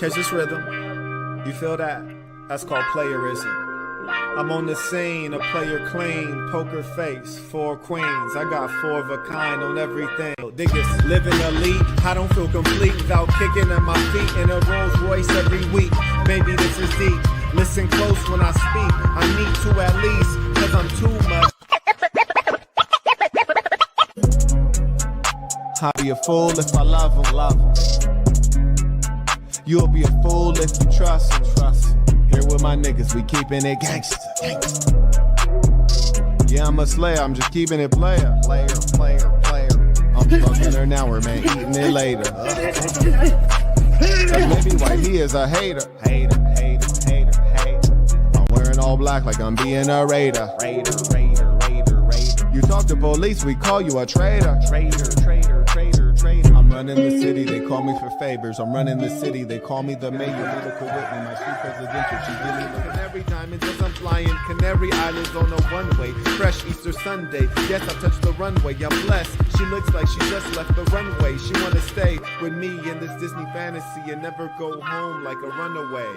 Catch this rhythm. You feel that? That's called playerism. I'm on the scene, a player clean, poker face, 4 queens. I got 4 of a kind on everything. Dig this, living elite. I don't feel complete without kicking at my feet in a Rolls Royce every week. Baby, this is deep. Listen close when I speak. I need to at least, cause I'm too much. I'll be a fool if I love him. You'll be a fool if you trust him. Here with my niggas, we keeping it gangsta. Yeah, I'm a slayer, I'm just keeping it player. I'm fucking her now, we're man eating it later. Cause maybe why he is a hater. I'm wearing all black like I'm being a raider. You talk to police, we call you a traitor. I'm running the city, they call me for favors. I'm running the city, they call me the mayor. Political Whitney, my street presidential. She really looking every diamond as I'm flying. Canary Islands on a one-way. Fresh Easter Sunday. Yes, I touched the runway. I'm blessed. She looks like she just left the runway. She wanna stay with me in this Disney fantasy and never go home like a runaway.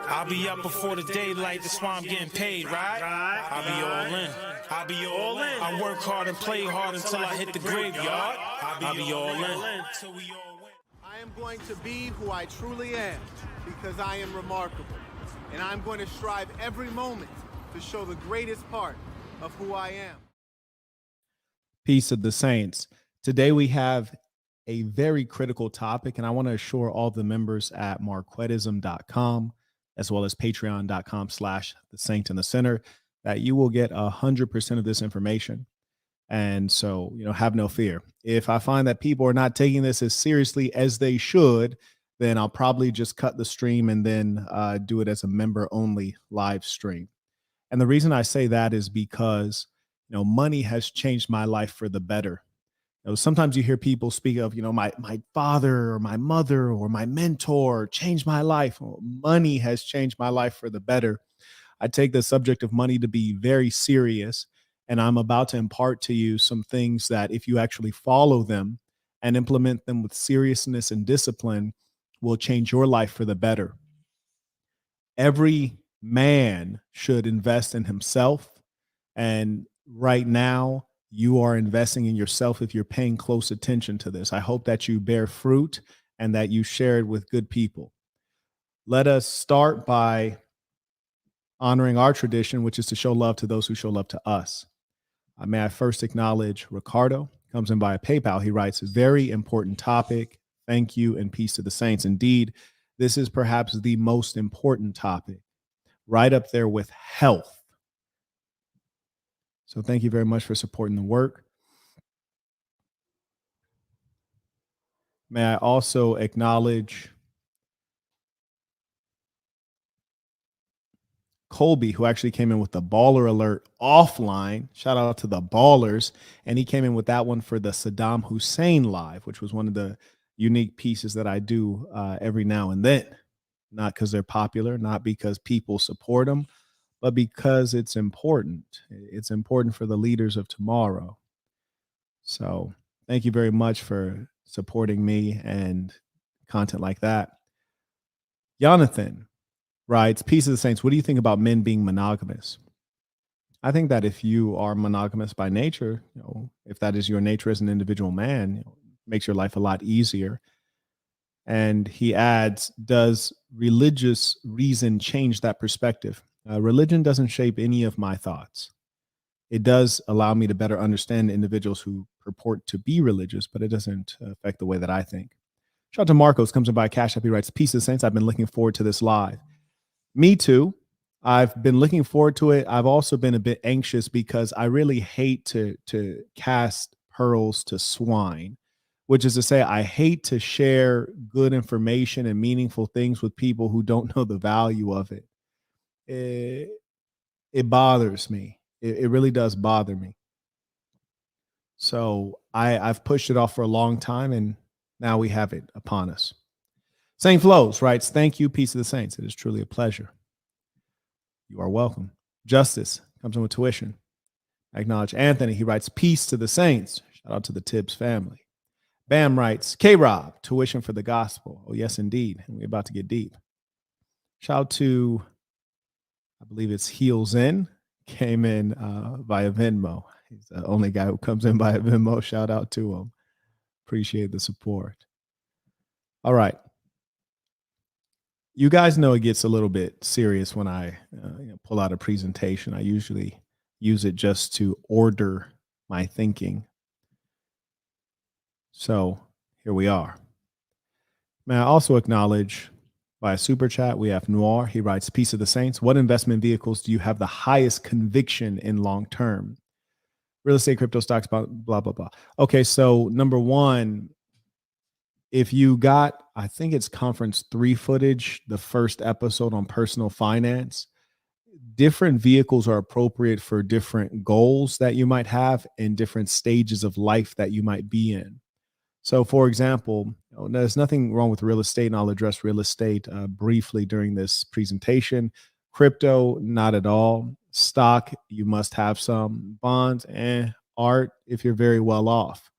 I'll be up before the daylight, that's why I'm getting paid, right? I'll be all in. I work hard and play hard until I hit the graveyard. I'll be all in. I am going to be who I truly am because I am remarkable. And I'm going to strive every moment to show the greatest part of who I am. Peace of the Saints. Today we have a very critical topic, and I want to assure all the members at marquettism.com as well as patreon.com/the Saint in the Center that you will get 100% of this information. And so, have no fear. If I find that people are not taking this as seriously as they should, then I'll probably just cut the stream and then do it as a member-only live stream. And the reason I say that is because, money has changed my life for the better. Sometimes you hear people speak of, my father or my mother or my mentor changed my life. Well, money has changed my life for the better. I take the subject of money to be very serious, and I'm about to impart to you some things that if you actually follow them and implement them with seriousness and discipline will change your life for the better. Every man should invest in himself, and right now, you are investing in yourself if you're paying close attention to this. I hope that you bear fruit and that you share it with good people. Let us start by honoring our tradition, which is to show love to those who show love to us. May I first acknowledge Ricardo, comes in via PayPal. He writes, very important topic. Thank you and peace to the saints. Indeed, this is perhaps the most important topic, right up there with health. So thank you very much for supporting the work. May I also acknowledge Colby, who actually came in with the baller alert offline. Shout out to the ballers. And he came in with that one for the Saddam Hussein live, which was one of the unique pieces that I do every now and then. Not because they're popular, not because people support them, but because it's important. It's important for the leaders of tomorrow. So thank you very much for supporting me and content like that. Jonathan writes, peace of the saints. What do you think about men being monogamous? I think that if you are monogamous by nature, if that is your nature as an individual man, it makes your life a lot easier. And he adds, does religious reason change that perspective? Religion doesn't shape any of my thoughts. It does allow me to better understand individuals who purport to be religious, but it doesn't affect the way that I think. Shout out to Marcos, comes in by Cash App. He writes, peace of the saints. I've been looking forward to this live. Me too. I've been looking forward to it. I've also been a bit anxious because I really hate to cast pearls to swine, which is to say I hate to share good information and meaningful things with people who don't know the value of it. It bothers me. It really does bother me. So I've pushed it off for a long time, and now we have it upon us. Saint Flows writes, thank you, peace of the saints. It is truly a pleasure. You are welcome. Justice comes in with tuition. I acknowledge Anthony. He writes, peace to the saints. Shout out to the Tibbs family. Bam writes, K-Rob, tuition for the gospel. Oh, yes, indeed. And we're about to get deep. Shout out to, I believe it's Heels In, came in via Venmo. He's the only guy who comes in via Venmo. Shout out to him. Appreciate the support. All right. You guys know it gets a little bit serious when I pull out a presentation. I usually use it just to order my thinking. So here we are. May I also acknowledge via super chat, we have Noir. He writes, Peace of the Saints. What investment vehicles do you have the highest conviction in long term? Real estate, crypto, stocks, blah, blah, blah. Okay, so number one, if you got, I think it's conference 3 footage, the first episode on personal finance, different vehicles are appropriate for different goals that you might have and different stages of life that you might be in. So, for example, there's nothing wrong with real estate, and I'll address real estate briefly during this presentation. Crypto, not at all. Stock, you must have some. Bonds, art, if you're very well off.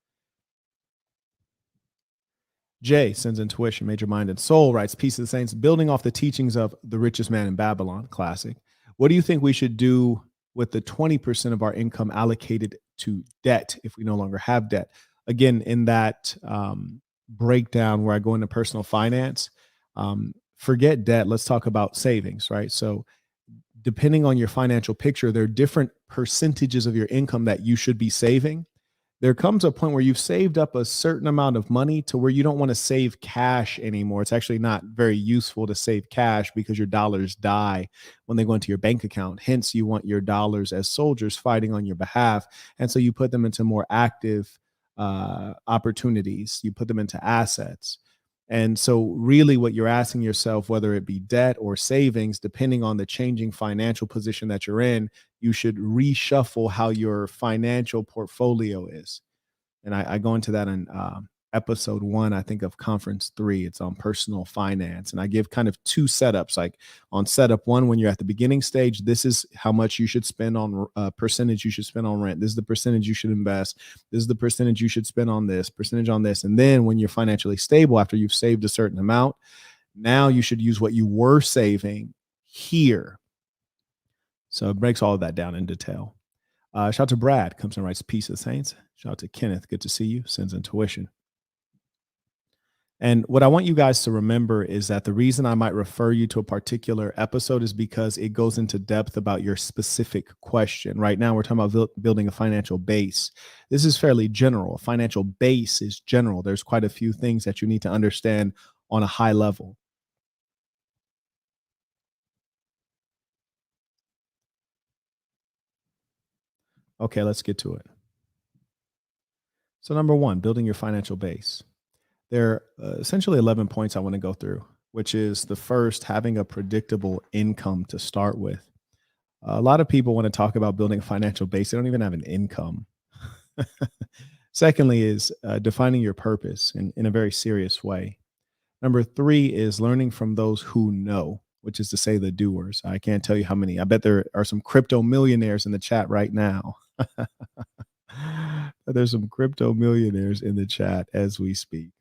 Jay sends in tuition, Major Mind and Soul writes, Peace of the Saints, building off the teachings of The Richest Man in Babylon, classic. What do you think we should do with the 20% of our income allocated to debt if we no longer have debt? Again, in that breakdown where I go into personal finance, forget debt. Let's talk about savings, right? So depending on your financial picture, there are different percentages of your income that you should be saving. There comes a point where you've saved up a certain amount of money to where you don't want to save cash anymore. It's actually not very useful to save cash because your dollars die when they go into your bank account. Hence, you want your dollars as soldiers fighting on your behalf. And so you put them into more active opportunities. You put them into assets. And so really what you're asking yourself, whether it be debt or savings, depending on the changing financial position that you're in, you should reshuffle how your financial portfolio is. And I go into that in episode 1, I think, of conference 3. It's on personal finance. And I give kind of 2 setups. Like on setup 1, when you're at the beginning stage, this is how much you should spend on percentage you should spend on rent. This is the percentage you should invest. This is the percentage you should spend on this, percentage on this. And then when you're financially stable, after you've saved a certain amount, now you should use what you were saving here. So it breaks all of that down in detail. Shout out to Brad, comes and writes, Peace of the Saints. Shout out to Kenneth, good to see you, sends in tuition. And what I want you guys to remember is that the reason I might refer you to a particular episode is because it goes into depth about your specific question. Right now, we're talking about building a financial base. This is fairly general. A financial base is general. There's quite a few things that you need to understand on a high level. Okay, let's get to it. So number 1, building your financial base. There are essentially 11 points I want to go through, which is the first, having a predictable income to start with. A lot of people want to talk about building a financial base. They don't even have an income. Secondly is defining your purpose in a very serious way. Number 3 is learning from those who know, which is to say the doers. I can't tell you how many. I bet there are some crypto millionaires in the chat right now. There's some crypto millionaires in the chat as we speak.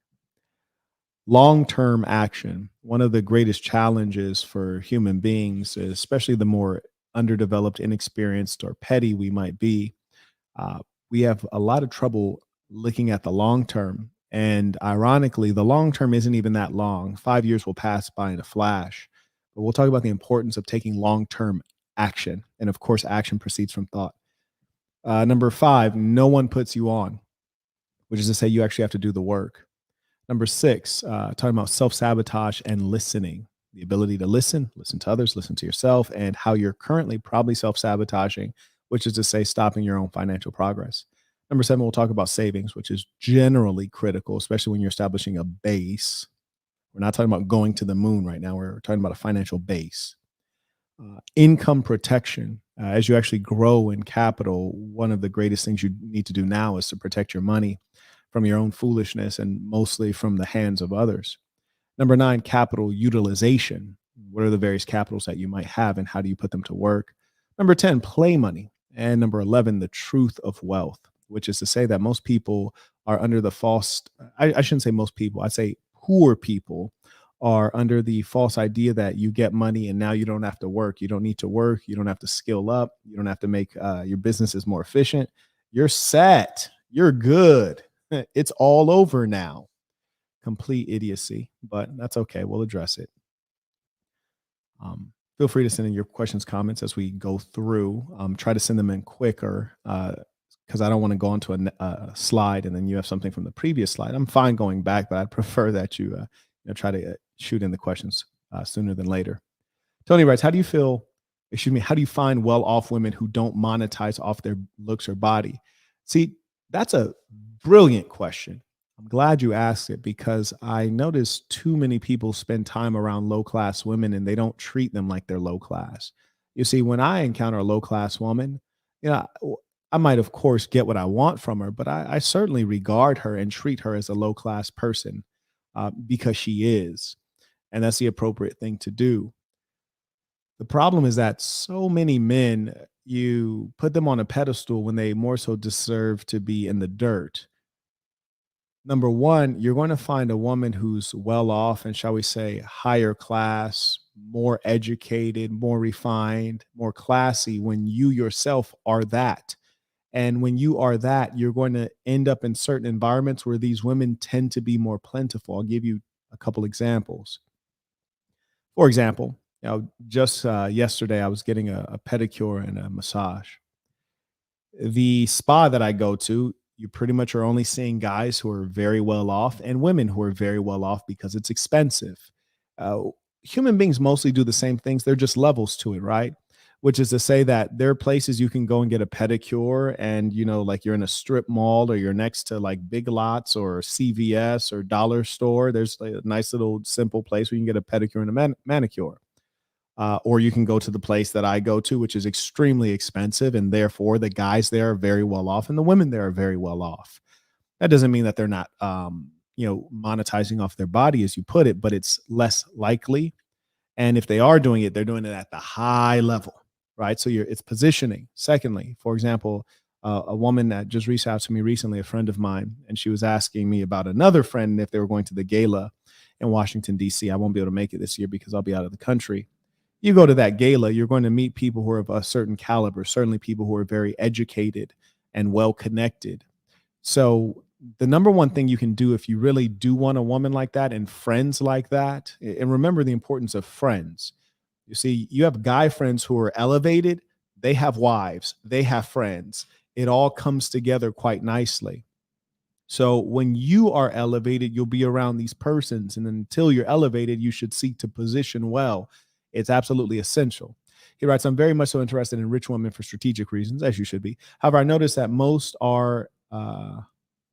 Long-term action. One of the greatest challenges for human beings, especially the more underdeveloped, inexperienced, or petty we might be, we have a lot of trouble looking at the long term. And ironically, the long term isn't even that long. 5 years will pass by in a flash. But we'll talk about the importance of taking long-term action. And of course, action proceeds from thought. Number 5, no one puts you on, which is to say you actually have to do the work. Number 6, talking about self-sabotage and listening, the ability to listen to others, listen to yourself, and how you're currently probably self-sabotaging, which is to say stopping your own financial progress. Number 7, we'll talk about savings, which is generally critical, especially when you're establishing a base. We're not talking about going to the moon right now. We're talking about a financial base. Income protection. As you actually grow in capital, one of the greatest things you need to do now is to protect your money from your own foolishness and mostly from the hands of others. Number 9, capital utilization. What are the various capitals that you might have and how do you put them to work? Number 10, play money. And number 11, the truth of wealth, which is to say that most people are under the false, I shouldn't say most people, I say poor people are under the false idea that you get money and now you don't have to work. You don't need to work. You don't have to skill up. You don't have to make your businesses more efficient. You're set. You're good. It's all over now. Complete idiocy, but that's okay. We'll address it. Feel free to send in your questions, comments as we go through. Try to send them in quicker because I don't want to go onto a slide and then you have something from the previous slide. I'm fine going back, but I'd prefer that you try to shoot in the questions sooner than later. Tony writes, how do you find well-off women who don't monetize off their looks or body? See, that's a brilliant question. I'm glad you asked it because I notice too many people spend time around low-class women and they don't treat them like they're low class. You see, when I encounter a low-class woman, I might, of course, get what I want from her, but I certainly regard her and treat her as a low-class person because she is. And that's the appropriate thing to do. The problem is that so many men, you put them on a pedestal when they more so deserve to be in the dirt. Number one, you're going to find a woman who's well off and, shall we say, higher class, more educated, more refined, more classy when you yourself are that. And when you are that, you're going to end up in certain environments where these women tend to be more plentiful. I'll give you a couple examples. For example, just yesterday, I was getting a pedicure and a massage. The spa that I go to, you pretty much are only seeing guys who are very well off and women who are very well off because it's expensive. Human beings mostly do the same things. They're just levels to it, right? Which is to say that there are places you can go and get a pedicure and, like you're in a strip mall or you're next to like Big Lots or CVS or Dollar Store. There's a nice little simple place where you can get a pedicure and a manicure. Or you can go to the place that I go to, which is extremely expensive. And therefore, the guys there are very well off and the women there are very well off. That doesn't mean that they're not, monetizing off their body, as you put it, but it's less likely. And if they are doing it, they're doing it at the high level, right? So it's positioning. Secondly, for example, a woman that just reached out to me recently, a friend of mine, and she was asking me about another friend if they were going to the gala in Washington, D.C. I won't be able to make it this year because I'll be out of the country. You go to that gala, you're going to meet people who are of a certain caliber, certainly people who are very educated and well-connected. So the number one thing you can do if you really do want a woman like that and friends like that, and remember the importance of friends. You see, you have guy friends who are elevated. They have wives. They have friends. It all comes together quite nicely. So when you are elevated, you'll be around these persons. And until you're elevated, you should seek to position well. It's absolutely essential. He writes, I'm very much so interested in rich women for strategic reasons, as you should be. However, I noticed that most are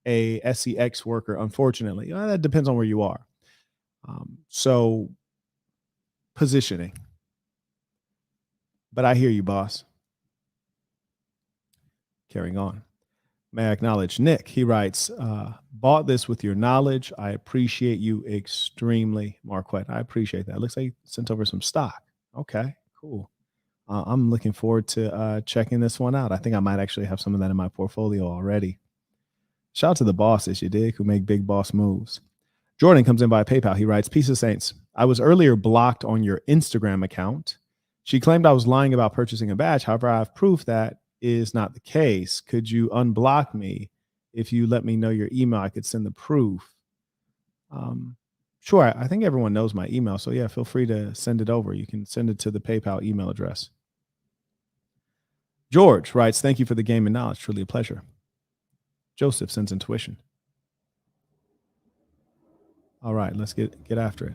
a SEX worker, unfortunately. That depends on where you are. So positioning. But I hear you, boss. Carrying on. May I acknowledge Nick? He writes, bought this with your knowledge. I appreciate you extremely, Marquett. I appreciate that. Looks like you sent over some stock. Okay, cool. I'm looking forward to checking this one out. I think I might actually have some of that in my portfolio already. Shout out to the bosses, you dig, who make big boss moves. Jordan comes in by PayPal. He writes, Peace of Saints. I was earlier blocked on your Instagram account. She claimed I was lying about purchasing a badge. However, I have proof that is not the case. Could you unblock me? If you let me know your email, I could send the proof. Sure. I think everyone knows my email. So yeah, feel free to send it over. You can send it to the PayPal email address. George writes, thank you for the game and knowledge. Truly a pleasure. Joseph sends in tuition. All right, let's get after it.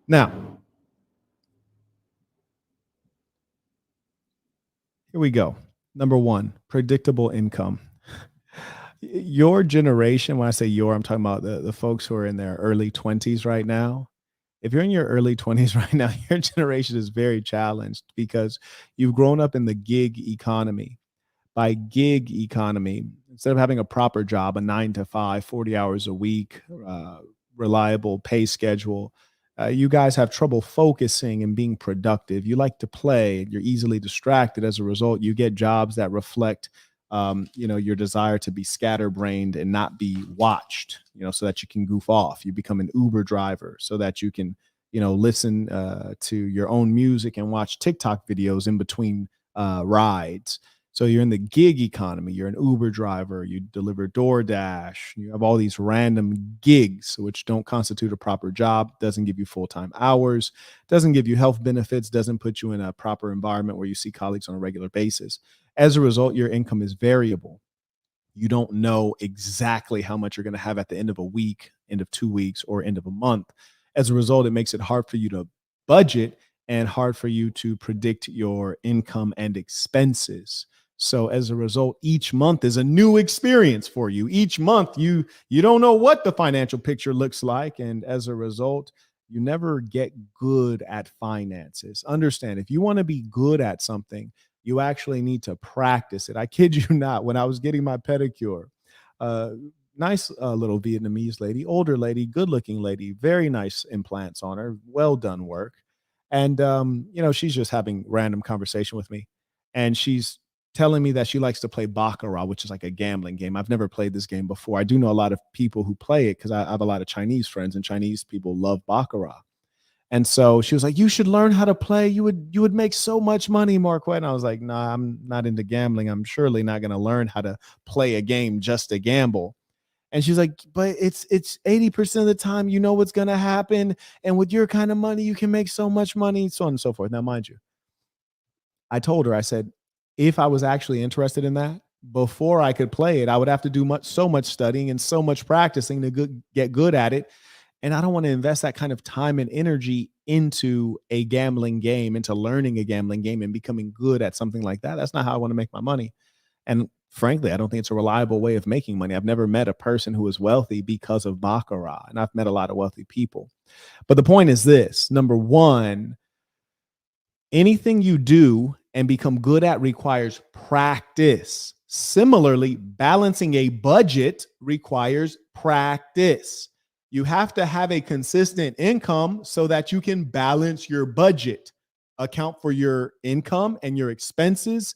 Now, here we go. Number one, predictable income. Your generation, when I say your, I'm talking about the folks who are in their early 20s right now. If you're in your early 20s right now, your generation is very challenged because you've grown up in the gig economy. By gig economy, instead of having a proper job, a 9 to 5, 40 hours a week, reliable pay schedule, You guys have trouble focusing and being productive. You like to play. You're easily distracted. As a result, you get jobs that reflect, your desire to be scatterbrained and not be watched, so that you can goof off. You become an Uber driver so that you can, listen to your own music and watch TikTok videos in between rides. So you're in the gig economy. You're an Uber driver. You deliver DoorDash. You have all these random gigs, which don't constitute a proper job, doesn't give you full-time hours, doesn't give you health benefits, doesn't put you in a proper environment where you see colleagues on a regular basis. As a result, your income is variable. You don't know exactly how much you're going to have at the end of a week, end of 2 weeks, or end of a month. As a result, it makes it hard for you to budget and hard for you to predict your income and expenses. So as a result, each month is a new experience for you. Each month, you don't know what the financial picture looks like. And as a result, you never get good at finances. Understand, if you want to be good at something, you actually need to practice it. I kid you not, when I was getting my pedicure, nice little Vietnamese lady, older lady, good looking lady, very nice implants on her, well done work. And, she's just having random conversation with me. And she's telling me that she likes to play Baccarat, which is like a gambling game. I've never played this game before. I do know a lot of people who play it because I have a lot of Chinese friends, and Chinese people love Baccarat. And so she was like, "You should learn how to play. You would make so much money, Marquett." And I was like, "Nah, I'm not into gambling. I'm surely not going to learn how to play a game just to gamble." And she's like, "But it's 80% of the time, you know what's going to happen. And with your kind of money, you can make so much money," so on and so forth. Now, mind you, I told her, I said, if I was actually interested in that, before I could play it, I would have to do so much studying and so much practicing to get good at it. And I don't want to invest that kind of time and energy into a gambling game, into learning a gambling game and becoming good at something like that. That's not how I want to make my money. And frankly, I don't think it's a reliable way of making money. I've never met a person who is wealthy because of Baccarat, and I've met a lot of wealthy people. But the point is this: number one, anything you do and become good at requires practice. Similarly, balancing a budget requires practice. You have to have a consistent income so that you can balance your budget, account for your income and your expenses,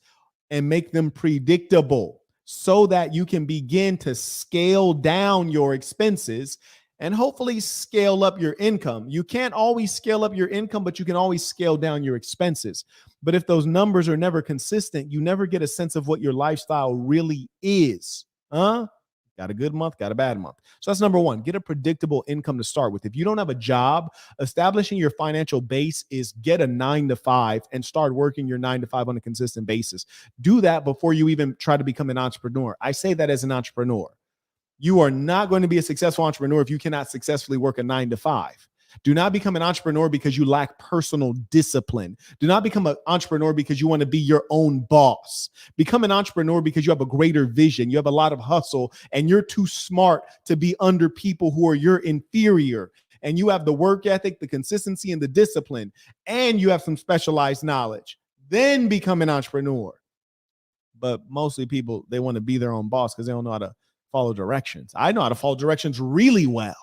and make them predictable so that you can begin to scale down your expenses and hopefully scale up your income. You can't always scale up your income, but you can always scale down your expenses. But if those numbers are never consistent, you never get a sense of what your lifestyle really is. Got a good month, got a bad month. So that's number one. Get a predictable income to start with. If you don't have a job, establishing your financial base is get a 9 to 5 and start working your 9 to 5 on a consistent basis. Do that before you even try to become an entrepreneur. I say that as an entrepreneur. You are not going to be a successful entrepreneur if you cannot successfully work a 9 to 5. Do not become an entrepreneur because you lack personal discipline. Do not become an entrepreneur because you want to be your own boss. Become an entrepreneur because you have a greater vision. You have a lot of hustle and you're too smart to be under people who are your inferior. And you have the work ethic, the consistency, and the discipline, and you have some specialized knowledge. Then become an entrepreneur. But mostly people, they want to be their own boss because they don't know how to follow directions. I know how to follow directions really well.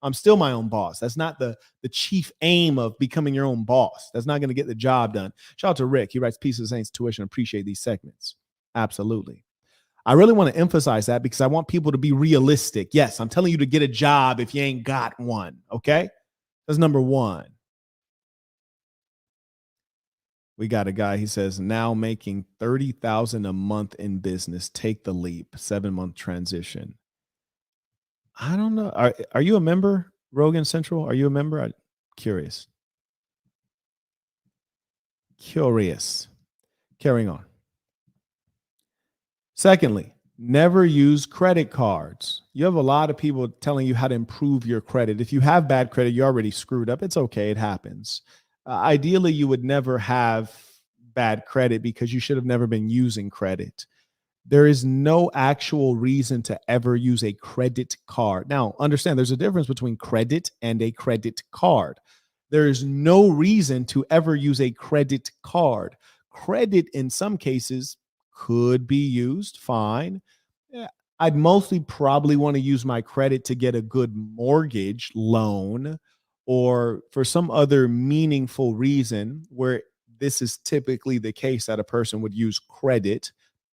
I'm still my own boss. That's not the chief aim of becoming your own boss. That's not going to get the job done. Shout out to Rick. He writes Peace of the Saints Tuition. Appreciate these segments. Absolutely. I really want to emphasize that because I want people to be realistic. Yes, I'm telling you to get a job if you ain't got one. Okay. That's number one. We got a guy, he says, now making $30,000 a month in business. Take the leap. 7-month transition. I don't know. Are you a member, Rogan Central? Are you a member? I'm curious. Carrying on. Secondly, never use credit cards. You have a lot of people telling you how to improve your credit. If you have bad credit, you're already screwed up. It's okay. It happens. Ideally, you would never have bad credit because you should have never been using credit. There is no actual reason to ever use a credit card. Now, understand there's a difference between credit and a credit card. There is no reason to ever use a credit card. Credit in some cases could be used, fine. I'd mostly probably want to use my credit to get a good mortgage loan or for some other meaningful reason where this is typically the case that a person would use credit,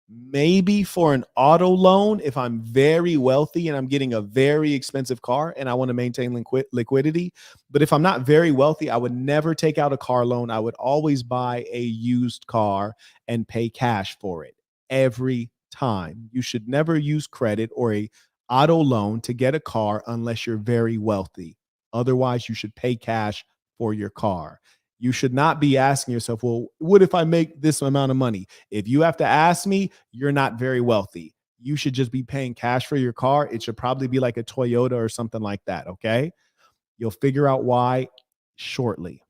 maybe for an auto loan if I'm very wealthy and I'm getting a very expensive car and I want to maintain liquidity. But if I'm not very wealthy, I would never take out a car loan. I would always buy a used car and pay cash for it every time. You should never use credit or a auto loan to get a car unless you're very wealthy. Otherwise, you should pay cash for your car. You should not be asking yourself, well, what if I make this amount of money? If you have to ask me, you're not very wealthy. You should just be paying cash for your car. It should probably be like a Toyota or something like that, okay? You'll figure out why shortly.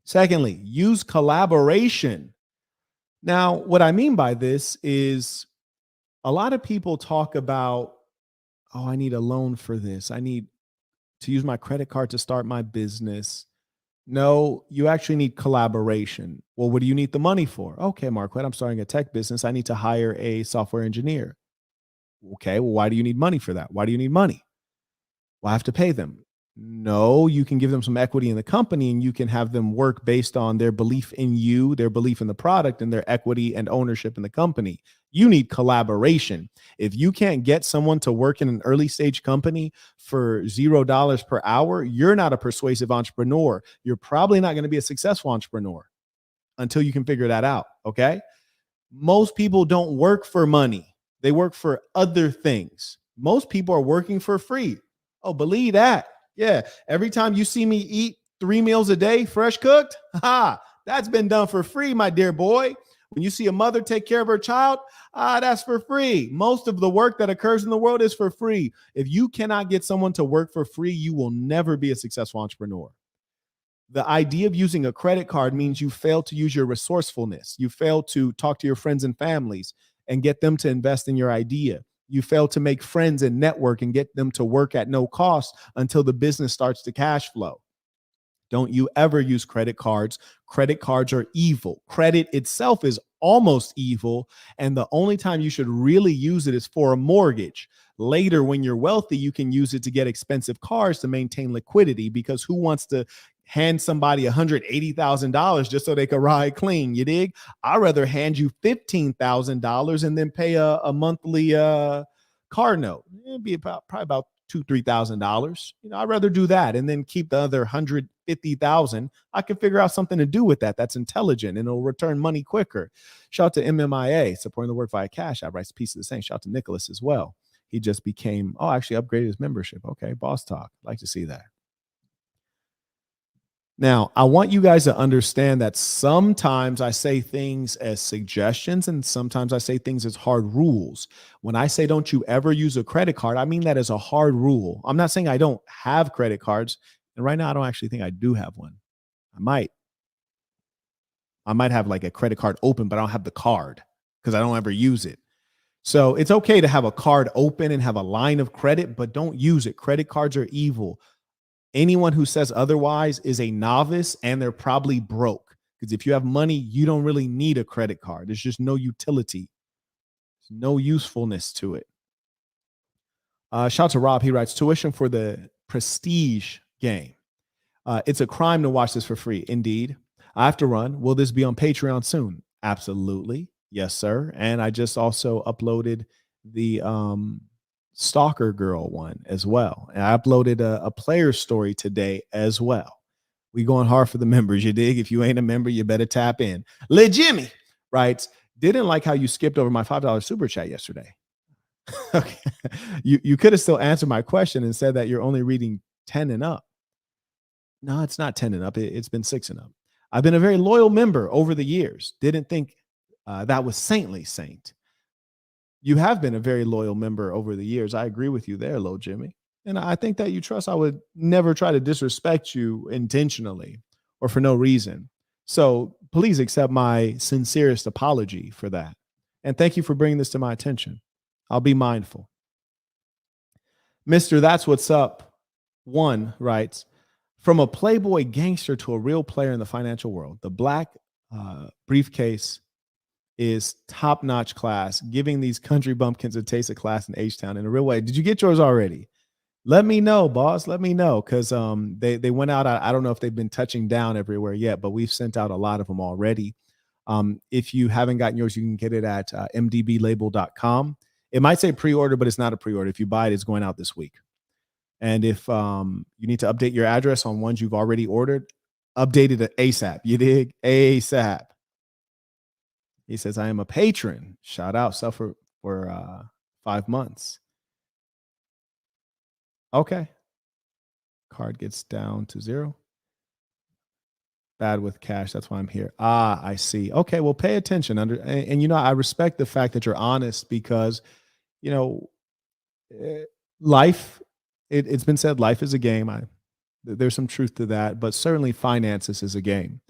Secondly, use collaboration. Now, what I mean by this is a lot of people talk about, oh, I need a loan for this. I need to use my credit card to start my business. No, you actually need collaboration. Well, what do you need the money for? Okay, Marquett, I'm starting a tech business. I need to hire a software engineer. Okay, well, why do you need money for that? Why do you need money? Well, I have to pay them. No, you can give them some equity in the company and you can have them work based on their belief in you, their belief in the product, and their equity and ownership in the company. You need collaboration. If you can't get someone to work in an early stage company for $0 per hour, you're not a persuasive entrepreneur. You're probably not going to be a successful entrepreneur until you can figure that out. Okay. Most people don't work for money. They work for other things. Most people are working for free. Oh, believe that. Yeah. Every time you see me eat 3 meals a day, fresh cooked, that's been done for free, my dear boy. When you see a mother take care of her child, that's for free. Most of the work that occurs in the world is for free. If you cannot get someone to work for free, you will never be a successful entrepreneur. The idea of using a credit card means you fail to use your resourcefulness. You fail to talk to your friends and families and get them to invest in your idea. You fail to make friends and network and get them to work at no cost until the business starts to cash flow. Don't you ever use credit cards. Credit cards are evil. Credit itself is almost evil. And the only time you should really use it is for a mortgage. Later, when you're wealthy, you can use it to get expensive cars to maintain liquidity, because who wants to hand somebody $180,000 just so they could ride clean? You dig? I'd rather hand you $15,000 and then pay a monthly car note. It'd be probably about $2,000-$3,000. I'd rather do that and then keep the other $150,000. I can figure out something to do with that that's intelligent and it'll return money quicker. Shout out to MMIA supporting the work via Cash App. Writes Piece of the Same. Shout out to Nicholas as well. He just became, actually upgraded his membership. Okay, Boss Talk. Like to see that. Now, I want you guys to understand that sometimes I say things as suggestions and sometimes I say things as hard rules. When I say don't you ever use a credit card, I mean that as a hard rule. I'm not saying I don't have credit cards. And right now, I don't actually think I do have one. I might have like a credit card open, but I don't have the card because I don't ever use it. So it's okay to have a card open and have a line of credit, but don't use it. Credit cards are evil. Anyone who says otherwise is a novice and they're probably broke, because if you have money, you don't really need a credit card. There's just no utility. There's no usefulness to it. Shout out to Rob. He writes, tuition for the Prestige game. It's a crime to watch this for free. Indeed. I have to run. Will this be on Patreon soon? Absolutely. Yes, sir. And I just also uploaded the Stalker Girl one as well. And I uploaded a player story today as well. We going hard for the members, you dig? If you ain't a member, you better tap in. Lil Jimmy writes, didn't like how you skipped over my $5 super chat yesterday. Okay. You could have still answered my question and said that you're only reading 10 and up. No, it's not 10 and up. It's been 6 and up. I've been a very loyal member over the years. Didn't think that was saintly, Saint. You have been a very loyal member over the years. I agree with you there, Lil Jimmy. And I think that you trust I would never try to disrespect you intentionally or for no reason. So please accept my sincerest apology for that. And thank you for bringing this to my attention. I'll be mindful. Mr. That's What's Up One writes, from a Playboy gangster to a real player in the financial world, the black briefcase is top-notch class, giving these country bumpkins a taste of class in H-Town in a real way. Did you get yours already? Let me know, boss. Let me know. Cause they went out. I don't know if they've been touching down everywhere yet, but we've sent out a lot of them already. If you haven't gotten yours, you can get it at mdblabel.com. It might say pre-order, but it's not a pre-order. If you buy it, it's going out this week. And if you need to update your address on ones you've already ordered, update it ASAP. You dig? ASAP. He says, I am a patron. Shout out. Suffer for 5 months. Okay. Card gets down to 0. Bad with cash. That's why I'm here. Ah, I see. Okay. Well, pay attention. And you know, I respect the fact that you're honest because, you know, life, it's been said life is a game. There's some truth to that, but certainly finances is a game.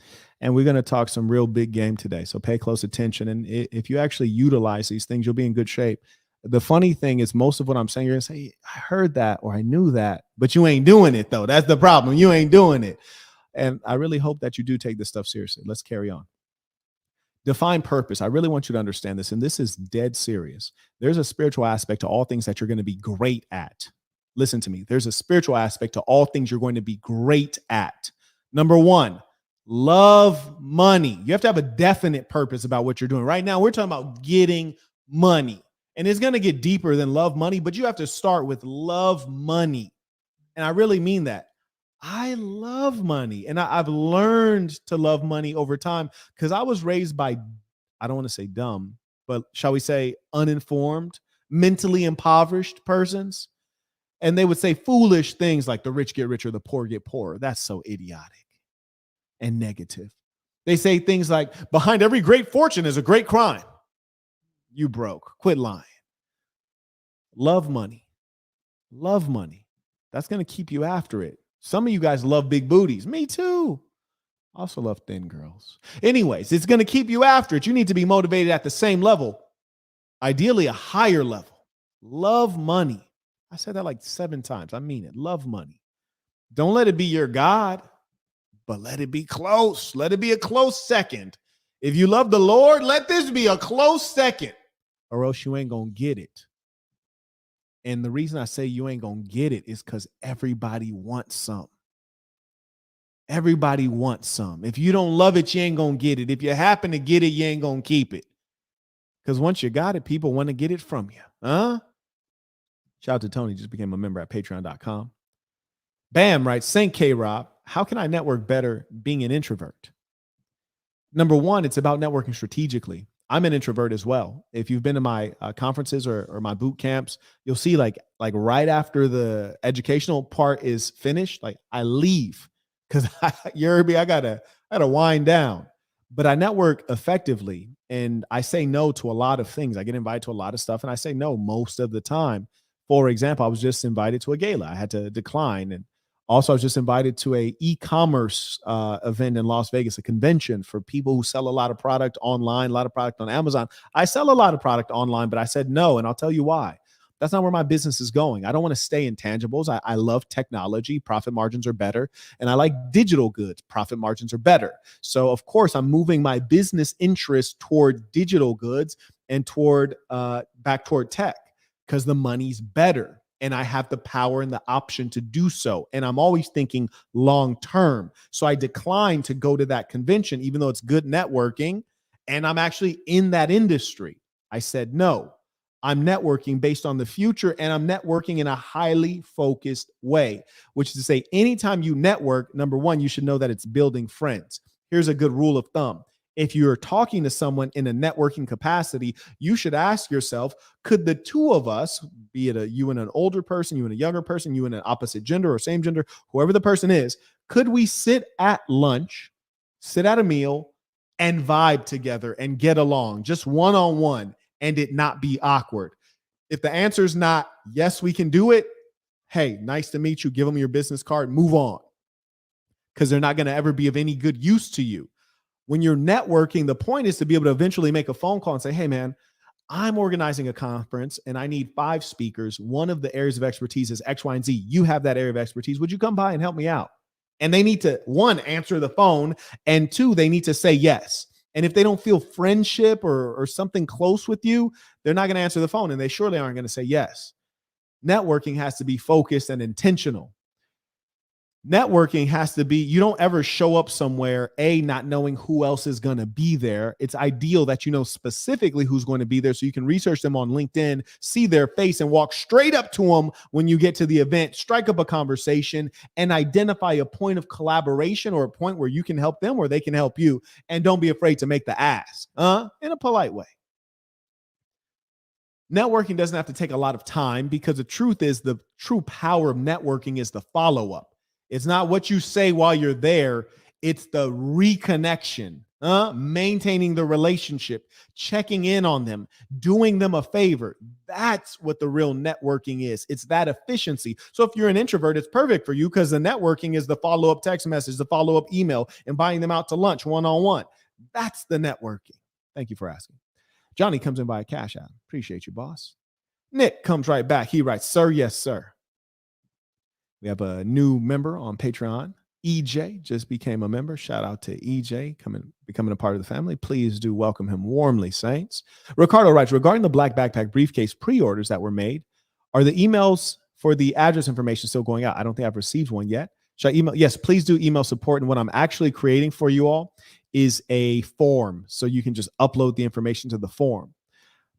And we're going to talk some real big game today. So pay close attention. And if you actually utilize these things, you'll be in good shape. The funny thing is most of what I'm saying, you're going to say, I heard that, or I knew that, but you ain't doing it though. That's the problem. You ain't doing it. And I really hope that you do take this stuff seriously. Let's carry on. Define purpose. I really want you to understand this. And this is dead serious. There's a spiritual aspect to all things that you're going to be great at. Listen to me. There's a spiritual aspect to all things you're going to be great at. Number 1, love money. You have to have a definite purpose about what you're doing. Right now, we're talking about getting money. And it's going to get deeper than love money, but you have to start with love money. And I really mean that. I love money. And I've learned to love money over time because I was raised by, I don't want to say dumb, but shall we say uninformed, mentally impoverished persons. And they would say foolish things like the rich get richer, the poor get poorer. That's so idiotic and negative. They say things like behind every great fortune is a great crime. You broke. Quit lying. Love money. Love money. That's going to keep you after it. Some of you guys love big booties. Me too. I also love thin girls. Anyways, it's going to keep you after it. You need to be motivated at the same level, ideally a higher level. Love money. I said that like 7 times. I mean it. Love money. Don't let it be your God, but let it be close. Let it be a close second. If you love the Lord, let this be a close second, or else you ain't going to get it. And the reason I say you ain't going to get it is because everybody wants some. Everybody wants some. If you don't love it, you ain't going to get it. If you happen to get it, you ain't going to keep it. Because once you got it, people want to get it from you. Huh? Shout out to Tony, just became a member at patreon.com. Bam writes, Saint K-Rob, how can I network better being an introvert? Number 1, it's about networking strategically. I'm an introvert as well. If you've been to my conferences or my boot camps, you'll see like right after the educational part is finished, like I leave because I gotta wind down. But I network effectively and I say no to a lot of things. I get invited to a lot of stuff and I say no most of the time. For example, I was just invited to a gala. I had to decline. And also I was just invited to a e-commerce event in Las Vegas, a convention for people who sell a lot of product online, a lot of product on Amazon. I sell a lot of product online, but I said no. And I'll tell you why. That's not where my business is going. I don't want to stay in tangibles. I love technology. Profit margins are better. And I like digital goods. Profit margins are better. So of course I'm moving my business interest toward digital goods and back toward tech because the money's better. And I have the power and the option to do so. And I'm always thinking long term. So I declined to go to that convention, even though it's good networking. And I'm actually in that industry. I said, no, I'm networking based on the future. And I'm networking in a highly focused way, which is to say, anytime you network, number 1, you should know that it's building friends. Here's a good rule of thumb. If you're talking to someone in a networking capacity, you should ask yourself, could the two of us, be it you and an older person, you and a younger person, you and an opposite gender or same gender, whoever the person is, could we sit at lunch, sit at a meal, and vibe together and get along just one-on-one and it not be awkward? If the answer is not, yes, we can do it, hey, nice to meet you, give them your business card, move on. Because they're not going to ever be of any good use to you. When you're networking, the point is to be able to eventually make a phone call and say, hey, man, I'm organizing a conference and I need 5 speakers. One of the areas of expertise is X, Y, and Z. You have that area of expertise. Would you come by and help me out? And they need to, 1, answer the phone, and 2, they need to say yes. And if they don't feel friendship or something close with you, they're not going to answer the phone, and they surely aren't going to say yes. Networking has to be focused and intentional. Networking has to be, you don't ever show up somewhere, not knowing who else is going to be there. It's ideal that you know specifically who's going to be there so you can research them on LinkedIn, see their face, and walk straight up to them when you get to the event, strike up a conversation, and identify a point of collaboration or a point where you can help them or they can help you. And don't be afraid to make the ask in a polite way. Networking doesn't have to take a lot of time because the truth is the true power of networking is the follow-up. It's not what you say while you're there. It's the reconnection, maintaining the relationship, checking in on them, doing them a favor. That's what the real networking is. It's that efficiency. So if you're an introvert, it's perfect for you because the networking is the follow-up text message, the follow-up email, and buying them out to lunch one-on-one. That's the networking. Thank you for asking. Johnny comes in by a cash app. Appreciate you, boss. Nick comes right back. He writes, sir, yes, sir. We have a new member on Patreon. EJ just became a member. Shout out to EJ becoming a part of the family. Please do welcome him warmly, Saints. Ricardo writes, regarding the black backpack briefcase pre-orders that were made, are the emails for the address information still going out? I don't think I've received one yet. Should I email? Yes, please do email support. And what I'm actually creating for you all is a form. So you can just upload the information to the form.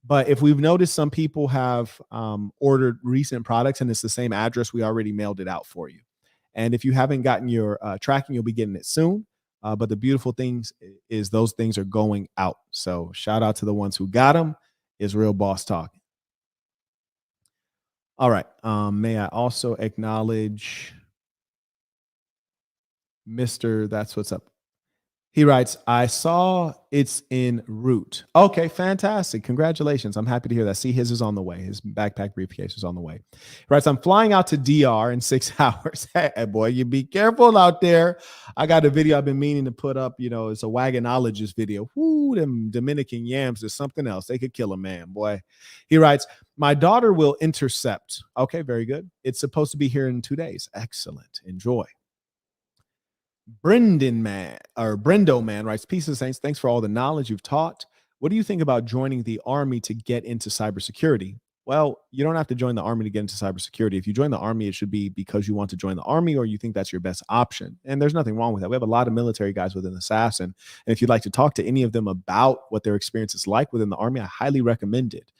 But if we've noticed some people have ordered recent products and it's the same address, we already mailed it out for you. And if you haven't gotten your tracking, you'll be getting it soon. But the beautiful things is those things are going out. So shout out to the ones who got them. Is real boss talking. All right. May I also acknowledge Mr. That's What's Up. He writes, I saw it's en route. Okay, fantastic. Congratulations. I'm happy to hear that. See, his is on the way. His backpack briefcase is on the way. He writes, I'm flying out to DR in 6 hours. Hey, boy, you be careful out there. I got a video I've been meaning to put up. You know, it's a wagonologist video. Whoo, them Dominican yams is something else. They could kill a man, boy. He writes, my daughter will intercept. Okay, very good. It's supposed to be here in 2 days. Excellent. Enjoy. Brendo man writes, peace and saints. Thanks for all the knowledge you've taught. What do you think about joining the army to get into cybersecurity? Well, you don't have to join the army to get into cybersecurity. If you join the army, it should be because you want to join the army or you think that's your best option. And there's nothing wrong with that. We have a lot of military guys within Assassin. And if you'd like to talk to any of them about what their experience is like within the army, I highly recommend it.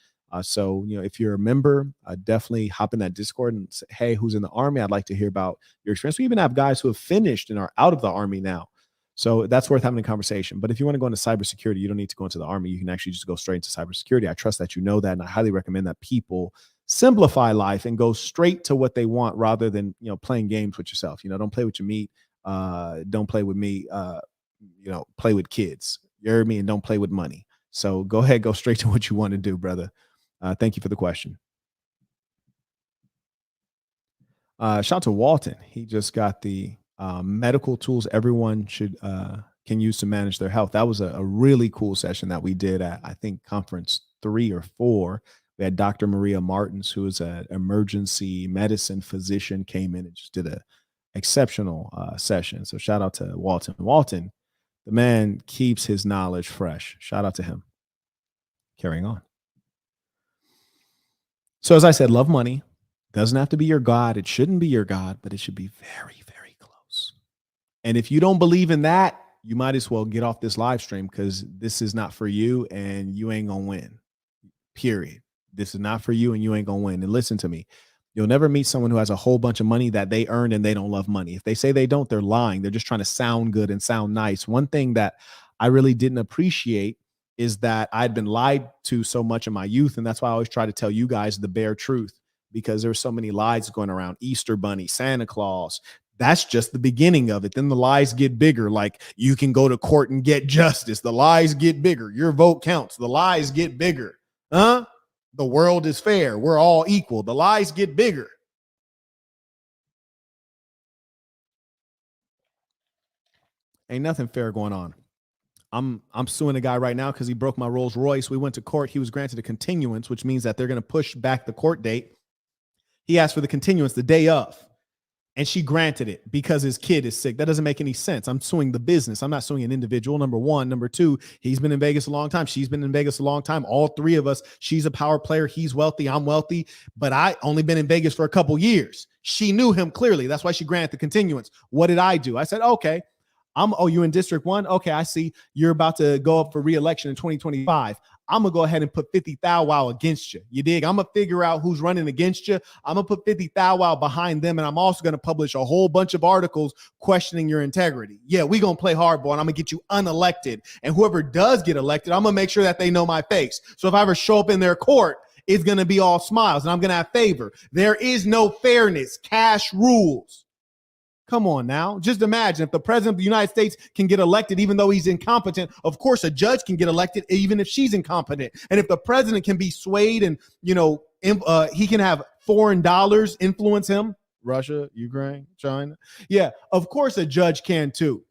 So, you know, if you're a member, definitely hop in that Discord and say, hey, who's in the army? I'd like to hear about your experience. We even have guys who have finished and are out of the army now. So that's worth having a conversation. But if you want to go into cybersecurity, you don't need to go into the army. You can actually just go straight into cybersecurity. I trust that you know that. And I highly recommend that people simplify life and go straight to what they want rather than, you know, playing games with yourself. You know, don't play with your meat. Don't play with me. You know, play with kids. You heard me? And don't play with money. So go ahead, go straight to what you want to do, brother. Thank you for the question. Shout out to Walton. He just got the medical tools everyone can use to manage their health. That was a really cool session that we did at, I think, conference 3 or 4. We had Dr. Maria Martins, who is an emergency medicine physician, came in and just did an exceptional session. So shout out to Walton. Walton, the man keeps his knowledge fresh. Shout out to him. Carrying on. So as I said, love money. Doesn't have to be your God. It shouldn't be your God, but it should be very, very close. And if you don't believe in that, you might as well get off this live stream because this is not for you and you ain't going to win. Period. This is not for you and you ain't going to win. And listen to me. You'll never meet someone who has a whole bunch of money that they earned and they don't love money. If they say they don't, they're lying. They're just trying to sound good and sound nice. One thing that I really didn't appreciate is that I'd been lied to so much in my youth. And that's why I always try to tell you guys the bare truth, because there's so many lies going around. Easter Bunny, Santa Claus. That's just the beginning of it. Then the lies get bigger. Like you can go to court and get justice. The lies get bigger. Your vote counts. The lies get bigger. The world is fair. We're all equal. The lies get bigger. Ain't nothing fair going on. I'm suing a guy right now because he broke my Rolls Royce. We went to court. He was granted a continuance, which means that they're going to push back the court date. He asked for the continuance the day of. And she granted it because his kid is sick. That doesn't make any sense. I'm suing the business. I'm not suing an individual. Number one. Number two, he's been in Vegas a long time. She's been in Vegas a long time. All three of us, she's a power player. He's wealthy. I'm wealthy. But I only been in Vegas for a couple years. She knew him clearly. That's why she granted the continuance. What did I do? I said, okay, you in District 1? Okay, I see you're about to go up for re-election in 2025. I'm going to go ahead and put 50 thou wow against you. You dig? I'm going to figure out who's running against you. I'm going to put 50 thou wow behind them. And I'm also going to publish a whole bunch of articles questioning your integrity. Yeah, we're going to play hardball and I'm going to get you unelected. And whoever does get elected, I'm going to make sure that they know my face. So if I ever show up in their court, it's going to be all smiles and I'm going to have favor. There is no fairness. Cash rules. Come on now. Just imagine if the president of the United States can get elected, even though he's incompetent. Of course, a judge can get elected, even if she's incompetent. And if the president can be swayed and, he can have foreign dollars influence him, Russia, Ukraine, China. Yeah, of course, a judge can too.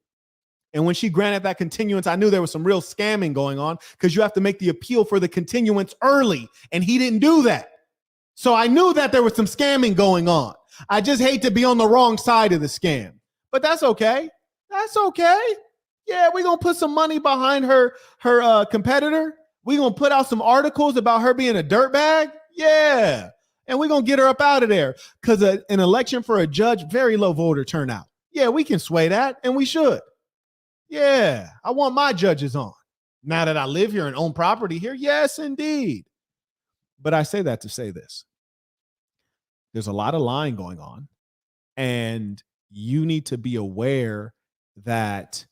And when she granted that continuance, I knew there was some real scamming going on because you have to make the appeal for the continuance early. And he didn't do that. So I knew that there was some scamming going on. I just hate to be on the wrong side of the scam, but that's okay. That's okay. Yeah, we're going to put some money behind her competitor. We're going to put out some articles about her being a dirtbag. Yeah. And we're going to get her up out of there because an election for a judge, very low voter turnout. Yeah, we can sway that and we should. Yeah, I want my judges on. Now that I live here and own property here, yes, indeed. But I say that to say this. There's a lot of lying going on, and you need to be aware that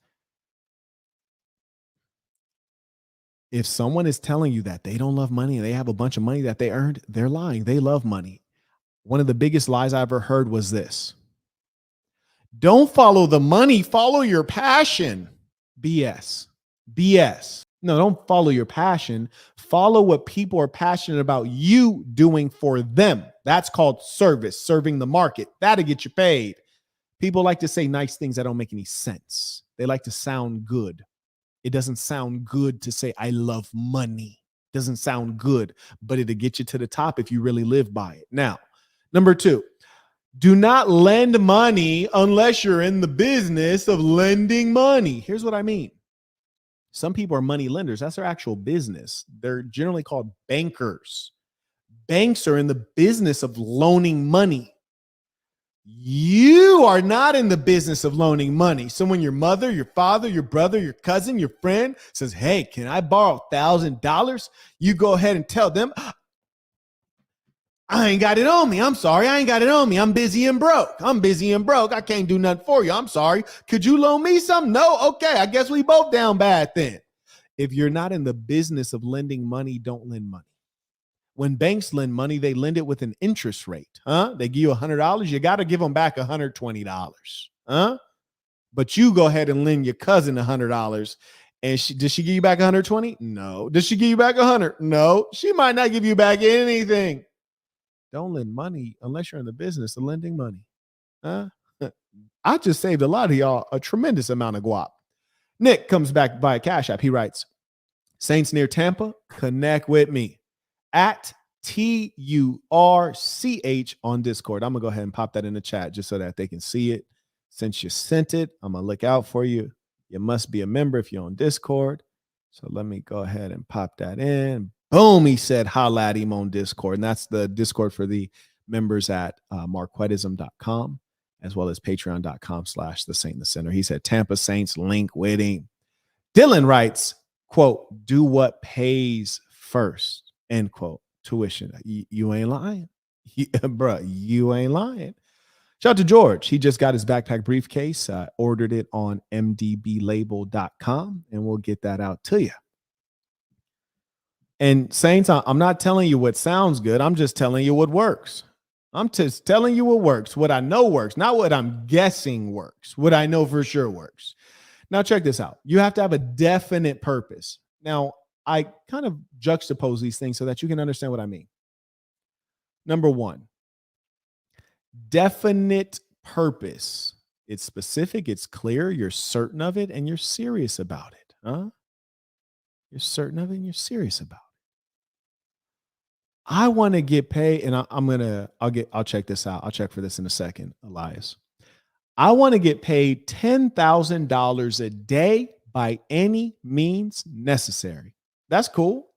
if someone is telling you that they don't love money and they have a bunch of money that they earned, they're lying. They love money. One of the biggest lies I ever heard was this: don't follow the money, follow your passion. BS. No, don't follow your passion. Follow what people are passionate about you doing for them. That's called service, serving the market. That'll get you paid. People like to say nice things that don't make any sense. They like to sound good. It doesn't sound good to say, I love money. It doesn't sound good, but it'll get you to the top if you really live by it. Now, number 2, do not lend money unless you're in the business of lending money. Here's what I mean. Some people are money lenders. That's their actual business. They're generally called bankers. Banks are in the business of loaning money. You are not in the business of loaning money. So when your mother, your father, your brother, your cousin, your friend says, hey, can I borrow $1,000? You go ahead and tell them, I ain't got it on me. I'm sorry. I ain't got it on me. I'm busy and broke. I can't do nothing for you. I'm sorry. Could you loan me some? No. Okay. I guess we both down bad then. If you're not in the business of lending money, don't lend money. When banks lend money, they lend it with an interest rate. They give you $100. You got to give them back $120. But you go ahead and lend your cousin $100. And does she give you back 120? No. Does she give you back 100? No. She might not give you back anything. Don't lend money unless you're in the business of lending money. I just saved a lot of y'all a tremendous amount of guap. Nick comes back via Cash App. He writes, Saints near Tampa, connect with me at TURCH on Discord. I'm going to go ahead and pop that in the chat just so that they can see it. Since you sent it, I'm going to look out for you. You must be a member if you're on Discord. So let me go ahead and pop that in. Boom, he said, holla at him on Discord. And that's the Discord for the members at marquettism.com, as well as patreon.com/the Saint the Center. He said, Tampa Saints link with him. Dylan writes, quote, do what pays first, end quote. Tuition. You ain't lying. Bruh, you ain't lying. Shout out to George. He just got his backpack briefcase. Ordered it on mdblabel.com, and we'll get that out to you. And Saints, I'm not telling you what sounds good. I'm just telling you what works. I'm just telling you what works, what I know works, not what I'm guessing works, what I know for sure works. Now, check this out. You have to have a definite purpose. Now, I kind of juxtapose these things so that you can understand what I mean. Number 1, definite purpose. It's specific, it's clear, you're certain of it, and you're serious about it. You're certain of it and you're serious about it. I want to get paid, and I'll check this out. I'll check for this in a second, Elias. I want to get paid $10,000 a day by any means necessary. That's cool.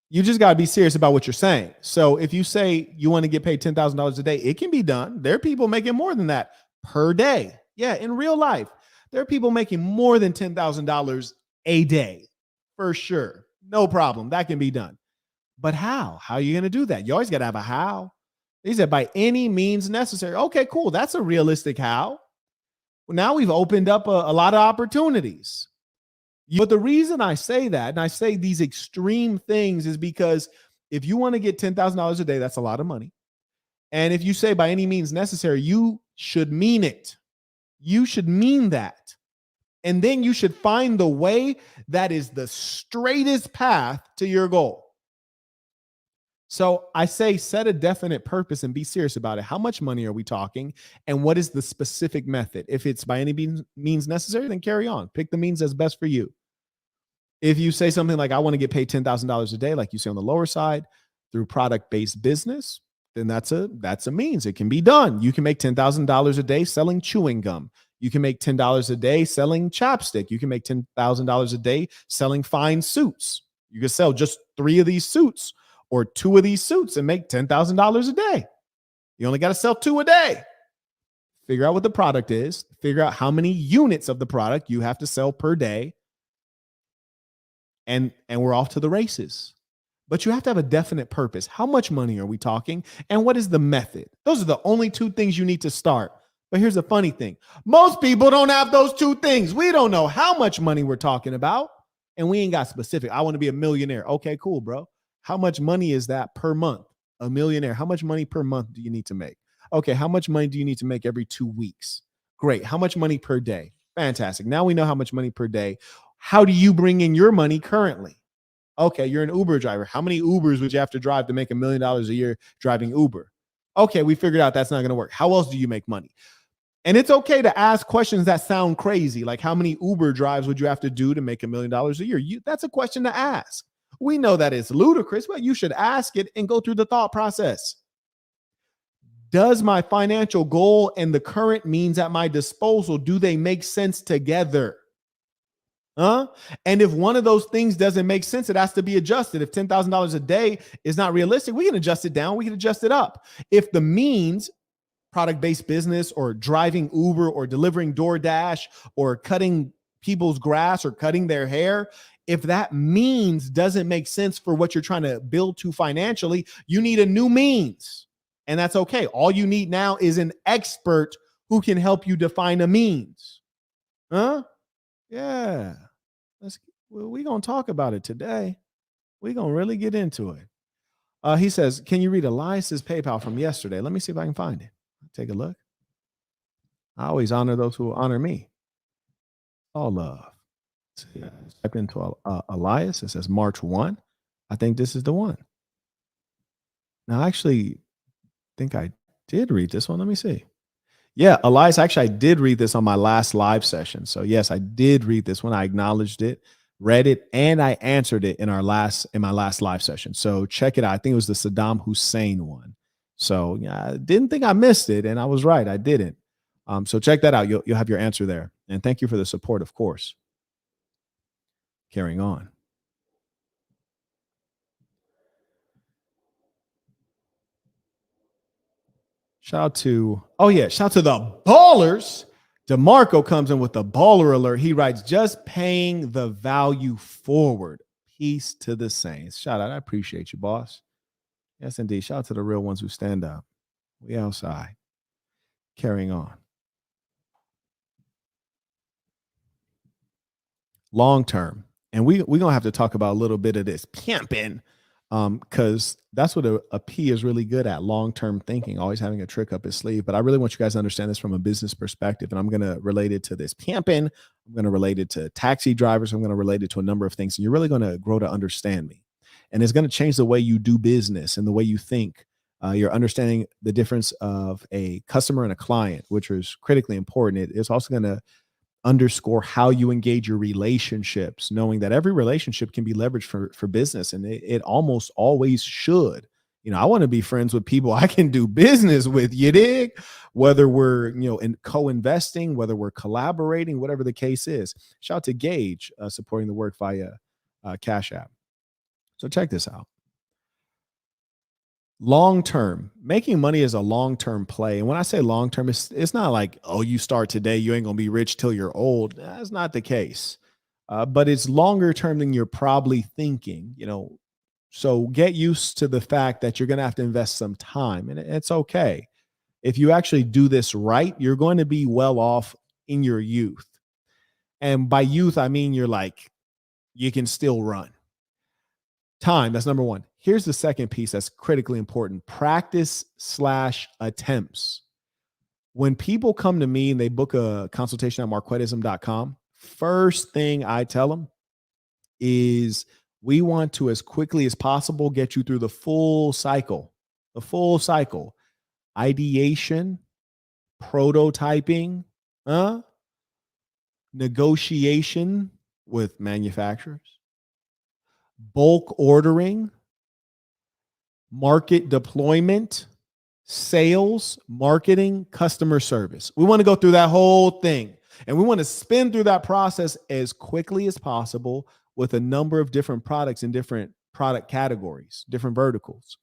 You just got to be serious about what you're saying. So if you say you want to get paid $10,000 a day, it can be done. There are people making more than that per day. Yeah, in real life, there are people making more than $10,000 a day for sure. No problem. That can be done. But how? How are you going to do that? You always got to have a how. He said by any means necessary. Okay, cool. That's a realistic how. Well, now we've opened up a lot of opportunities. But the reason I say that, and I say these extreme things, is because if you want to get $10,000 a day, that's a lot of money. And if you say by any means necessary, you should mean it. You should mean that. And then you should find the way that is the straightest path to your goal. So I say set a definite purpose and be serious about it. How much money are we talking? And what is the specific method? If it's by any means necessary, then carry on. Pick the means that's best for you. If you say something like, I want to get paid $10,000 a day, like you say on the lower side, through product-based business, then that's a means. It can be done. You can make $10,000 a day selling chewing gum. You can make $10 a day selling chapstick. You can make $10,000 a day selling fine suits. You can sell just 3 of these suits or 2 of these suits and make $10,000 a day. You only got to sell 2 a day. Figure out what the product is. Figure out how many units of the product you have to sell per day. And we're off to the races. But you have to have a definite purpose. How much money are we talking? And what is the method? Those are the only 2 things you need to start. But here's the funny thing. Most people don't have those 2 things. We don't know how much money we're talking about. And we ain't got specific. I want to be a millionaire. Okay, cool, bro. How much money is that per month? A millionaire. How much money per month do you need to make? Okay, how much money do you need to make every 2 weeks? Great. How much money per day? Fantastic. Now we know how much money per day. How do you bring in your money currently? Okay, you're an Uber driver. How many Ubers would you have to drive to make $1 million a year driving Uber? Okay, we figured out that's not going to work. How else do you make money? And it's okay to ask questions that sound crazy, like how many Uber drives would you have to do to make $1 million a year? That's a question to ask. We know that it's ludicrous, but you should ask it and go through the thought process. Does my financial goal and the current means at my disposal, do they make sense together? And if one of those things doesn't make sense, it has to be adjusted. If $10,000 a day is not realistic, we can adjust it down. We can adjust it up. If the means, product-based business or driving Uber or delivering DoorDash or cutting people's grass or cutting their hair, if that means doesn't make sense for what you're trying to build to financially, you need a new means. And that's okay. All you need now is an expert who can help you define a means. Yeah. We're going to talk about it today. We're going to really get into it. He says, can you read Elias's PayPal from yesterday? Let me see if I can find it. Take a look. I always honor those who honor me. All love. Type into Elias. It says March 1. I think this is the one. Now, I actually think I did read this one. Let me see. Yeah, Elias, actually, I did read this on my last live session. So yes, I did read this one. I acknowledged it, read it, and I answered it in my last live session. So check it out. I think it was the Saddam Hussein one. So yeah, I didn't think I missed it, and I was right. I didn't. So check that out. You'll have your answer there. And thank you for the support, of course. Carrying on. Shout out to the ballers. DeMarco comes in with the baller alert. He writes, just paying the value forward. Peace to the saints. Shout out. I appreciate you, boss. Yes, indeed. Shout out to the real ones who stand up. We outside. Carrying on. Long term. And we're going to have to talk about a little bit of this pimping. Because that's what a P is really good at, long-term thinking, always having a trick up his sleeve. But I really want you guys to understand this from a business perspective. And I'm going to relate it to this pimping. I'm going to relate it to taxi drivers. I'm going to relate it to a number of things. And you're really going to grow to understand me. And it's going to change the way you do business and the way you think. You're understanding the difference of a customer and a client, which is critically important. It's also going to underscore how you engage your relationships, knowing that every relationship can be leveraged for business, and it almost always should. I want to be friends with people I can do business with, you dig? Whether we're, in co-investing, whether we're collaborating, whatever the case is. Shout out to Gage supporting the work via Cash App. So check this out. Long-term, making money is a long-term play. And when I say long-term, it's not like, oh, you start today, you ain't going to be rich till you're old. That's not the case. But it's longer term than you're probably thinking, So get used to the fact that you're going to have to invest some time, and it's okay. If you actually do this right, you're going to be well off in your youth. And by youth, I mean you can still run. Time, that's number one. Here's the second piece that's critically important: practice/attempts. When people come to me and they book a consultation at marquettism.com, first thing I tell them is we want to, as quickly as possible, get you through the full cycle. Ideation, prototyping, negotiation with manufacturers, bulk ordering, market deployment, sales, marketing, customer service. We want to go through that whole thing, and we want to spin through that process as quickly as possible with a number of different products in different product categories, different verticals.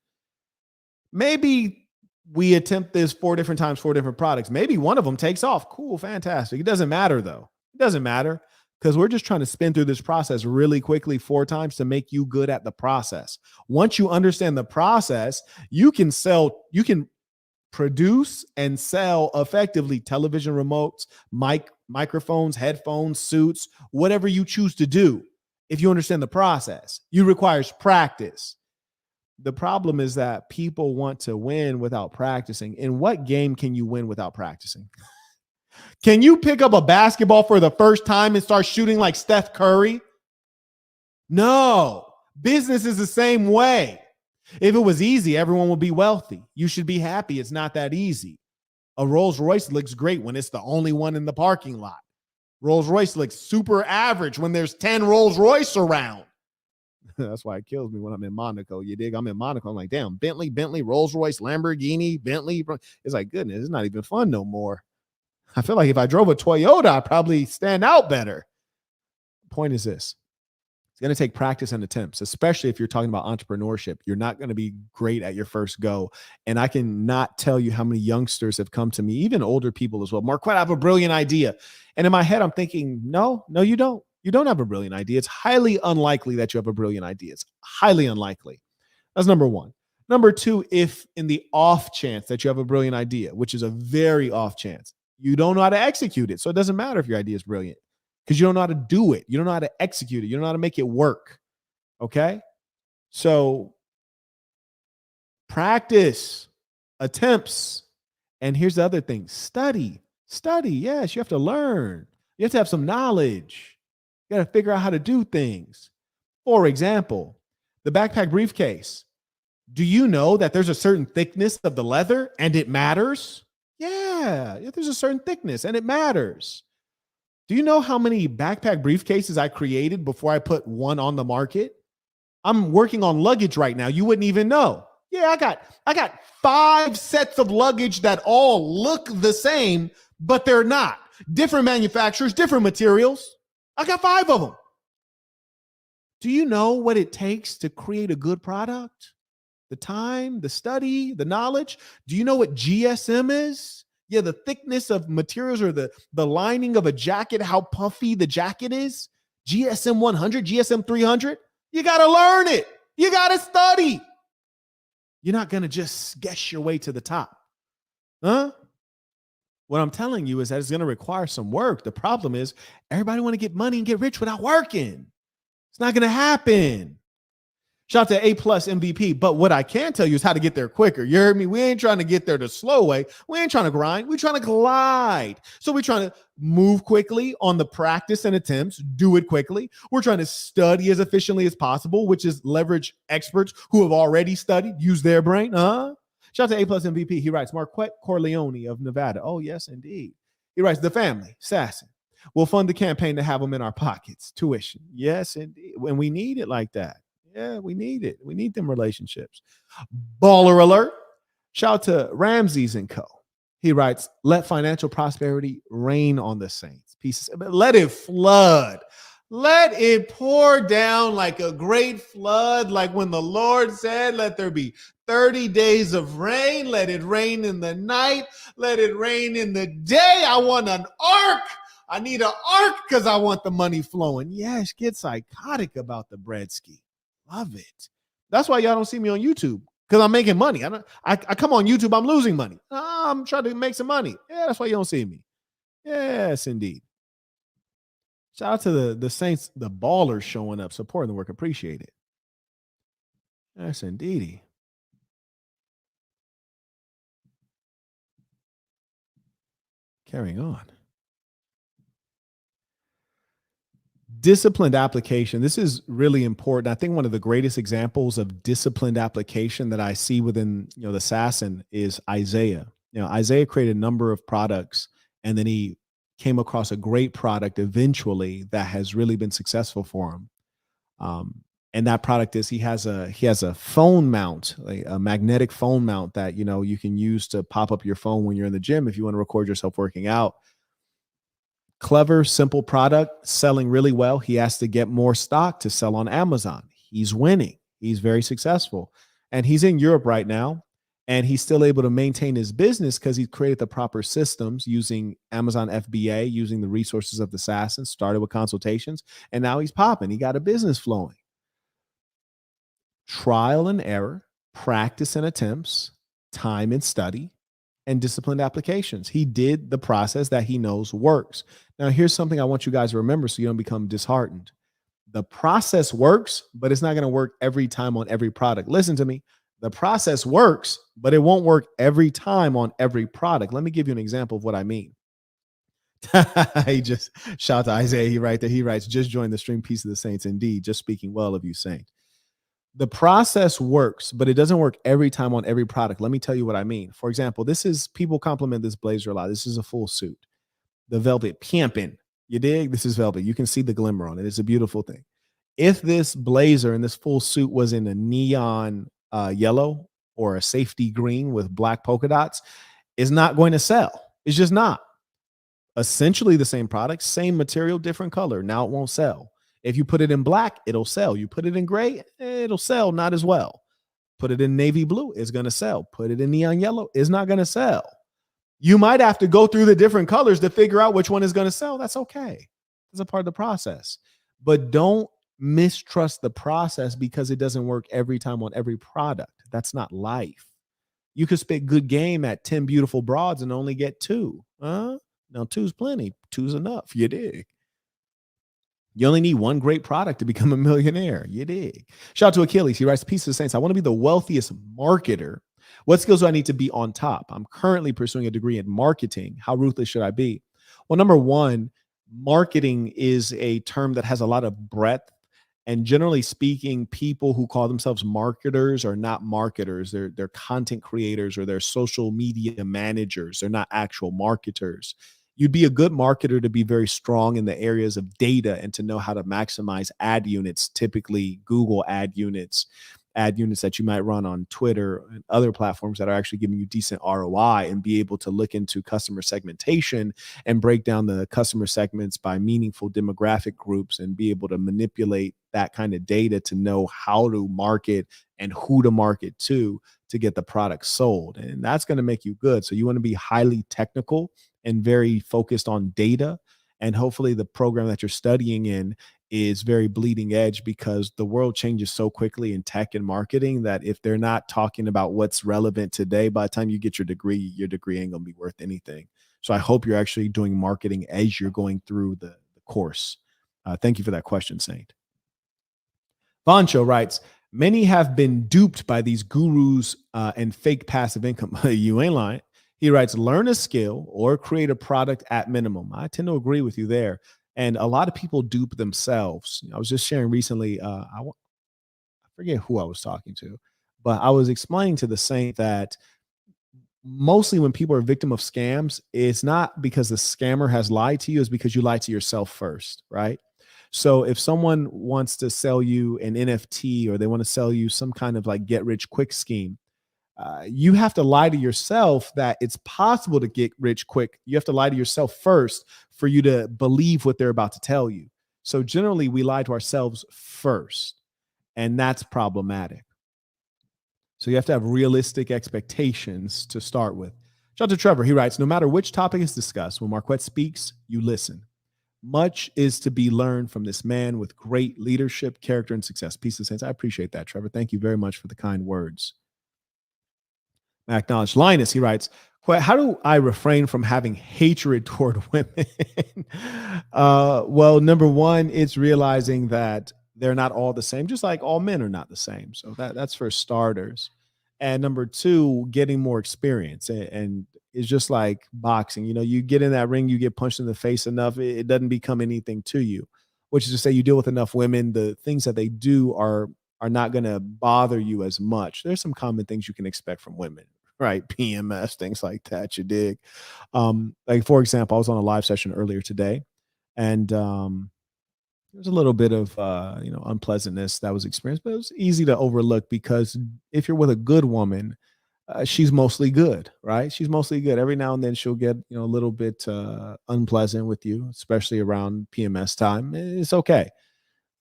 Maybe we attempt this 4 different times, 4 different products. Maybe one of them takes off. Cool, fantastic. It doesn't matter though. It doesn't matter, because we're just trying to spin through this process really quickly 4 times to make you good at the process. Once you understand the process, you can produce and sell effectively television remotes, microphones, headphones, suits, whatever you choose to do. If you understand the process, it requires practice. The problem is that people want to win without practicing. In what game can you win without practicing? Can you pick up a basketball for the first time and start shooting like Steph Curry? No. Business is the same way. If it was easy, everyone would be wealthy. You should be happy. It's not that easy. A Rolls Royce looks great when it's the only one in the parking lot. Rolls Royce looks super average when there's 10 Rolls Royce around. That's why it kills me when I'm in Monaco. You dig? I'm in Monaco. I'm like, damn, Bentley, Rolls Royce, Lamborghini, Bentley. It's like, goodness, it's not even fun no more. I feel like if I drove a Toyota, I'd probably stand out better. Point is this. It's going to take practice and attempts, especially if you're talking about entrepreneurship. You're not going to be great at your first go. And I cannot tell you how many youngsters have come to me, even older people as well. Marquette, I have a brilliant idea. And in my head, I'm thinking, no, you don't. You don't have a brilliant idea. It's highly unlikely that you have a brilliant idea. It's highly unlikely. That's number one. Number two, if in the off chance that you have a brilliant idea, which is a very off chance, you don't know how to execute it. So it doesn't matter if your idea is brilliant, because you don't know how to do it. You don't know how to execute it. You don't know how to make it work. Okay? So practice, attempts. And here's the other thing. Study. Yes, you have to learn. You have to have some knowledge. You got to figure out how to do things. For example, the backpack briefcase. Do you know that there's a certain thickness of the leather and it matters? Yeah, there's a certain thickness and it matters. Do you know how many backpack briefcases I created before I put one on the market? I'm working on luggage right now. You wouldn't even know. Yeah, I got 5 sets of luggage that all look the same, but they're not. Different manufacturers, different materials. I got 5 of them. Do you know what it takes to create a good product? The time, the study, the knowledge. Do you know what GSM is? Yeah, the thickness of materials, or the lining of a jacket, how puffy the jacket is. GSM 100, GSM 300. You got to learn it. You got to study. You're not going to just guess your way to the top. Huh? What I'm telling you is that it's going to require some work. The problem is everybody want to get money and get rich without working. It's not going to happen. Shout out to A+ MVP. But what I can tell you is how to get there quicker. You heard me? We ain't trying to get there the slow way. We ain't trying to grind. We're trying to glide. So we're trying to move quickly on the practice and attempts, do it quickly. We're trying to study as efficiently as possible, which is leverage experts who have already studied, use their brain. Shout out to A+ MVP. He writes, Marquette Corleone of Nevada. Oh, yes, indeed. He writes, the family, Sasson, will fund the campaign to have them in our pockets. Tuition. Yes, indeed. And we need it like that. Yeah, we need it. We need them relationships. Baller alert. Shout out to Ramses and Co. He writes, let financial prosperity reign on the saints. Pieces, let it flood. Let it pour down like a great flood, like when the Lord said, let there be 30 days of rain. Let it rain in the night. Let it rain in the day. I want an ark. I need an ark because I want the money flowing. Yes, get psychotic about the bread ski. Love it. That's why y'all don't see me on YouTube, because I'm making money. I come on YouTube, I'm losing money. I'm trying to make some money. Yeah, that's why you don't see me. Yes, indeed. Shout out to the Saints, the ballers showing up, supporting the work. Appreciate it. Yes, indeedy. Carrying on. Disciplined application. This is really important. I think one of the greatest examples of disciplined application that I see within, the assassin is Isaiah. Isaiah created a number of products, and then he came across a great product eventually that has really been successful for him. And that product is he has a phone mount, a magnetic phone mount that you can use to pop up your phone when you're in the gym if you want to record yourself working out. Clever, simple product, selling really well. He has to get more stock to sell on Amazon. He's winning. He's very successful. And he's in Europe right now. And he's still able to maintain his business because he created the proper systems using Amazon FBA, using the resources of the Assassin, started with consultations, and now he's popping. He got a business flowing. Trial and error, practice and attempts, time and study, and disciplined applications. He did the process that he knows works. Now, here's something I want you guys to remember so you don't become disheartened. The process works, but it's not going to work every time on every product. Listen to me. The process works, but it won't work every time on every product. Let me give you an example of what I mean. He just shout out to Isaiah. He writes, just joined the stream, Peace of the Saints. Indeed, just speaking well of you, Saint. The process works, but it doesn't work every time on every product. Let me tell you what I mean. For example, people compliment this blazer a lot. This is a full suit. The velvet pimping. You dig? This is velvet. You can see the glimmer on it. It's a beautiful thing. If this blazer and this full suit was in a neon yellow or a safety green with black polka dots, it's not going to sell. It's just not. Essentially the same product, same material, different color. Now it won't sell. If you put it in black, it'll sell. You put it in gray, it'll sell not as well. Put it in navy blue, it's going to sell. Put it in neon yellow, it's not going to sell. You might have to go through the different colors to figure out which one is going to sell. That's okay. It's a part of the process. But don't mistrust the process because it doesn't work every time on every product. That's not life. You could spit good game at 10 beautiful broads and only get 2. Now 2's plenty. 2's enough. You dig? You only need one great product to become a millionaire. You dig? Shout out to Achilles. He writes, Peace of the Saints. I want to be the wealthiest marketer. What skills do I need to be on top? I'm currently pursuing a degree in marketing. How ruthless should I be? Well, number one, marketing is a term that has a lot of breadth. And generally speaking, people who call themselves marketers are not marketers. They're content creators or they're social media managers. They're not actual marketers. You'd be a good marketer to be very strong in the areas of data and to know how to maximize ad units, typically Google ad units that you might run on Twitter and other platforms that are actually giving you decent ROI, and be able to look into customer segmentation and break down the customer segments by meaningful demographic groups and be able to manipulate that kind of data to know how to market and who to market to get the product sold. And that's going to make you good. So you want to be highly technical and very focused on data. And hopefully the program that you're studying in is very bleeding edge, because the world changes so quickly in tech and marketing that if they're not talking about what's relevant today, by the time you get your degree ain't gonna be worth anything. So I hope you're actually doing marketing as you're going through the course. Thank you for that question, Saint. Vancho writes, many have been duped by these gurus and fake passive income. You ain't lying. He writes, learn a skill or create a product at minimum. I tend to agree with you there. And a lot of people dupe themselves. I was just sharing recently, I forget who I was talking to, but I was explaining to the Saint that mostly when people are a victim of scams, it's not because the scammer has lied to you, it's because you lied to yourself first, right? So if someone wants to sell you an NFT or they want to sell you some kind of like get rich quick scheme, you have to lie to yourself that it's possible to get rich quick. You have to lie to yourself first for you to believe what they're about to tell you. So generally, we lie to ourselves first, and that's problematic. So you have to have realistic expectations to start with. Shout out to Trevor. He writes, no matter which topic is discussed, when Marquett speaks, you listen. Much is to be learned from this man with great leadership, character, and success. Peace and saints. I appreciate that, Trevor. Thank you very much for the kind words. I acknowledge. Linus, he writes, how do I refrain from having hatred toward women? Well, number one, it's realizing that they're not all the same, just like all men are not the same. So that's for starters. And number two, getting more experience. And it's just like boxing. You know, you get in that ring, you get punched in the face enough, it doesn't become anything to you, which is to say you deal with enough women, the things that they do are not going to bother you as much. There's some common things you can expect from women, right? PMS, things like that, you dig? Like, for example, I was on a live session earlier today, and there's a little bit of, unpleasantness that was experienced, but it was easy to overlook because if you're with a good woman, she's mostly good, right? She's mostly good. Every now and then she'll get, a little bit unpleasant with you, especially around PMS time. It's okay.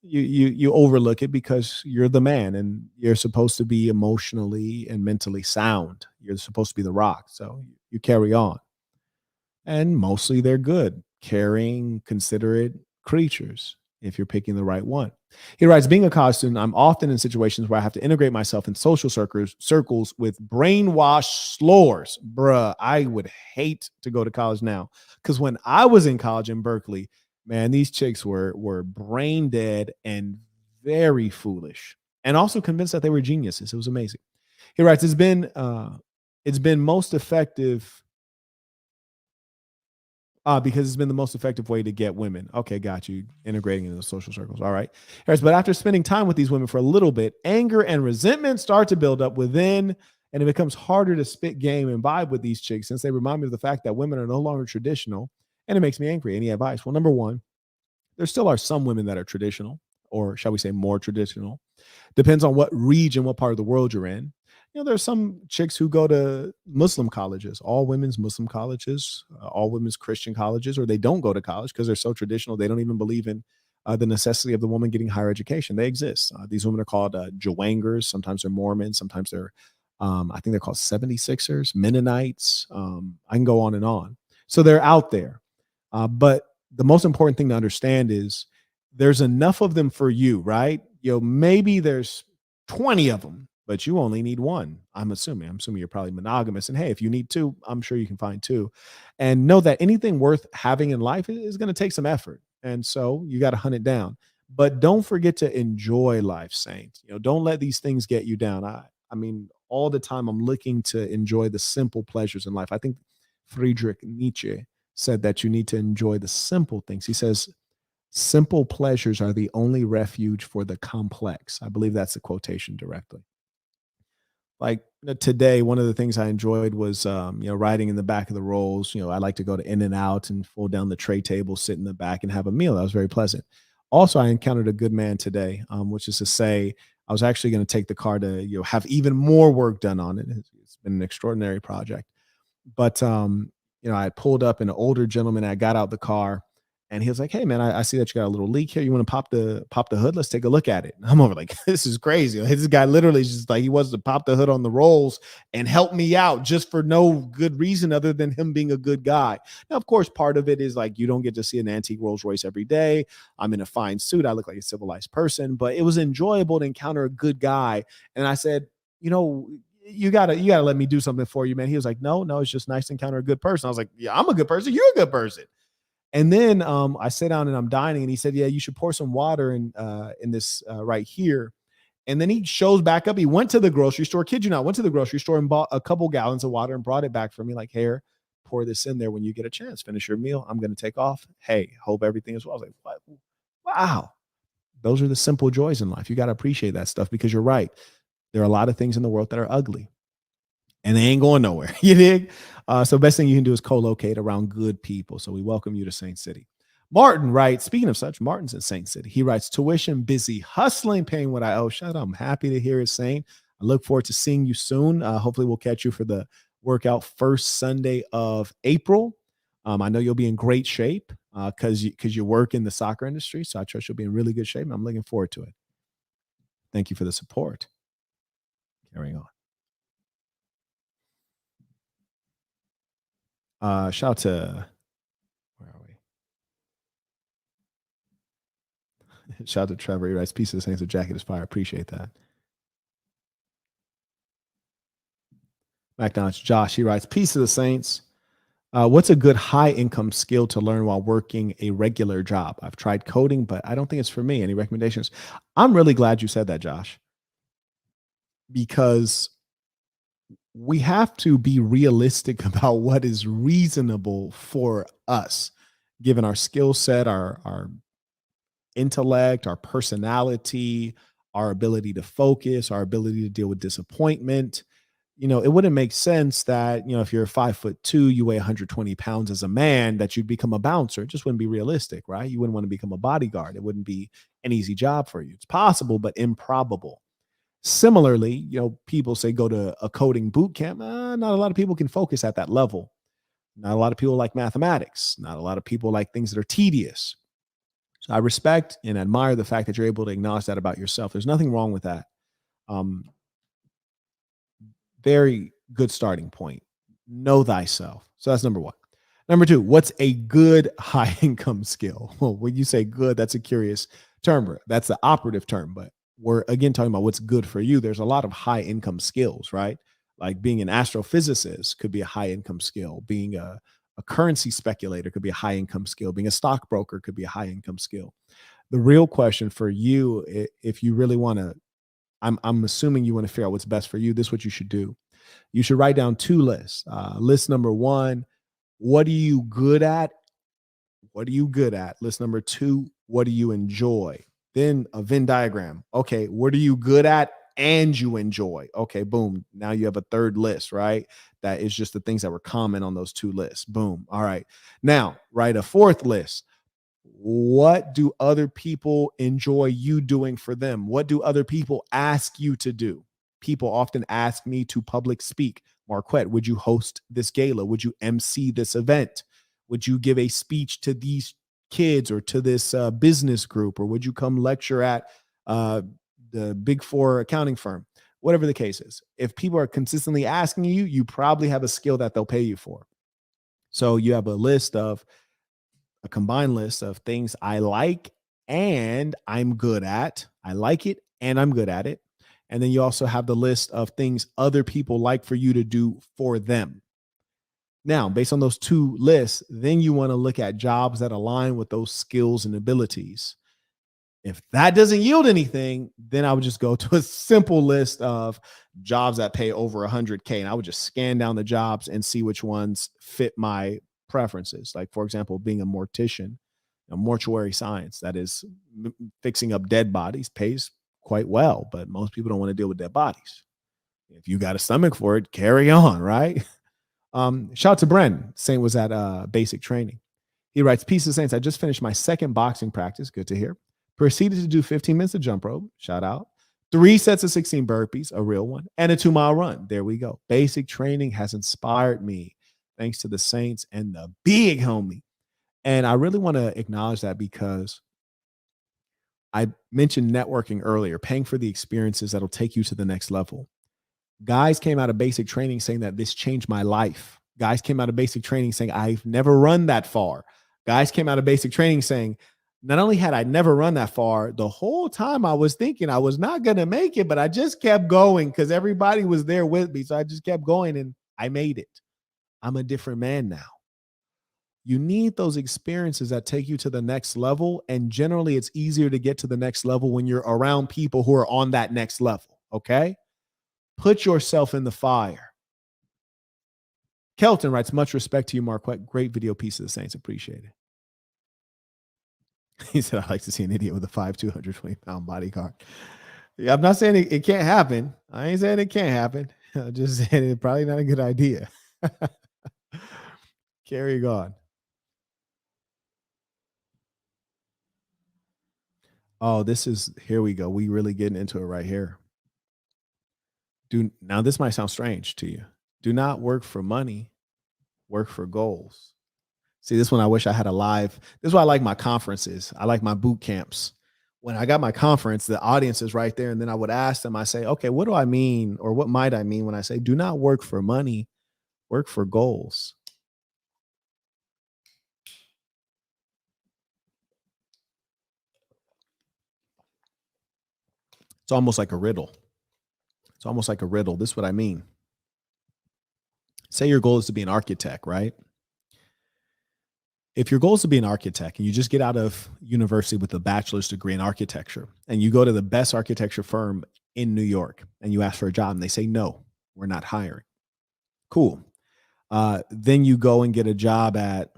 You overlook it because you're the man and you're supposed to be emotionally and mentally sound. You're supposed to be the rock. So you carry on. And mostly they're good, caring, considerate creatures if you're picking the right one. He writes, being a college student, I'm often in situations where I have to integrate myself in social circles with brainwashed slores. Bruh, I would hate to go to college now because when I was in college in Berkeley, man, these chicks were brain dead and very foolish and also convinced that they were geniuses. It was amazing. He writes, it's been most effective because it's been the most effective way to get women. Okay, got you. Integrating into the social circles. All right. But after spending time with these women for a little bit, anger and resentment start to build up within, and it becomes harder to spit game and vibe with these chicks since they remind me of the fact that women are no longer traditional, and it makes me angry. Any advice? Well, number one, there still are some women that are traditional, or shall we say more traditional. Depends on what region, what part of the world you're in. There's some chicks who go to Muslim colleges, all women's Muslim colleges, all women's Christian colleges, or they don't go to college because they're so traditional. They don't even believe in the necessity of the woman getting higher education. They exist. These women are called Joangers. Sometimes they're Mormons. Sometimes they're, I think they're called 76ers, Mennonites. I can go on and on. So they're out there. But the most important thing to understand is there's enough of them for you, right? Maybe there's 20 of them, but you only need one. I'm assuming you're probably monogamous. And hey, if you need two, I'm sure you can find two. And know that anything worth having in life is going to take some effort. And so you got to hunt it down. But don't forget to enjoy life, saints. Don't let these things get you down. I mean, all the time I'm looking to enjoy the simple pleasures in life. I think Friedrich Nietzsche said that you need to enjoy the simple things. He says, simple pleasures are the only refuge for the complex. I believe that's a quotation directly. Like today, one of the things I enjoyed was, riding in the back of the Rolls. I like to go to In-N-Out and fold down the tray table, sit in the back and have a meal. That was very pleasant. Also, I encountered a good man today, which is to say I was actually going to take the car to, have even more work done on it. It's been an extraordinary project. But, I pulled up an older gentleman. I got out the car and he was like, hey man, I see that you got a little leak here. You want to pop the hood? Let's take a look at it. And I'm over like, this is crazy. This guy literally is just like, he wants to pop the hood on the Rolls and help me out just for no good reason other than him being a good guy. Now, of course, part of it is like, you don't get to see an antique Rolls Royce every day. I'm in a fine suit. I look like a civilized person, but it was enjoyable to encounter a good guy. And I said, you gotta let me do something for you, man. He was like, no, it's just nice to encounter a good person. I was like, yeah, I'm a good person. You're a good person. And then I sit down and I'm dining, and he said, yeah, you should pour some water in this right here. And then he shows back up. He went to the grocery store, kid you not, went to the grocery store and bought a couple gallons of water and brought it back for me like, here, pour this in there when you get a chance. Finish your meal. I'm going to take off. Hey, hope everything is well. I was like, what? Wow. Those are the simple joys in life. You got to appreciate that stuff because you're right. There are a lot of things in the world that are ugly and they ain't going nowhere. You dig? So best thing you can do is co-locate around good people. So we welcome you to Saint City. Martin writes, speaking of such, Martin's in Saint City. He writes, tuition, busy, hustling, paying what I owe. Shout out, I'm happy to hear it, Saint. I look forward to seeing you soon. Hopefully we'll catch you for the workout first Sunday of April. I know you'll be in great shape because you work in the soccer industry. So I trust you'll be in really good shape. And I'm looking forward to it. Thank you for the support. Carrying on. Shout out to, where are we? Shout out to Trevor. He writes, peace of the saints, a jacket is fire. Appreciate that. McDonald's Josh, he writes, peace of the saints. What's a good high income skill to learn while working a regular job? I've tried coding, but I don't think it's for me. Any recommendations? I'm really glad you said that, Josh, because we have to be realistic about what is reasonable for us, given our skill set, our intellect, our personality, our ability to focus, our ability to deal with disappointment. It wouldn't make sense that, if you're 5'2", you weigh 120 pounds as a man, that you'd become a bouncer. It just wouldn't be realistic, right? You wouldn't want to become a bodyguard. It wouldn't be an easy job for you. It's possible, but improbable. Similarly, people say go to a coding boot camp. Not a lot of people can focus at that level. Not a lot of people like mathematics. Not a lot of people like things that are tedious. So I respect and admire the fact that you're able to acknowledge that about yourself. There's nothing wrong with that. Very good starting point. Know thyself. So that's number one. Number two, what's a good high income skill? Well, when you say good, that's a curious term. That's the operative term, but we're again talking about what's good for you. There's a lot of high income skills, right? Like being an astrophysicist could be a high income skill. Being a currency speculator could be a high income skill. Being a stockbroker could be a high income skill. The real question for you, if you really want to, I'm assuming you want to figure out what's best for you. This is what you should do. You should write down two lists. List number one, what are you good at? What are you good at? List number two, what do you enjoy? Then a Venn diagram. Okay, what are you good at and you enjoy? Okay, boom. Now you have a third list, right? That is just the things that were common on those two lists. Boom. All right. Now, write a fourth list. What do other people enjoy you doing for them? What do other people ask you to do? People often ask me to public speak. Marquett, would you host this gala? Would you MC this event? Would you give a speech to these kids or to this business group? Or would you come lecture at the Big Four accounting firm? Whatever the case is. If people are consistently asking you, you probably have a skill that they'll pay you for. So you have a combined list of things I like and I'm good at. I like it and I'm good at it. And then you also have the list of things other people like for you to do for them. Now, based on those two lists, then you want to look at jobs that align with those skills and abilities. If that doesn't yield anything, then I would just go to a simple list of jobs that pay over 100K. And I would just scan down the jobs and see which ones fit my preferences. Like, for example, being a mortician, mortuary science, that is fixing up dead bodies, pays quite well, but most people don't want to deal with dead bodies. If you got a stomach for it, carry on, right? Shout out to Bren. Saint was at basic training. He writes, peace of saints. I just finished my second boxing practice. Good to hear. Proceeded to do 15 minutes of jump rope. Shout out. 3 sets of 16 burpees, a real one, and a 2-mile run. There we go. Basic training has inspired me. Thanks to the saints and the big homie. And I really want to acknowledge that because I mentioned networking earlier, paying for the experiences that'll take you to the next level. Guys came out of basic training saying that this changed my life. Guys came out of basic training saying, I've never run that far. Guys came out of basic training saying, not only had I never run that far, the whole time I was thinking I was not going to make it, but I just kept going because everybody was there with me. So I just kept going and I made it. I'm a different man now. You need those experiences that take you to the next level. And generally, it's easier to get to the next level when you're around people who are on that next level. Okay? Put yourself in the fire. Kelton writes, much respect to you, Marquette. Great video piece of the saints. Appreciate it. He said, I like to see an idiot with a 5'2", 120-pound bodyguard. Yeah, I'm not saying it can't happen. I ain't saying it can't happen. I'm just saying it's probably not a good idea. Carry on. Oh, here we go. We really getting into it right here. Now this might sound strange to you. Do not work for money, work for goals. See, this one I wish I had a live. This is why I like my conferences. I like my boot camps. When I got my conference, the audience is right there. And then I would ask them, I say, okay, what do I mean? Or what might I mean when I say, do not work for money, work for goals? It's almost like a riddle. It's almost like a riddle. This is what I mean. Say your goal is to be an architect, right? If your goal is to be an architect and you just get out of university with a bachelor's degree in architecture and you go to the best architecture firm in New York and you ask for a job and they say, no, we're not hiring. Cool. Then you go and get a job at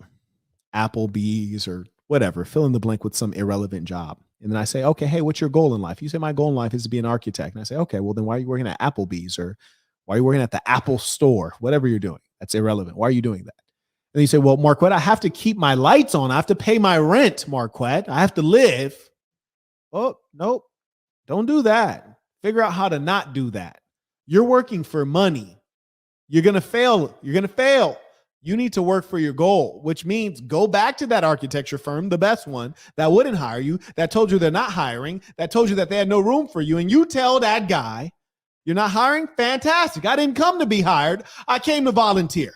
Applebee's or whatever, fill in the blank with some irrelevant job. And then I say, okay, hey, what's your goal in life? You say, my goal in life is to be an architect. And I say, okay, well, then why are you working at Applebee's or why are you working at the Apple store? Whatever you're doing, that's irrelevant. Why are you doing that? And you say, well, Marquett, I have to keep my lights on. I have to pay my rent, Marquett. I have to live. Oh, nope. Don't do that. Figure out how to not do that. You're working for money. You're going to fail. You're going to fail. You need to work for your goal, which means go back to that architecture firm, the best one that wouldn't hire you, that told you they're not hiring, that told you that they had no room for you. And you tell that guy, you're not hiring? Fantastic. I didn't come to be hired. I came to volunteer.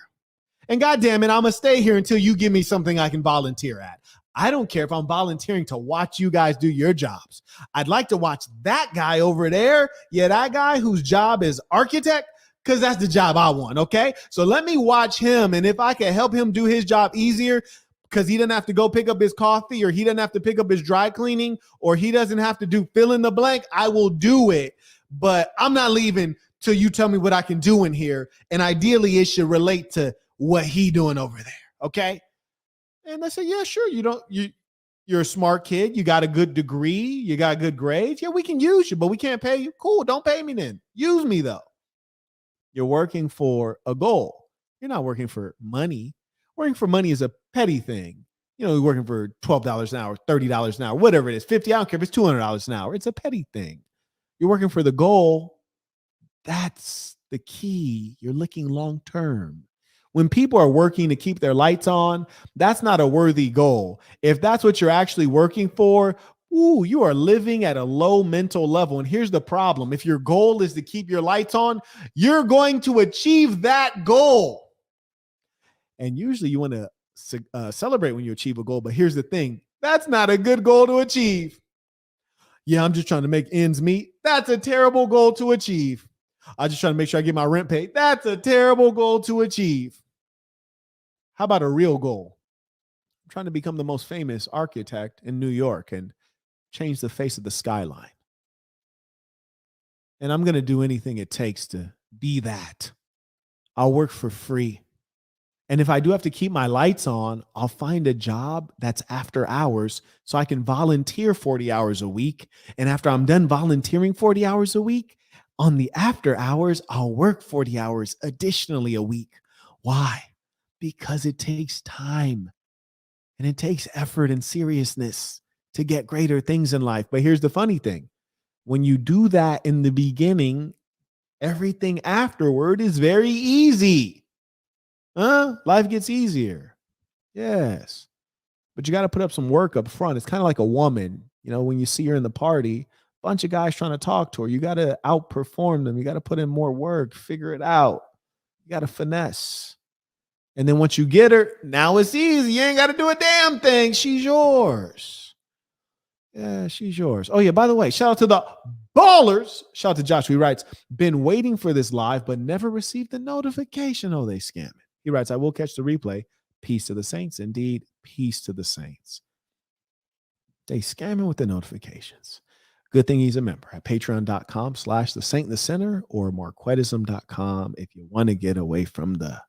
And God damn it, I'm going to stay here until you give me something I can volunteer at. I don't care if I'm volunteering to watch you guys do your jobs. I'd like to watch that guy over there. Yeah, that guy whose job is architect, because that's the job I want, okay? So let me watch him, and if I can help him do his job easier because he doesn't have to go pick up his coffee or he doesn't have to pick up his dry cleaning or he doesn't have to do fill in the blank, I will do it. But I'm not leaving till you tell me what I can do in here, and ideally it should relate to what he doing over there, okay? And I say, yeah, sure. You're a smart kid. You got a good degree. You got good grades. Yeah, we can use you, but we can't pay you. Cool, don't pay me then. Use me though. You're working for a goal. You're not working for money. Working for money is a petty thing. You know, you're working for $12 an hour, $30 an hour, whatever it is, 50, I don't care if it's $200 an hour. It's a petty thing. You're working for the goal. That's the key. You're looking long term. When people are working to keep their lights on, that's not a worthy goal. If that's what you're actually working for, you are living at a low mental level. And here's the problem. If your goal is to keep your lights on, you're going to achieve that goal. And usually you want to celebrate when you achieve a goal. But here's the thing. That's not a good goal to achieve. Yeah, I'm just trying to make ends meet. That's a terrible goal to achieve. I'm just trying to make sure I get my rent paid. That's a terrible goal to achieve. How about a real goal? I'm trying to become the most famous architect in New York and change the face of the skyline. And I'm going to do anything it takes to be that. I'll work for free. And if I do have to keep my lights on, I'll find a job that's after hours so I can volunteer 40 hours a week. And after I'm done volunteering 40 hours a week, on the after hours, I'll work 40 hours additionally a week. Why? Because it takes time and it takes effort and seriousness to get greater things in life. But here's the funny thing. When you do that in the beginning, everything afterward is very easy. Life gets easier. Yes. But you got to put up some work up front. It's kind of like a woman. You know, when you see her in the party, a bunch of guys trying to talk to her, you got to outperform them. You got to put in more work, figure it out. You got to finesse. And then once you get her, now it's easy. You ain't got to do a damn thing. She's yours. Yeah, she's yours. Oh, yeah, by the way, shout out to the ballers. Shout out to Josh. He writes, been waiting for this live, but never received the notification. Oh, they scam it. He writes, I will catch the replay. Peace to the saints. Indeed, peace to the saints. They scamming with the notifications. Good thing he's a member at patreon.com/the Saint in the Center or marquettism.com if you want to get away from the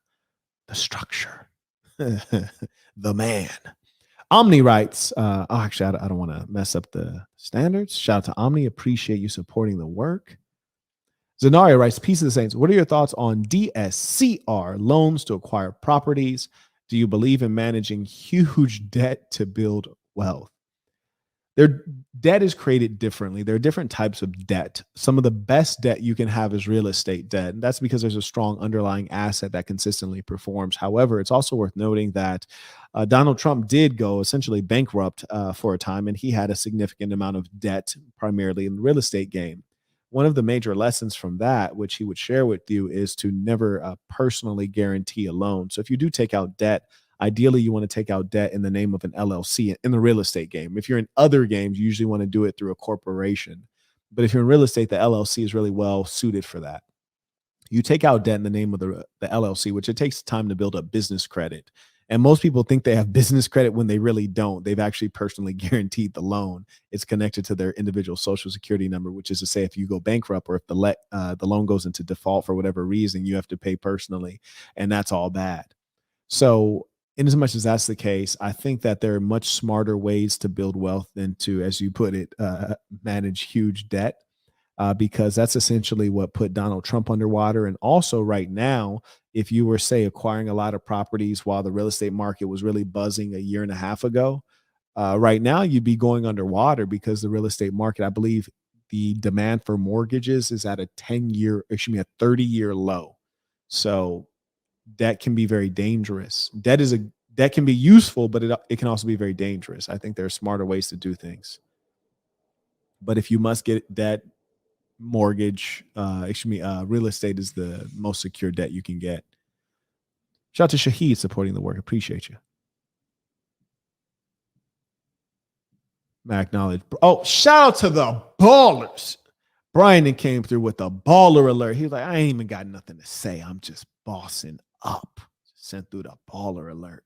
structure. The man. Omni writes, actually, I don't want to mess up the standards. Shout out to Omni. Appreciate you supporting the work. Zenaria writes, peace of the saints. What are your thoughts on DSCR, loans to acquire properties? Do you believe in managing huge debt to build wealth? Their debt is created differently. There are different types of debt. Some of the best debt you can have is real estate debt. And that's because there's a strong underlying asset that consistently performs. However, it's also worth noting that Donald Trump did go essentially bankrupt for a time, and he had a significant amount of debt, primarily in the real estate game. One of the major lessons from that, which he would share with you, is to never personally guarantee a loan. So if you do take out debt, ideally, you want to take out debt in the name of an LLC in the real estate game. If you're in other games, you usually want to do it through a corporation. But if you're in real estate, the LLC is really well suited for that. You take out debt in the name of the LLC, which it takes time to build up business credit. And most people think they have business credit when they really don't. They've actually personally guaranteed the loan. It's connected to their individual social security number, which is to say, if you go bankrupt or if the loan goes into default for whatever reason, you have to pay personally, and that's all bad. So in as much as that's the case, I think that there are much smarter ways to build wealth than to, as you put it, manage huge debt, because that's essentially what put Donald Trump underwater. And also right now, if you were, say, acquiring a lot of properties while the real estate market was really buzzing a year and a half ago, right now you'd be going underwater because the real estate market, I believe the demand for mortgages is at a 30-year low. So debt can be very dangerous. Debt can be useful, but it can also be very dangerous. I think there are smarter ways to do things. But if you must get debt, mortgage, real estate is the most secure debt you can get. Shout out to Shahid supporting the work. Appreciate you. I acknowledge. Oh, shout out to the ballers. Brian came through with a baller alert. He was like, I ain't even got nothing to say. I'm just bossing up. Sent through the baller alert.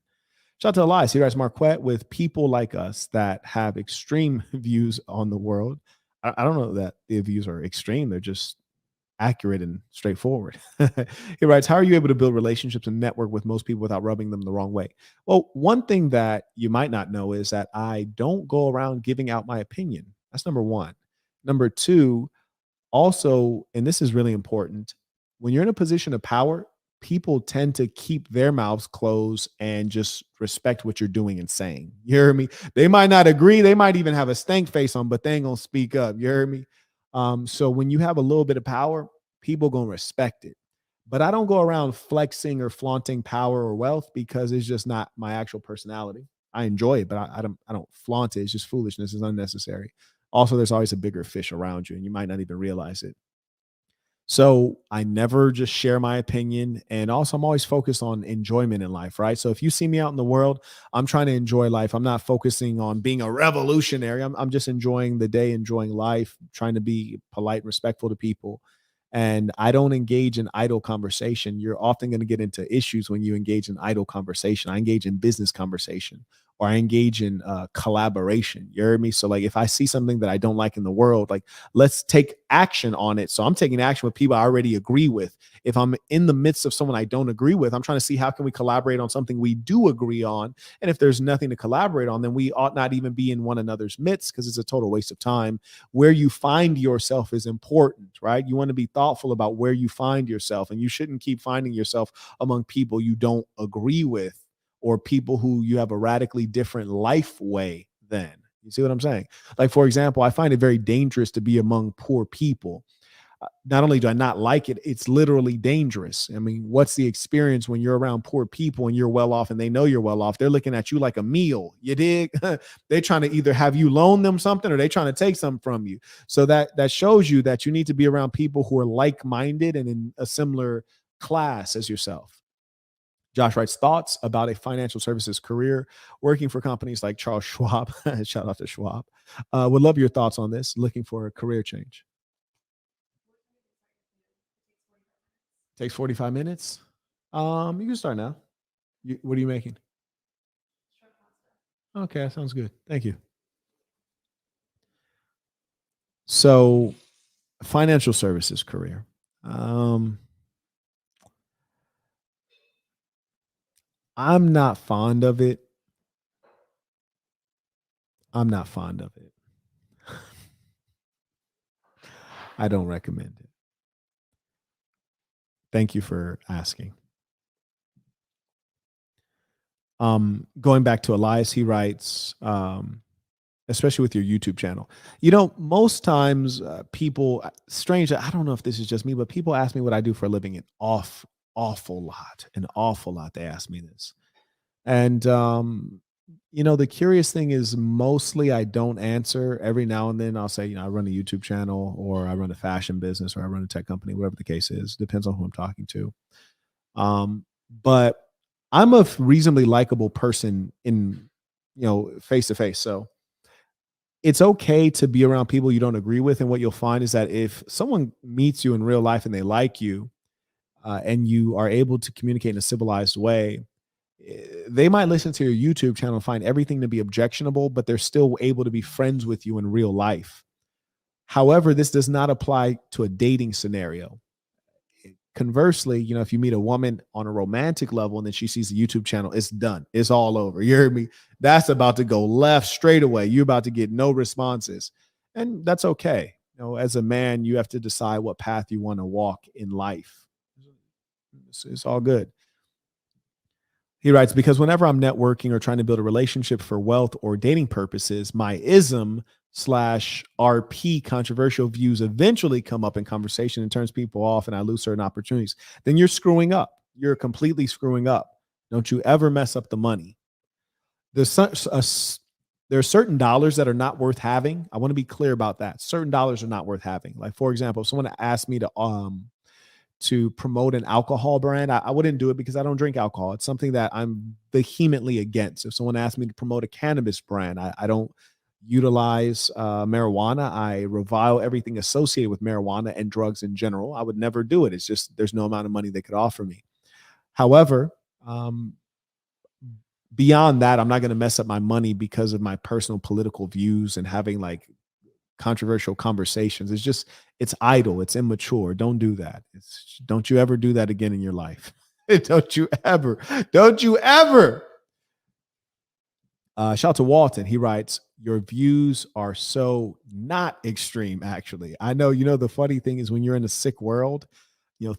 Shout out to Elias. He writes, Marquett, with people like us that have extreme views on the world. I don't know that the views are extreme. They're just accurate and straightforward. He writes, how are you able to build relationships and network with most people without rubbing them the wrong way? Well, one thing that you might not know is that I don't go around giving out my opinion. That's number one. Number two, also, and this is really important, when you're in a position of power, people tend to keep their mouths closed and just respect what you're doing and saying. You hear me? They might not agree. They might even have a stank face on, but they ain't gonna speak up. You hear me? So when you have a little bit of power, people gonna respect it. But I don't go around flexing or flaunting power or wealth because it's just not my actual personality. I enjoy it, but I don't flaunt it. It's just foolishness. It's unnecessary. Also, there's always a bigger fish around you, and you might not even realize it. So I never just share my opinion. And also, I'm always focused on enjoyment in life, right? So if you see me out in the world, I'm trying to enjoy life. I'm not focusing on being a revolutionary. I'm just enjoying the day, enjoying life, trying to be polite and respectful to people. And I don't engage in idle conversation. You're often going to get into issues when you engage in idle conversation. I engage in business conversation, or I engage in collaboration. You hear me? So like if I see something that I don't like in the world, like let's take action on it. So I'm taking action with people I already agree with. If I'm in the midst of someone I don't agree with, I'm trying to see how can we collaborate on something we do agree on. And if there's nothing to collaborate on, then we ought not even be in one another's midst because it's a total waste of time. Where you find yourself is important, right? You want to be thoughtful about where you find yourself, and you shouldn't keep finding yourself among people you don't agree with, or people who you have a radically different life way than. You see what I'm saying? Like, for example, I find it very dangerous to be among poor people. Not only do I not like it, it's literally dangerous. I mean, what's the experience when you're around poor people and you're well off and they know you're well off? They're looking at you like a meal. You dig? They're trying to either have you loan them something or they're trying to take something from you. So that shows you that you need to be around people who are like-minded and in a similar class as yourself. Josh writes, thoughts about a financial services career working for companies like Charles Schwab. Shout out to Schwab. Would love your thoughts on this. Looking for a career change. Takes 45 minutes. You can start now. What are you making? Okay, that sounds good. Thank you. So, financial services career. I'm not fond of it. I'm not fond of it. I don't recommend it. Thank you for asking. Going back to Elias, he writes, especially with your YouTube channel. Most times people, strange, I don't know if this is just me, but people ask me what I do for a living an awful lot. They ask me this. And, the curious thing is mostly I don't answer. Every now and then I'll say, I run a YouTube channel, or I run a fashion business, or I run a tech company, whatever the case is. Depends on who I'm talking to. But I'm a reasonably likable person in, face to face. So it's okay to be around people you don't agree with. And what you'll find is that if someone meets you in real life and they like you, and you are able to communicate in a civilized way, they might listen to your YouTube channel and find everything to be objectionable, but they're still able to be friends with you in real life. However, this does not apply to a dating scenario. Conversely, if you meet a woman on a romantic level and then she sees the YouTube channel, it's done. It's all over. You heard me? That's about to go left straight away. You're about to get no responses. And that's okay. As a man, you have to decide what path you want to walk in life. It's all good. He writes, because whenever I'm networking or trying to build a relationship for wealth or dating purposes, my ism/RP controversial views eventually come up in conversation and turns people off, and I lose certain opportunities. Then you're screwing up. You're completely screwing up. Don't you ever mess up the money. There are certain dollars that are not worth having. I want to be clear about that. Certain dollars are not worth having. Like, for example, if someone asked me to promote an alcohol brand, I wouldn't do it because I don't drink alcohol. It's something that I'm vehemently against. If someone asked me to promote a cannabis brand, I don't utilize marijuana. I revile everything associated with marijuana and drugs in general. I would never do it. It's just, there's no amount of money they could offer me. However, beyond that, I'm not going to mess up my money because of my personal political views and having like controversial conversations. It's idle. It's immature. Don't do that. Don't you ever do that again in your life. Don't you ever. Shout out to Walton. He writes, your views are so not extreme, actually. I know, the funny thing is when you're in a sick world,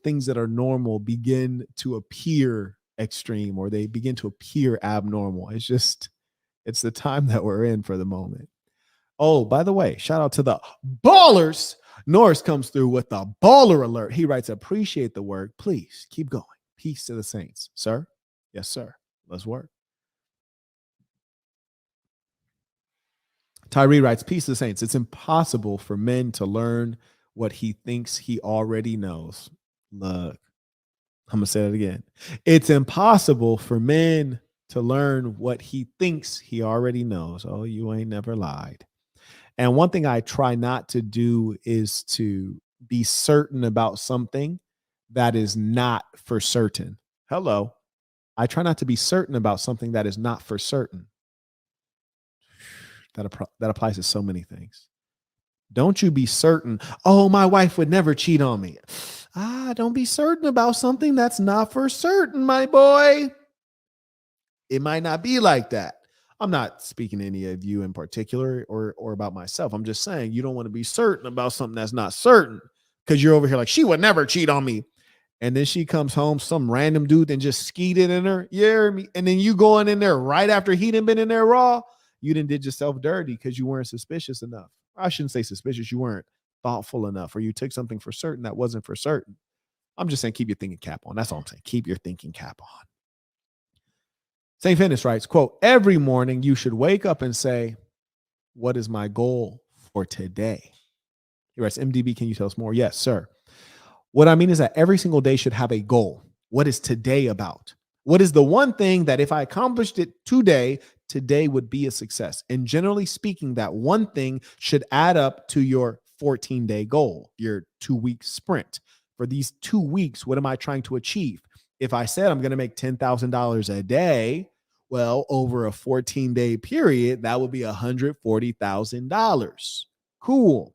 things that are normal begin to appear extreme, or they begin to appear abnormal. It's the time that we're in for the moment. Oh, by the way, shout out to the ballers. Norris comes through with the baller alert. He writes, appreciate the work. Please keep going. Peace to the saints. Sir? Yes, sir. Let's work. Tyree writes, peace to the saints. It's impossible for men to learn what he thinks he already knows. Look, I'm going to say it again. It's impossible for men to learn what he thinks he already knows. Oh, you ain't never lied. And one thing I try not to do is to be certain about something that is not for certain. Hello. I try not to be certain about something that is not for certain. That applies to so many things. Don't you be certain, oh, my wife would never cheat on me. Don't be certain about something that's not for certain, my boy. It might not be like that. I'm not speaking to any of you in particular or about myself. I'm just saying you don't want to be certain about something that's not certain, because you're over here like, she would never cheat on me. And then she comes home, some random dude and just skeeted in her. You hear me? And then you going in there right after he done been in there raw. You done did yourself dirty because you weren't suspicious enough. I shouldn't say suspicious. You weren't thoughtful enough, or you took something for certain that wasn't for certain. I'm just saying, keep your thinking cap on. That's all I'm saying. Keep your thinking cap on. St. Finis writes, quote, every morning you should wake up and say, what is my goal for today? He writes, MDB, can you tell us more? Yes, sir. What I mean is that every single day should have a goal. What is today about? What is the one thing that if I accomplished it today would be a success? And generally speaking, that one thing should add up to your 14-day goal, your 2-week sprint. For these 2 weeks, what am I trying to achieve? If I said I'm going to make $10,000 a day, well, over a 14-day period, that would be $140,000. Cool.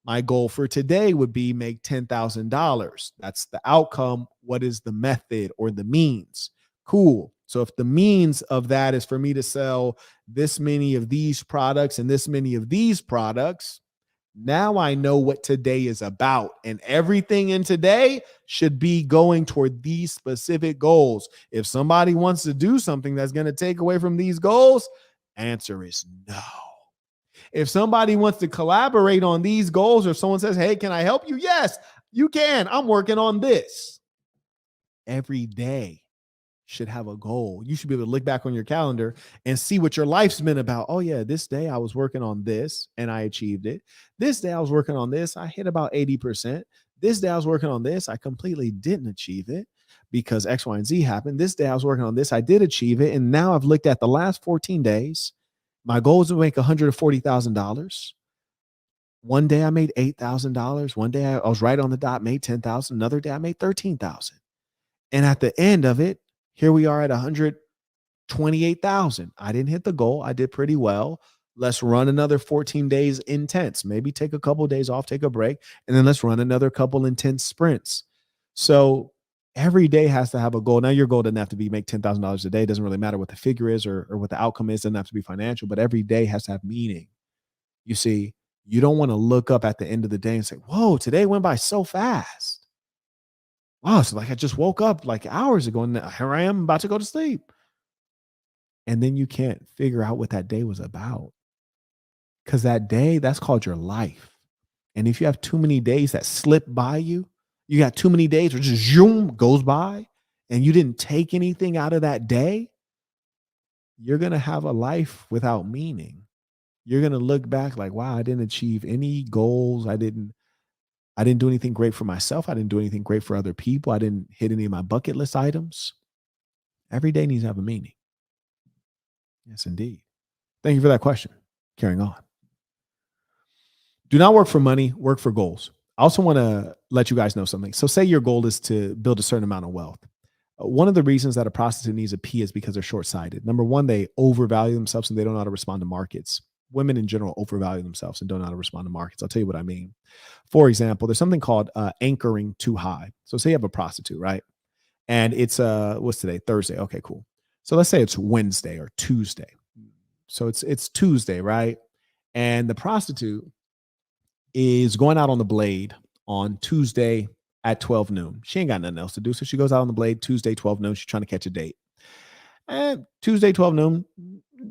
My goal for today would be make $10,000. That's the outcome. What is the method or the means? Cool. So if the means of that is for me to sell this many of these products and this many of these products, now I know what today is about, and everything in today should be going toward these specific goals. If somebody wants to do something that's going to take away from these goals, answer is no. If somebody wants to collaborate on these goals, or someone says, hey, can I help you? Yes, you can. I'm working on this. Every day should have a goal. You should be able to look back on your calendar and see what your life's been about. Oh yeah, this day I was working on this and I achieved it. This day I was working on this. I hit about 80%. This day I was working on this. I completely didn't achieve it because X, Y, and Z happened. This day I was working on this. I did achieve it. And now I've looked at the last 14 days. My goal is to make $140,000. One day I made $8,000. One day I was right on the dot, made $10,000. Another day I made $13,000. And at the end of it, here we are at 128,000. I didn't hit the goal. I did pretty well. Let's run another 14 days intense. Maybe take a couple of days off, take a break, and then let's run another couple intense sprints. So every day has to have a goal. Now your goal doesn't have to be make $10,000 a day. It doesn't really matter what the figure is or what the outcome is. It doesn't have to be financial, but every day has to have meaning. You see, you don't want to look up at the end of the day and say, whoa, today went by so fast. Wow, it's like I just woke up like hours ago and here I am about to go to sleep. And then you can't figure out what that day was about. Because that day, that's called your life. And if you have too many days that slip by you, you got too many days where just zoom goes by and you didn't take anything out of that day, you're going to have a life without meaning. You're going to look back like, wow, I didn't achieve any goals. I didn't do anything great for myself. I didn't do anything great for other people. I didn't hit any of my bucket list items. Every day needs to have a meaning. Yes, indeed. Thank you for that question. Carrying on. Do not work for money, work for goals. I also want to let you guys know something. So say your goal is to build a certain amount of wealth. One of the reasons that a prostitute needs a P is because they're short-sighted. Number one, they overvalue themselves and they don't know how to respond to markets. Women in general overvalue themselves and don't know how to respond to markets. I'll tell you what I mean. For example, there's something called anchoring too high. So say you have a prostitute, right? And it's what's today? Thursday. Okay, cool. So let's say it's Wednesday or Tuesday. So it's Tuesday, right? And the prostitute is going out on the blade on Tuesday at 12 noon. She ain't got nothing else to do. So she goes out on the blade Tuesday, 12 noon. She's trying to catch a date. And Tuesday, 12 noon,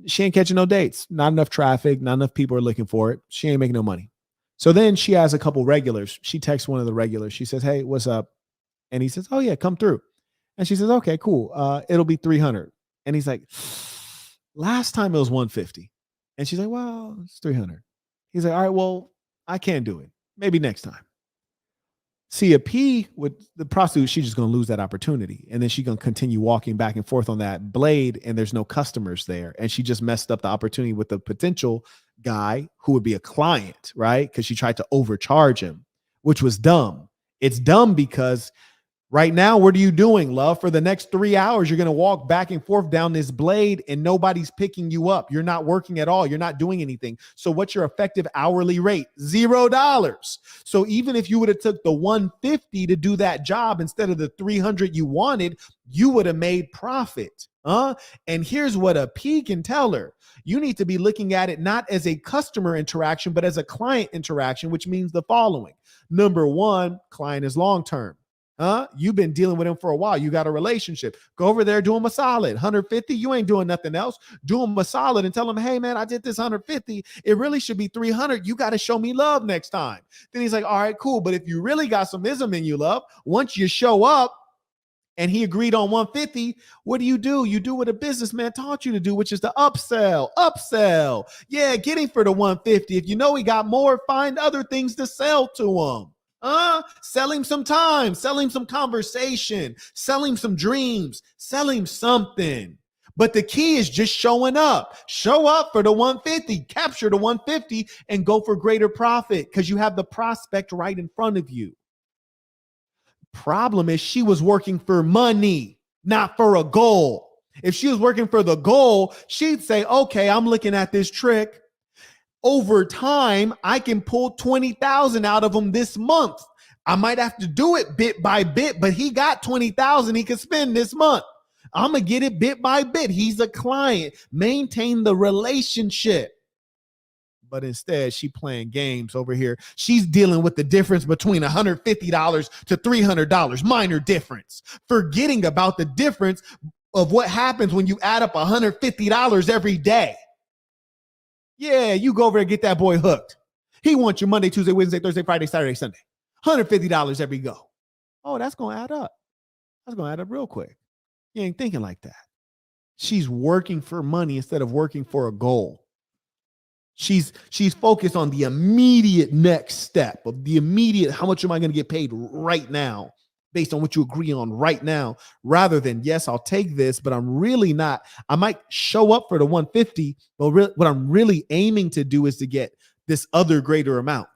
she ain't catching no dates. Not enough traffic. Not enough people are looking for it. She ain't making no money. So then she has a couple regulars. She texts one of the regulars. She says, hey, what's up? And he says, oh yeah, come through. And she says, okay, cool. It'll be 300. And he's like, last time it was 150. And she's like, well, it's 300. He's like, all right, well, I can't do it. Maybe next time. See, a P with the prostitute, she's just going to lose that opportunity. And then she's going to continue walking back and forth on that blade and there's no customers there. And she just messed up the opportunity with the potential guy who would be a client, right? Because she tried to overcharge him, which was dumb. It's dumb because right now, what are you doing, love? For the next 3 hours, you're going to walk back and forth down this blade and nobody's picking you up. You're not working at all. You're not doing anything. So what's your effective hourly rate? $0. So even if you would have took the 150 to do that job instead of the 300 you wanted, you would have made profit. And here's what a P can tell her. You need to be looking at it not as a customer interaction, but as a client interaction, which means the following. Number one, client is long-term. You've been dealing with him for a while. You got a relationship. Go over there, do him a solid. 150, you ain't doing nothing else. Do him a solid and tell him, hey, man, I did this 150. It really should be 300. You got to show me love next time. Then he's like, all right, cool. But if you really got some ism in you, love, once you show up and he agreed on 150, what do? You do what a businessman taught you to do, which is to upsell. Yeah, get him for the 150. If you know he got more, find other things to sell to him. Sell him some time, sell him some conversation, sell him some dreams, sell him something. But the key is just showing up. Show up for the 150, capture the 150 and go for greater profit because you have the prospect right in front of you. Problem is she was working for money, not for a goal. If she was working for the goal, she'd say, okay, I'm looking at this trick. Over time, I can pull 20,000 out of him this month. I might have to do it bit by bit, but he got 20,000 he could spend this month. I'm going to get it bit by bit. He's a client. Maintain the relationship. But instead, she playing games over here. She's dealing with the difference between $150 to $300, minor difference, forgetting about the difference of what happens when you add up $150 every day. Yeah, you go over there and get that boy hooked. He wants you Monday, Tuesday, Wednesday, Thursday, Friday, Saturday, Sunday. $150 every go. Oh, that's going to add up. That's going to add up real quick. You ain't thinking like that. She's working for money instead of working for a goal. She's focused on the immediate next step of the immediate, how much am I going to get paid right now based on what you agree on right now, rather than, yes, I'll take this, but I'm really not. I might show up for the 150, but what I'm really aiming to do is to get this other greater amount.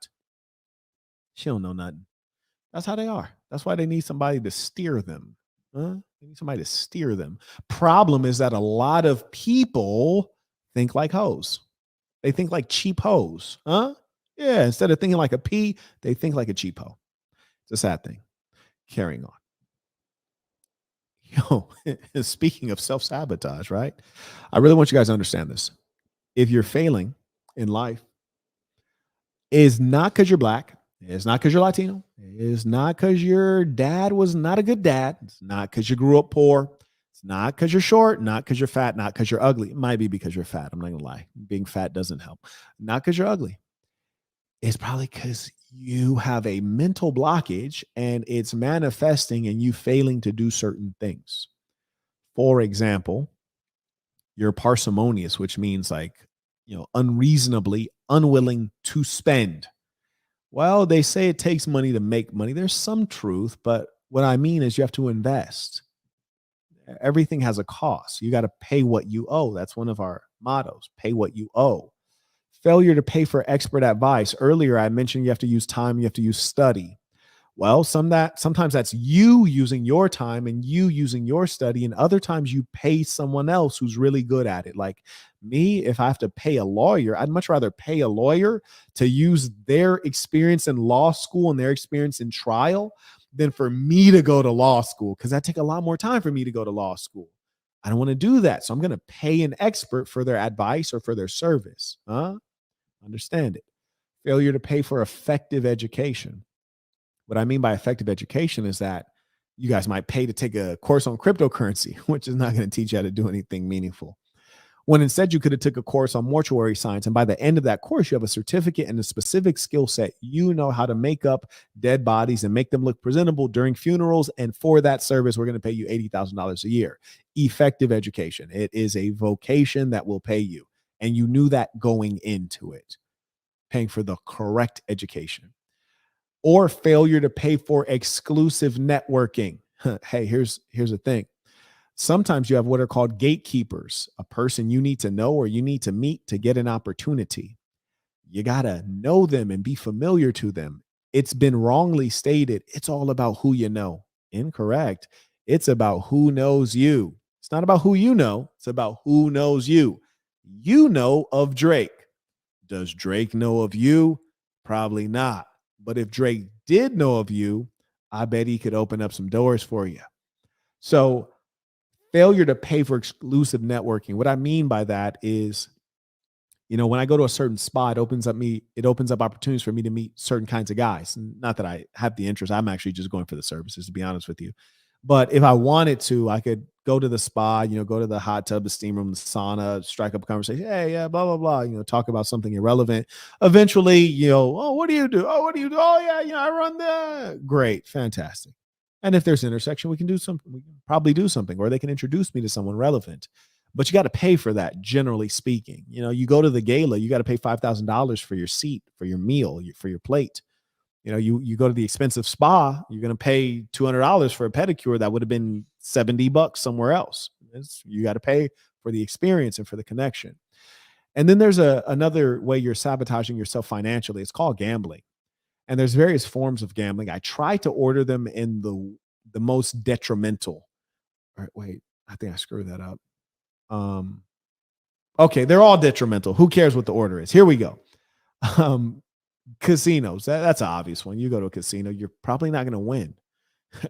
She don't know nothing. That's how they are. That's why they need somebody to steer them. They need somebody to steer them. Problem is that a lot of people think like hoes. They think like cheap hoes. Yeah, instead of thinking like a P, they think like a cheap hoe. It's a sad thing. Carrying on. Speaking of self-sabotage, right? I really want you guys to understand this. If you're failing in life, it's not because you're black. It's not because you're Latino. It's not because your dad was not a good dad. It's not because you grew up poor. It's not because you're short, not because you're fat, not because you're ugly. It might be because you're fat. I'm not going to lie. Being fat doesn't help. Not because you're ugly. It's probably because you have a mental blockage and it's manifesting in you failing to do certain things. For example, you're parsimonious, which means like, unreasonably unwilling to spend. Well, they say it takes money to make money. There's some truth, but what I mean is you have to invest. Everything has a cost. You got to pay what you owe. That's one of our mottos, pay what you owe. Failure to pay for expert advice. Earlier, I mentioned you have to use time, you have to use study. Well, sometimes that's you using your time and you using your study, and other times you pay someone else who's really good at it. Like me, if I have to pay a lawyer, I'd much rather pay a lawyer to use their experience in law school and their experience in trial than for me to go to law school, because that take a lot more time for me to go to law school. I don't want to do that. So I'm going to pay an expert for their advice or for their service. Understand it. Failure to pay for effective education. What I mean by effective education is that you guys might pay to take a course on cryptocurrency, which is not going to teach you how to do anything meaningful. When instead you could have took a course on mortuary science, and by the end of that course, you have a certificate and a specific skill set. You know how to make up dead bodies and make them look presentable during funerals. And for that service, we're going to pay you $80,000 a year. Effective education. It is a vocation that will pay you. And you knew that going into it, paying for the correct education. Or failure to pay for exclusive networking. Hey, here's the thing. Sometimes you have what are called gatekeepers, a person you need to know or you need to meet to get an opportunity. You got to know them and be familiar to them. It's been wrongly stated. It's all about who you know. Incorrect. It's about who knows you. It's not about who you know. It's about who knows you. You know of Drake. Does Drake know of you? Probably not. But if Drake did know of you, I bet he could open up some doors for you. So failure to pay for exclusive networking. What I mean by that is, when I go to a certain spot, it opens up opportunities for me to meet certain kinds of guys. Not that I have the interest. I'm actually just going for the services, to be honest with you. But if I wanted to, I could go to the spa, go to the hot tub, the steam room, the sauna, strike up a conversation. Hey, yeah, blah, blah, blah, talk about something irrelevant. Eventually, oh, what do you do? Oh, what do you do? Oh, yeah, I run the. Great. Fantastic. And if there's intersection, we can do something. We can probably do something, or they can introduce me to someone relevant. But you got to pay for that, generally speaking. You go to the gala, you got to pay $5,000 for your seat, for your meal, for your plate. You go to the expensive spa, you're going to pay $200 for a pedicure that would have been $70 somewhere else. You got to pay for the experience and for the connection. And then there's another way you're sabotaging yourself financially. It's called gambling. And there's various forms of gambling. I try to order them in the most detrimental. All right, wait, I think I screwed that up. Okay, they're all detrimental. Who cares what the order is? Here we go. Casinos. That's an obvious one. You go to a casino, you're probably not going to win,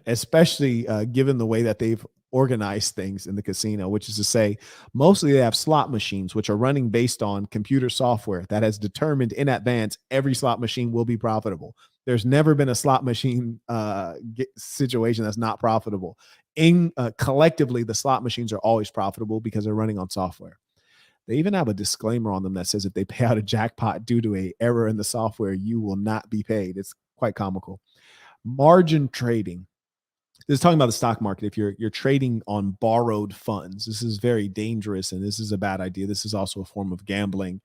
especially given the way that they've organized things in the casino, which is to say, mostly they have slot machines, which are running based on computer software that has determined in advance every slot machine will be profitable. There's never been a slot machine situation that's not profitable. Collectively, the slot machines are always profitable because they're running on software. They even have a disclaimer on them that says if they pay out a jackpot due to a error in the software, you will not be paid. It's quite comical. Margin trading. This is talking about the stock market. If you're trading on borrowed funds, this is very dangerous and this is a bad idea. This is also a form of gambling,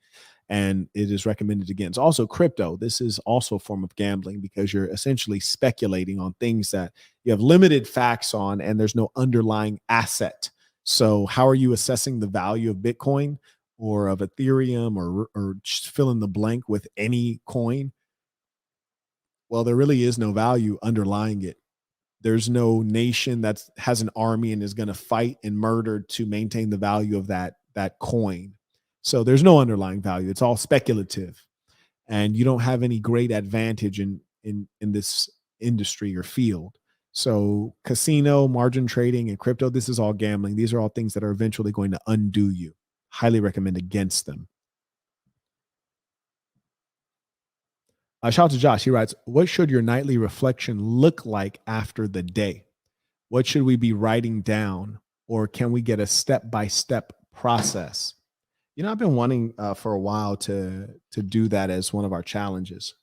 and it is recommended against. Also, crypto. This is also a form of gambling because you're essentially speculating on things that you have limited facts on and there's no underlying asset. So how are you assessing the value of Bitcoin or of Ethereum or just fill in the blank with any coin? Well, there really is no value underlying it. There's no nation that has an army and is going to fight and murder to maintain the value of that coin. So there's no underlying value. It's all speculative, and you don't have any great advantage in this industry or field. So casino, margin trading, and crypto, this is all gambling. These are all things that are eventually going to undo you. Highly recommend against them. Shout out to Josh. He writes, what should your nightly reflection look like after the day? What should we be writing down? Or can we get a step-by-step process? You know, I've been wanting for a while to do that as one of our challenges.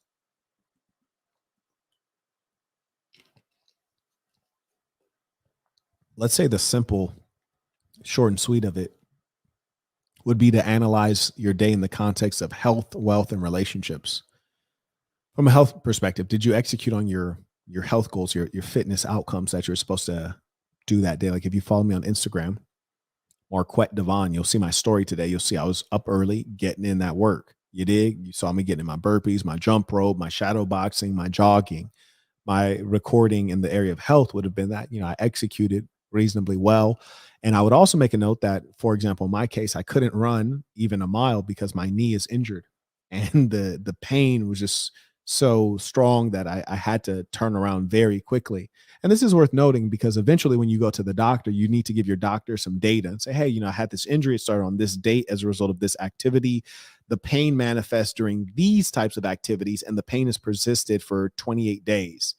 Let's say the simple, short and sweet of it would be to analyze your day in the context of health, wealth, and relationships. From a health perspective, did you execute on your health goals, your fitness outcomes that you're supposed to do that day? Like if you follow me on Instagram, Marquett Burton, you'll see my story today. You'll see I was up early getting in that work. You dig? You saw me getting in my burpees, my jump rope, my shadow boxing, my jogging. My recording in the area of health would have been that, I executed reasonably well. And I would also make a note that, for example, in my case, I couldn't run even a mile because my knee is injured. And the pain was just so strong that I had to turn around very quickly. And this is worth noting because eventually when you go to the doctor, you need to give your doctor some data and say, hey, I had this injury. It started on this date as a result of this activity. The pain manifests during these types of activities and the pain has persisted for 28 days.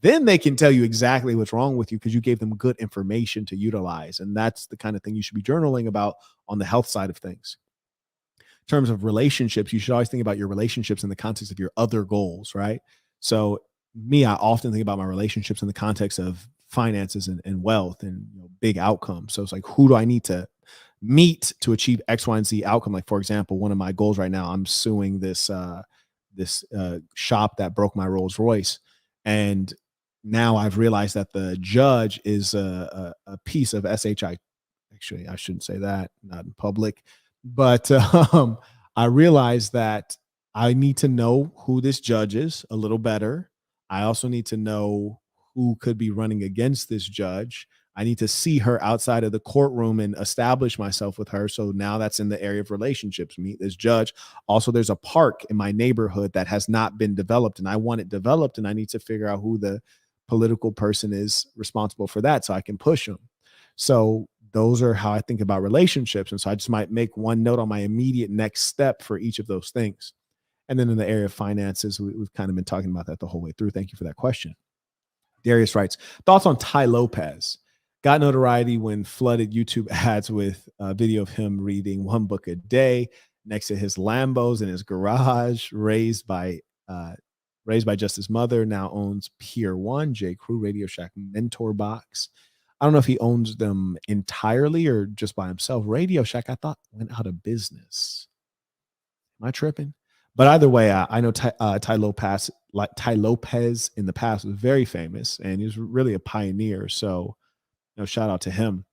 Then they can tell you exactly what's wrong with you because you gave them good information to utilize. And that's the kind of thing you should be journaling about on the health side of things. In terms of relationships, you should always think about your relationships in the context of your other goals, right? So I often think about my relationships in the context of finances and wealth and big outcomes. So it's like, who do I need to meet to achieve X, Y, and Z outcome? Like, for example, one of my goals right now, I'm suing this shop that broke my Rolls Royce. And now I've realized that the judge is a piece of SHI. Actually, I shouldn't say that, not in public. But I realized that I need to know who this judge is a little better. I also need to know who could be running against this judge. I need to see her outside of the courtroom and establish myself with her. So now that's in the area of relationships, meet this judge. Also, there's a park in my neighborhood that has not been developed and I want it developed, and I need to figure out who the political person is responsible for that so I can push them. So those are how I think about relationships. And so I just might make one note on my immediate next step for each of those things. And then in the area of finances, we've kind of been talking about that the whole way through. Thank you for that question. Darius writes, thoughts on Ty Lopez. Got notoriety when flooded YouTube ads with a video of him reading one book a day next to his Lambos in his garage, raised by just his mother, now owns Pier 1, J. Crew, Radio Shack, Mentor Box. I don't know if he owns them entirely or just by himself. Radio Shack, I thought, went out of business. Am I tripping? But either way, I know Ty Lopez in the past was very famous, and he was really a pioneer. So, shout out to him.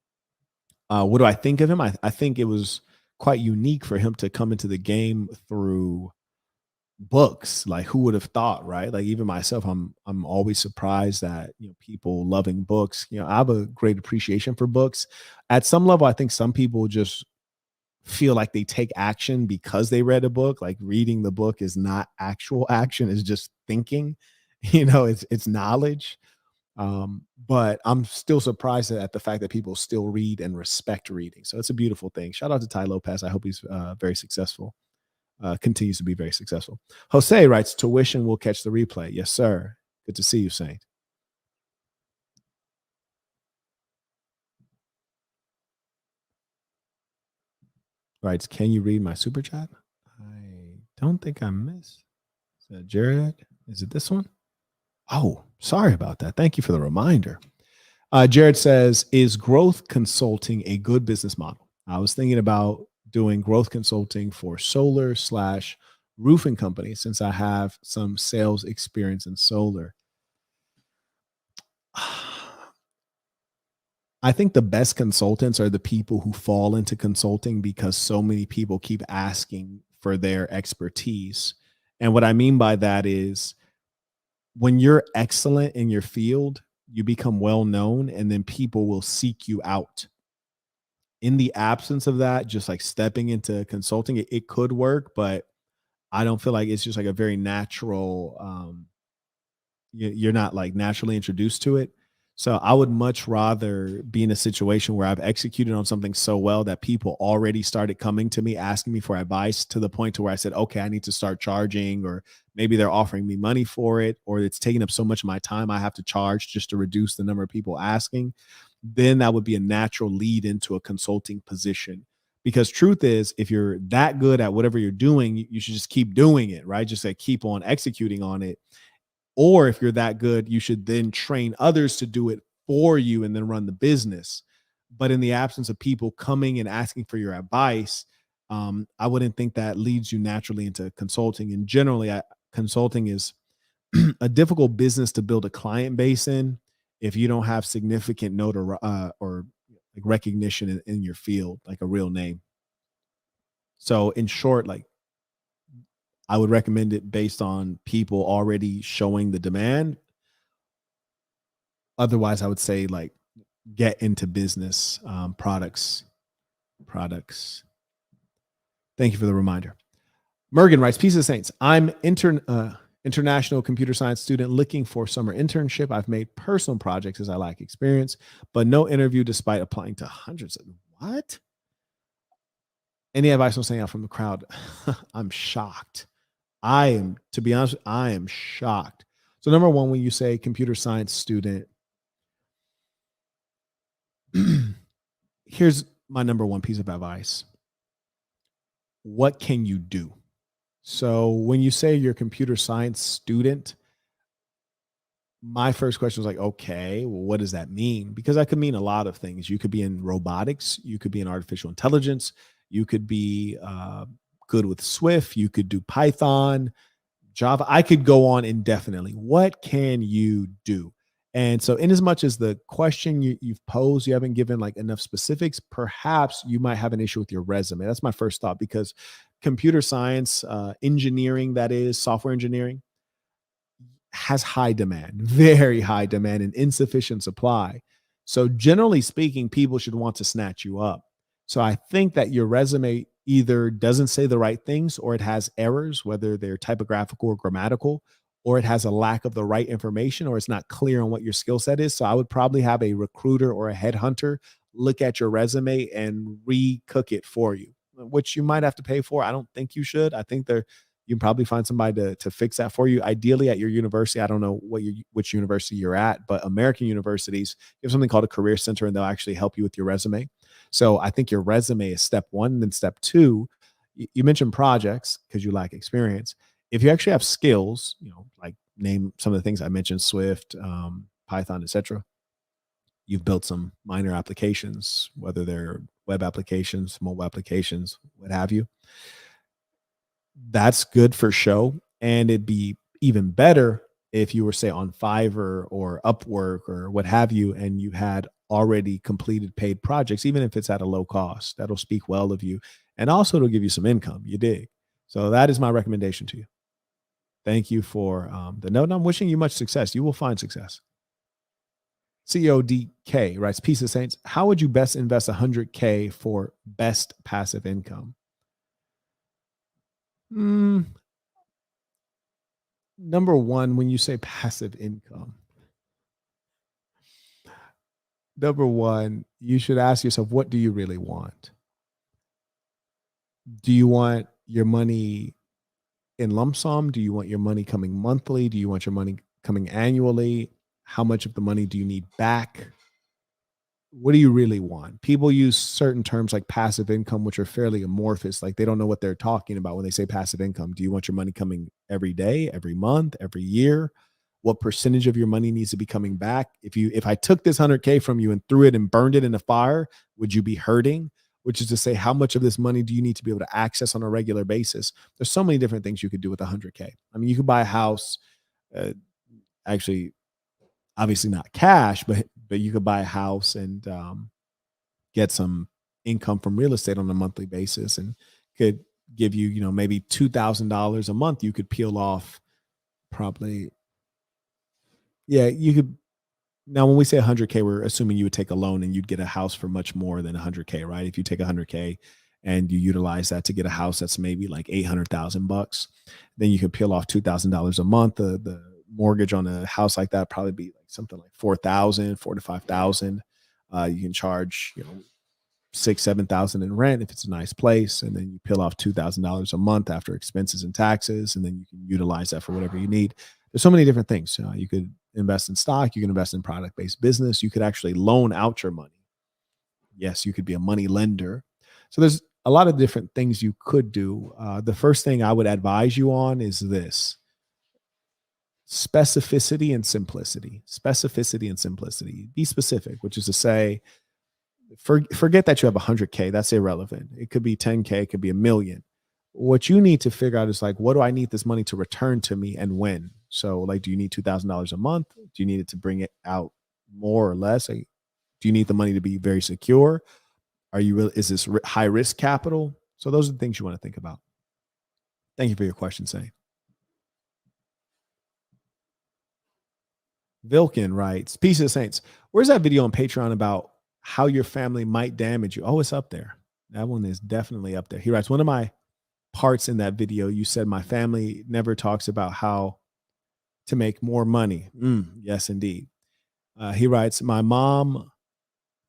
What do I think of him? I think it was quite unique for him to come into the game through books. Like, who would have thought, right? Like, even myself, I'm always surprised that people loving books. I have a great appreciation for books. At some level, I think some people just feel like they take action because they read a book. Like, reading the book is not actual action, it's just thinking. It's knowledge. But I'm still surprised at the fact that people still read and respect reading. So it's a beautiful thing. Shout out to Ty Lopez. I hope he's very successful. Continues to be very successful. Jose writes, tuition will catch the replay. Yes, sir. Good to see you, Saint. writes, can you read my super chat? I don't think I missed. Is that Jared? Is it this one? Oh, sorry about that. Thank you for the reminder. Jared says, is growth consulting a good business model? I was thinking about doing growth consulting for solar / roofing companies since I have some sales experience in solar. I think the best consultants are the people who fall into consulting because so many people keep asking for their expertise. And what I mean by that is when you're excellent in your field, you become well known and then people will seek you out. In the absence of that, just like stepping into consulting, it could work, but I don't feel like it's just like a very natural, you're not like naturally introduced to it. So I would much rather be in a situation where I've executed on something so well that people already started coming to me, asking me for advice to the point to where I said, okay, I need to start charging, or maybe they're offering me money for it, or it's taking up so much of my time I have to charge just to reduce the number of people asking. Then that would be a natural lead into a consulting position. Because truth is, if you're that good at whatever you're doing, you should just keep doing it, right? Just like keep on executing on it. Or if you're that good, you should then train others to do it for you and then run the business. But in the absence of people coming and asking for your advice, I wouldn't think that leads you naturally into consulting. And generally, consulting is a difficult business to build a client base in if you don't have significant or like recognition in your field, like a real name. So in short, like I would recommend it based on people already showing the demand. Otherwise, I would say like get into business products. Thank you for the reminder. Mergen writes, Peace of the Saints. I'm international computer science student looking for summer internship. I've made personal projects as I lack experience, but no interview despite applying to hundreds of what? Any advice on staying out from the crowd? I'm shocked. To be honest, I am shocked. So number one, when you say computer science student, here's my number one piece of advice. What can you do? So when you say you're a computer science student, my first question was like, okay, well, what does that mean? Because that could mean a lot of things. You could be in robotics, you could be in artificial intelligence, you could be good with Swift, you could do Python, Java. I could go on indefinitely. What can you do? And so in as much as the question you've posed, you haven't given like enough specifics, perhaps you might have an issue with your resume. That's my first thought, because computer science, engineering, that is software engineering, has high demand, very high demand and insufficient supply. So generally speaking, people should want to snatch you up. So I think that your resume either doesn't say the right things, or it has errors, whether they're typographical or grammatical, or it has a lack of the right information, or it's not clear on what your skill set is. So I would probably have a recruiter or a headhunter look at your resume and recook it for you, which you might have to pay for. I don't think you should. I think you can probably find somebody to fix that for you. Ideally at your university. I don't know which university you're at, but American universities, you have something called a career center, and they'll actually help you with your resume. So I think your resume is step one. And then step two, you mentioned projects because you lack experience. If you actually have skills, like name some of the things I mentioned, Swift, Python, etc. You've built some minor applications, whether they're web applications, mobile applications, what have you. That's good for show. And it'd be even better if you were, say, on Fiverr or Upwork or what have you, and you had already completed paid projects, even if it's at a low cost. That'll speak well of you. And also it'll give you some income. You dig? So that is my recommendation to you. Thank you for the note. And I'm wishing you much success. You will find success. CODK writes, Peace of Saints. How would you best invest $100K for best passive income? Number one, when you say passive income, number one, you should ask yourself, what do you really want? Do you want your money in lump sum? Do you want your money coming monthly? Do you want your money coming annually? How much of the money do you need back? what do you really want? People use certain terms like passive income, which are fairly amorphous. Like they don't know what they're talking about when they say passive income. Do you want your money coming every day, every month, every year? What percentage of your money needs to be coming back? If I took this 100K from you and threw it and burned it in a fire, would you be hurting? Which is to say, how much of this money do you need to be able to access on a regular basis? There's so many different things you could do with 100K. I mean, you could buy a house, actually, obviously not cash, but you could buy a house and get some income from real estate on a monthly basis, and could give you, maybe $2,000 a month. You could peel off probably, yeah, you could. Now, when we say 100K, we're assuming you would take a loan and you'd get a house for much more than 100K, right? If you take 100K and you utilize that to get a house that's maybe like $800,000, then you could peel off $2,000 a month. The mortgage on a house like that probably be like something like $4,000 to $5,000. You can charge, $6,000-7,000 in rent if it's a nice place, and then you peel off $2,000 a month after expenses and taxes, and then you can utilize that for whatever you need. There's so many different things. You could invest in stock. You can invest in product-based business. You could actually loan out your money. Yes, you could be a money lender. So there's a lot of different things you could do. The first thing I would advise you on is this: specificity and simplicity. Specificity and simplicity. Be specific, which is to say, forget that you have 100K. That's irrelevant. It could be 10K. It could be $1 million. What you need to figure out is like, what do I need this money to return to me and when? So like, do you need $2,000 a month? Do you need it to bring it out more or less? Do you need the money to be very secure? Is this high risk capital? So those are the things you want to think about. Thank you for your question, Say. Vilkin writes, Peace of the Saints. Where's that video on Patreon about how your family might damage you? Oh, it's up there. That one is definitely up there. He writes, one of my parts in that video, you said my family never talks about how to make more money. Yes, indeed. He writes, my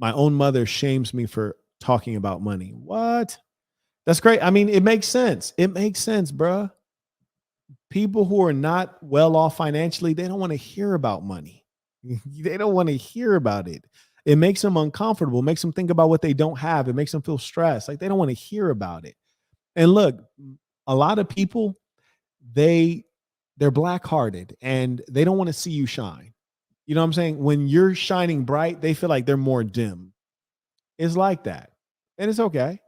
own mother shames me for talking about money. What? That's great. I mean, it makes sense. It makes sense, bruh. People who are not well off financially, they don't want to hear about money. They don't want to hear about it. It makes them uncomfortable. It makes them think about what they don't have. It makes them feel stressed. Like they don't want to hear about it. And look, a lot of people, they're black-hearted and they don't want to see you shine. You know what I'm saying? When you're shining bright, they feel like they're more dim. It's like that. And it's okay.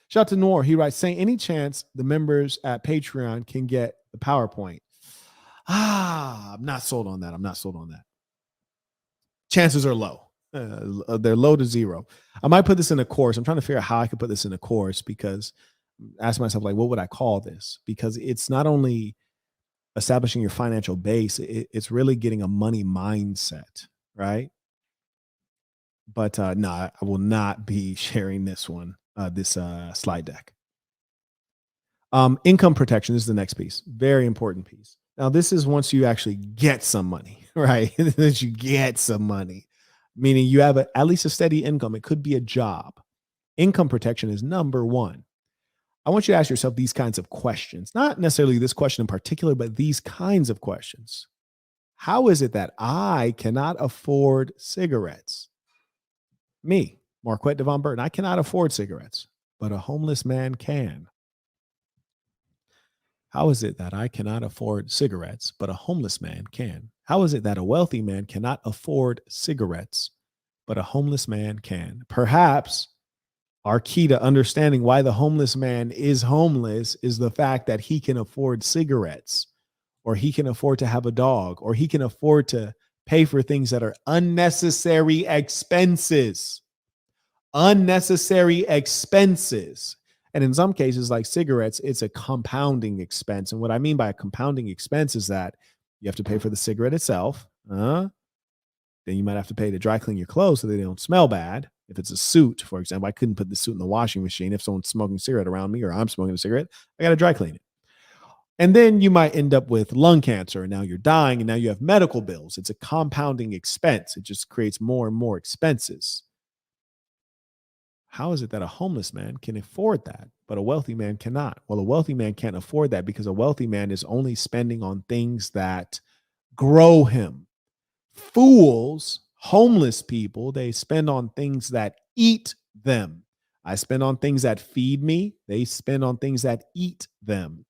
Shout out to Noor. He writes, saying any chance the members at Patreon can get the PowerPoint? I'm not sold on that. Chances are low. They're low to zero. I might put this in a course. I'm trying to figure out how I could put this in a course, because ask myself, like, what would I call this? Because it's not only establishing your financial base, it's really getting a money mindset, right? But no, I will not be sharing this one, this slide deck. Income protection is the next piece. Very important piece. Now, this is once you actually get some money, right? That you get some money, meaning you have at least a steady income. It could be a job. Income protection is number one. I want you to ask yourself these kinds of questions, not necessarily this question in particular, but these kinds of questions. How is it that I cannot afford cigarettes? Me, Marquett Burton, I cannot afford cigarettes, but a homeless man can. How is it that I cannot afford cigarettes, but a homeless man can? How is it that a wealthy man cannot afford cigarettes, but a homeless man can? Perhaps our key to understanding why the homeless man is homeless is the fact that he can afford cigarettes, or he can afford to have a dog, or he can afford to pay for things that are unnecessary expenses. Unnecessary expenses. And in some cases, like cigarettes, it's a compounding expense. And what I mean by a compounding expense is that you have to pay for the cigarette itself. Then you might have to pay to dry clean your clothes so they don't smell bad. If it's a suit, for example, I couldn't put the suit in the washing machine. If someone's smoking a cigarette around me, or I'm smoking a cigarette, I got to dry clean it. And then you might end up with lung cancer, and now you're dying, and now you have medical bills. It's a compounding expense. It just creates more and more expenses. How is it that a homeless man can afford that, but a wealthy man cannot? Well, a wealthy man can't afford that because a wealthy man is only spending on things that grow him. Fools Homeless people, they spend on things that eat them. I spend on things that feed me. They spend on things that eat them.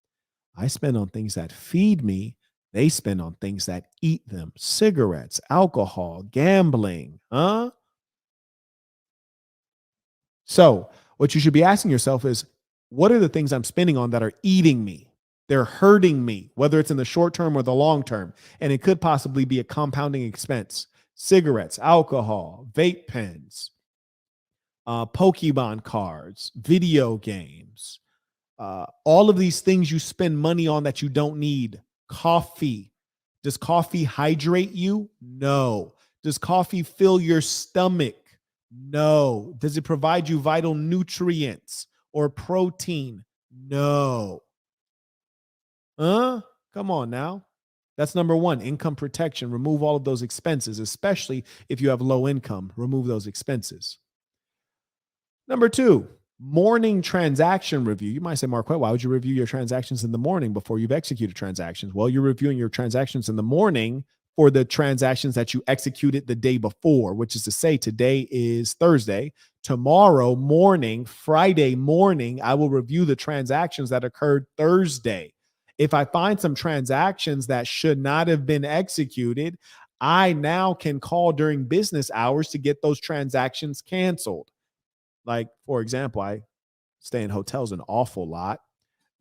I spend on things that feed me. They spend on things that eat them. Cigarettes, alcohol, gambling, huh? So what you should be asking yourself is, what are the things I'm spending on that are eating me? They're hurting me, whether it's in the short term or the long term. And it could possibly be a compounding expense. Cigarettes, alcohol, vape pens, Pokemon cards, video games, all of these things you spend money on that you don't need. Coffee. Does coffee hydrate you? No. Does coffee fill your stomach? No. Does it provide you vital nutrients or protein? No. Come on now. That's number one, income protection. Remove all of those expenses, especially if you have low income. Remove those expenses. Number two, morning transaction review. You might say, Marquett, why would you review your transactions in the morning before you've executed transactions? Well, you're reviewing your transactions in the morning for the transactions that you executed the day before, which is to say today is Thursday. Tomorrow morning, Friday morning, I will review the transactions that occurred Thursday. If I find some transactions that should not have been executed, I now can call during business hours to get those transactions canceled. Like, for example, I stay in hotels an awful lot.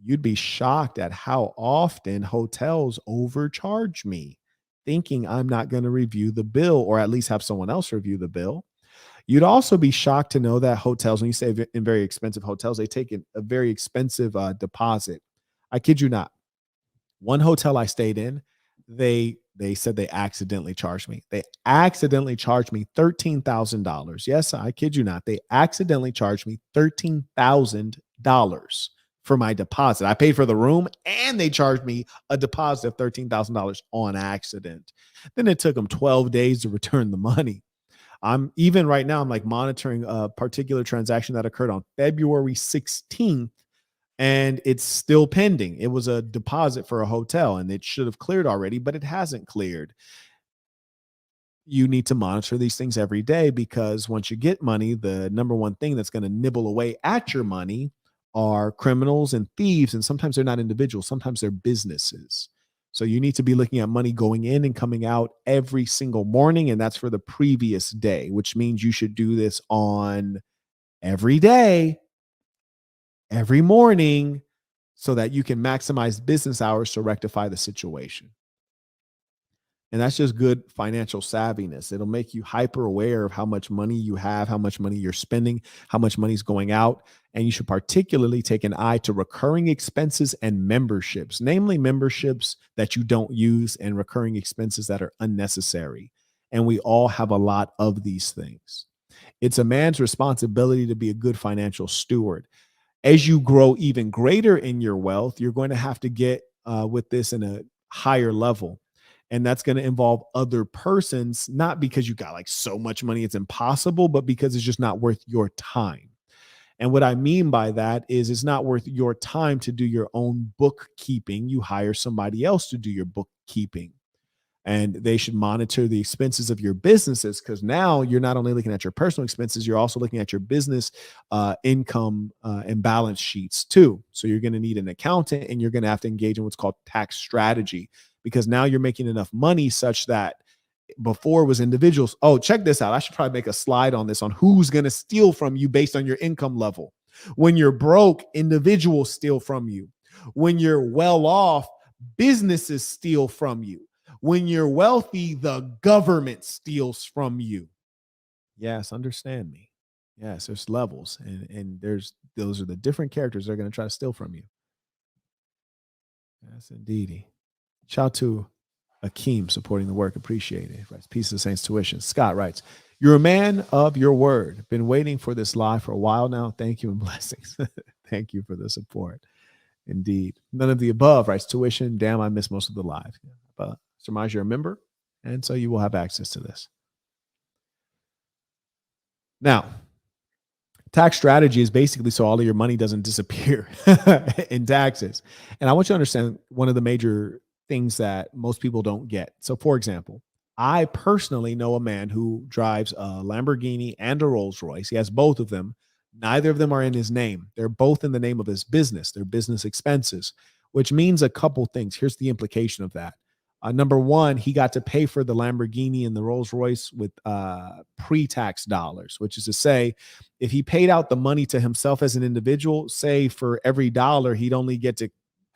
You'd be shocked at how often hotels overcharge me, thinking I'm not going to review the bill or at least have someone else review the bill. You'd also be shocked to know that hotels, when you say in very expensive hotels, they take a very expensive deposit. I kid you not. One hotel I stayed in, they said they accidentally charged me. They accidentally charged me $13,000. Yes, I kid you not. They accidentally charged me $13,000 for my deposit. I paid for the room and they charged me a deposit of $13,000 on accident. Then it took them 12 days to return the money. I'm even right now, I'm like monitoring a particular transaction that occurred on February 16th. And it's still pending. It was a deposit for a hotel and it should have cleared already, but it hasn't cleared. You need to monitor these things every day because once you get money, the number one thing that's going to nibble away at your money are criminals and thieves. And sometimes they're not individuals. Sometimes they're businesses. So you need to be looking at money going in and coming out every single morning. And that's for the previous day, which means you should do this on every day, every morning, so that you can maximize business hours to rectify the situation. And that's just good financial savviness. It'll make you hyper aware of how much money you have, how much money you're spending, how much money is going out. And you should particularly take an eye to recurring expenses and memberships, namely memberships that you don't use and recurring expenses that are unnecessary. And we all have a lot of these things. It's a man's responsibility to be a good financial steward. As you grow even greater in your wealth, you're going to have to get with this in a higher level. And that's going to involve other persons, not because you got like so much money it's impossible, but because it's just not worth your time. And what I mean by that is it's not worth your time to do your own bookkeeping. You hire somebody else to do your bookkeeping. And they should monitor the expenses of your businesses, because now you're not only looking at your personal expenses, you're also looking at your business income and balance sheets too. So you're going to need an accountant and you're going to have to engage in what's called tax strategy, because now you're making enough money such that before it was individuals. Oh, check this out. I should probably make a slide on this on who's going to steal from you based on your income level. When you're broke, individuals steal from you. When you're well off, businesses steal from you. When you're wealthy, the government steals from you. Yes, understand me. Yes, there's levels, and those are the different characters that are going to try to steal from you. Yes, indeedy. Shout out to Akeem supporting the work. Appreciate it. Right. Peace of the Saints tuition. Scott writes, you're a man of your word. Been waiting for this live for a while now. Thank you and blessings. Thank you for the support. Indeed. None of the above, writes tuition. Damn, I missed most of the live. But surmise you're a member, and so you will have access to this. Now, tax strategy is basically so all of your money doesn't disappear in taxes. And I want you to understand one of the major things that most people don't get. So, for example, I personally know a man who drives a Lamborghini and a Rolls Royce. He has both of them. Neither of them are in his name. They're both in the name of his business, their business expenses, which means a couple things. Here's the implication of that. Number one, he got to pay for the Lamborghini and the Rolls Royce with pre-tax dollars, which is to say, if he paid out the money to himself as an individual, say for every dollar, he'd only get to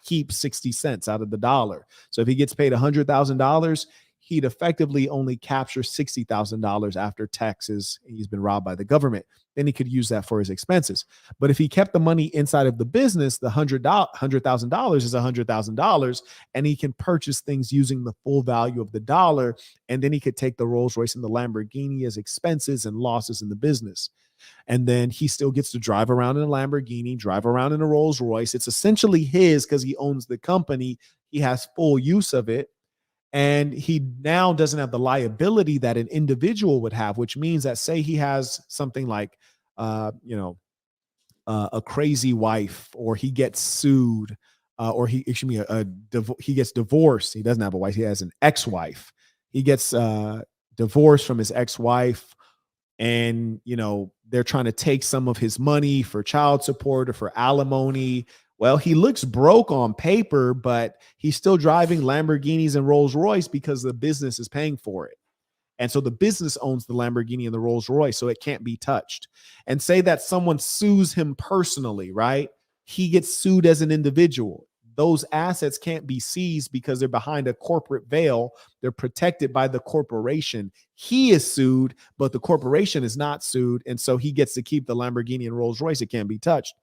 keep 60 cents out of the dollar. So if he gets paid $100,000, he'd effectively only capture $60,000 after taxes. He's been robbed by the government. Then he could use that for his expenses. But if he kept the money inside of the business, the $100,000 is $100,000, and he can purchase things using the full value of the dollar. And then he could take the Rolls Royce and the Lamborghini as expenses and losses in the business. And then he still gets to drive around in a Lamborghini, drive around in a Rolls Royce. It's essentially his because he owns the company. He has full use of it. And he now doesn't have the liability that an individual would have, which means that say he has something like, a crazy wife, or he gets sued, or he gets divorced. He doesn't have a wife. He has an ex-wife. He gets divorced from his ex-wife, and they're trying to take some of his money for child support or for alimony. Well, he looks broke on paper, but he's still driving Lamborghinis and Rolls Royce because the business is paying for it. And so the business owns the Lamborghini and the Rolls Royce, so it can't be touched. And say that someone sues him personally, right? He gets sued as an individual. Those assets can't be seized because they're behind a corporate veil. They're protected by the corporation. He is sued, but the corporation is not sued. And so he gets to keep the Lamborghini and Rolls Royce. It can't be touched.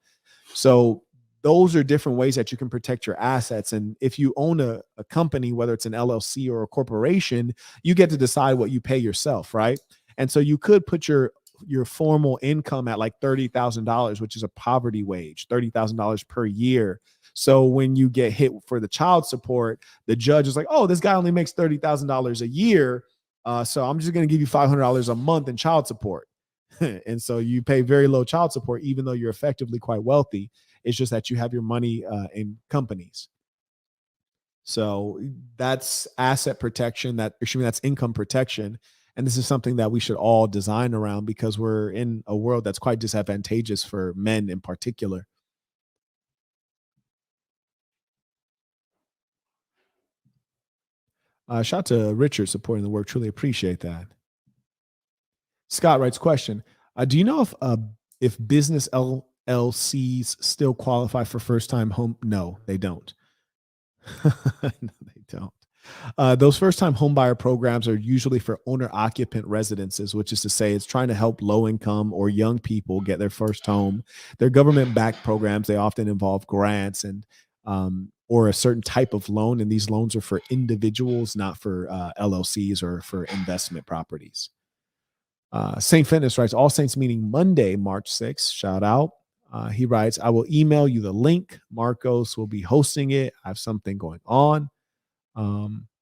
So those are different ways that you can protect your assets. And if you own a company, whether it's an LLC or a corporation, you get to decide what you pay yourself, right? And so you could put your formal income at like $30,000, which is a poverty wage, $30,000 per year. So when you get hit for the child support, the judge is like, oh, this guy only makes $30,000 a year. So I'm just going to give you $500 a month in child support. And so you pay very low child support, even though you're effectively quite wealthy. It's just that you have your money in companies. So that's asset protection. That's income protection. And this is something that we should all design around because we're in a world that's quite disadvantageous for men in particular. Shout out to Richard supporting the work. Truly appreciate that. Scott writes, question. Do you know if business LLCs still qualify for first-time home? No, they don't. No, they don't. Those first-time home buyer programs are usually for owner-occupant residences, which is to say it's trying to help low-income or young people get their first home. They're government-backed programs. They often involve grants and or a certain type of loan, and these loans are for individuals, not for LLCs or for investment properties. Saint Fitness writes, All Saints meeting Monday, March 6th. Shout out. He writes, I will email you the link. Marcos will be hosting it. I have something going on.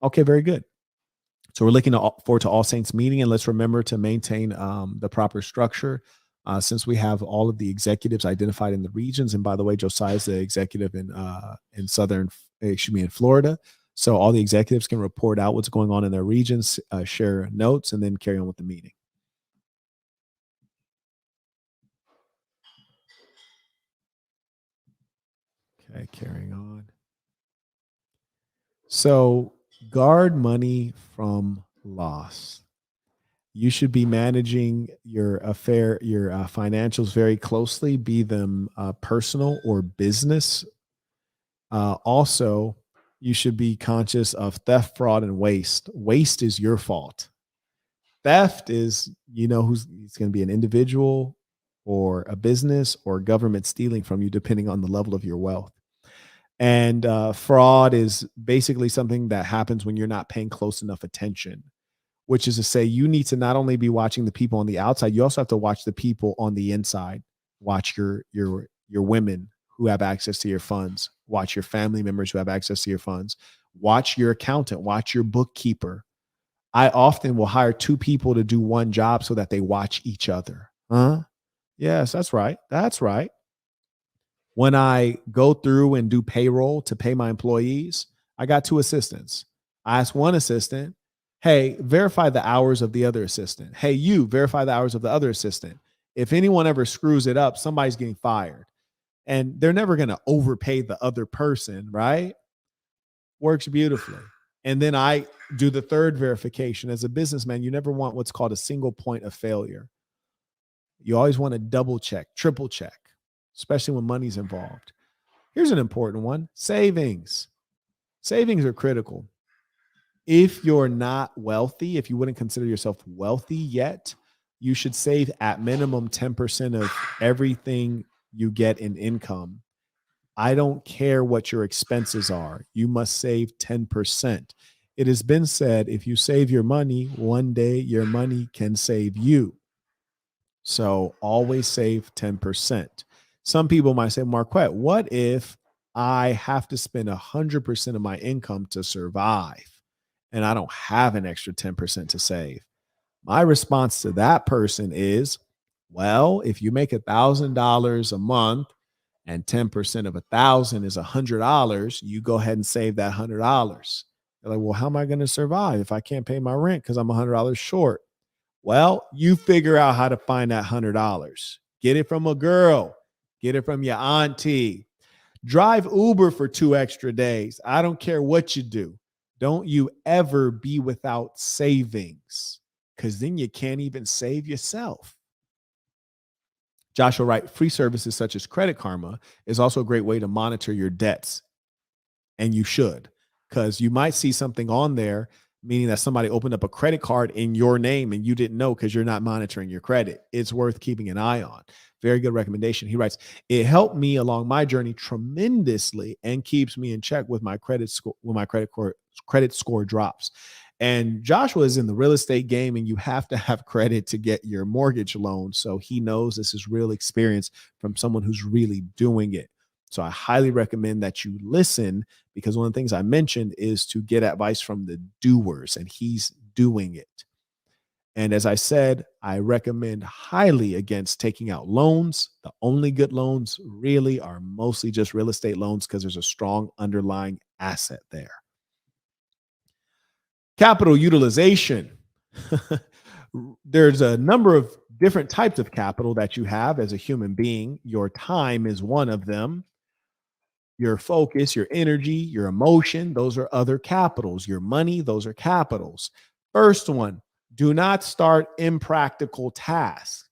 Okay, very good. So we're looking forward to All Saints meeting, and let's remember to maintain the proper structure since we have all of the executives identified in the regions. And by the way, Josiah is the executive in Florida. So all the executives can report out what's going on in their regions, share notes, and then carry on with the meeting. Okay, carrying on. So guard money from loss. You should be managing your financials very closely, be them personal or business. Also, you should be conscious of theft, fraud, and waste. Waste is your fault. Theft is, it's going to be an individual or a business or government stealing from you, depending on the level of your wealth. And fraud is basically something that happens when you're not paying close enough attention, which is to say you need to not only be watching the people on the outside, you also have to watch the people on the inside. Watch your women who have access to your funds. Watch your family members who have access to your funds. Watch your accountant. Watch your bookkeeper. I often will hire two people to do one job so that they watch each other. Huh? Yes, that's right. That's right. When I go through and do payroll to pay my employees, I got two assistants. I ask one assistant, Hey, verify the hours of the other assistant. Hey, you verify the hours of the other assistant. If anyone ever screws it up, somebody's getting fired. And they're never going to overpay the other person, right? Works beautifully. And then I do the third verification. As a businessman, you never want what's called a single point of failure. You always want to double check, triple check, especially when money's involved. Here's an important one: savings. Savings are critical. If you're not wealthy, if you wouldn't consider yourself wealthy yet, you should save at minimum 10% of everything you get in income. I don't care what your expenses are. You must save 10%. It has been said, if you save your money, one day your money can save you. So always save 10%. Some people might say, Marquette, what if I have to spend 100% of my income to survive and I don't have an extra 10% to save? My response to that person is, well, if you make $1,000 a month and 10% of 1,000 is $100, you go ahead and save that $100. They're like, well, how am I going to survive if I can't pay my rent because I'm $100 short? Well, you figure out how to find that $100. Get it from a girl. Get it from your auntie. Drive Uber for 2 extra days. I don't care what you do. Don't you ever be without savings, because then you can't even save yourself. Joshua Wright, free services such as Credit Karma is also a great way to monitor your debts. And you should, because you might see something on there, meaning that somebody opened up a credit card in your name and you didn't know because you're not monitoring your credit. It's worth keeping an eye on. Very good recommendation. He writes, it helped me along my journey tremendously and keeps me in check with my credit score when my credit score drops. And Joshua is in the real estate game, and you have to have credit to get your mortgage loan. So he knows this is real experience from someone who's really doing it. So I highly recommend that you listen, because one of the things I mentioned is to get advice from the doers, and he's doing it. And as I said, I recommend highly against taking out loans. The only good loans really are mostly just real estate loans, because there's a strong underlying asset there. Capital utilization. There's a number of different types of capital that you have as a human being. Your time is one of them. Your focus, your energy, your emotion, those are other capitals. Your money, those are capitals. First one, do not start impractical tasks.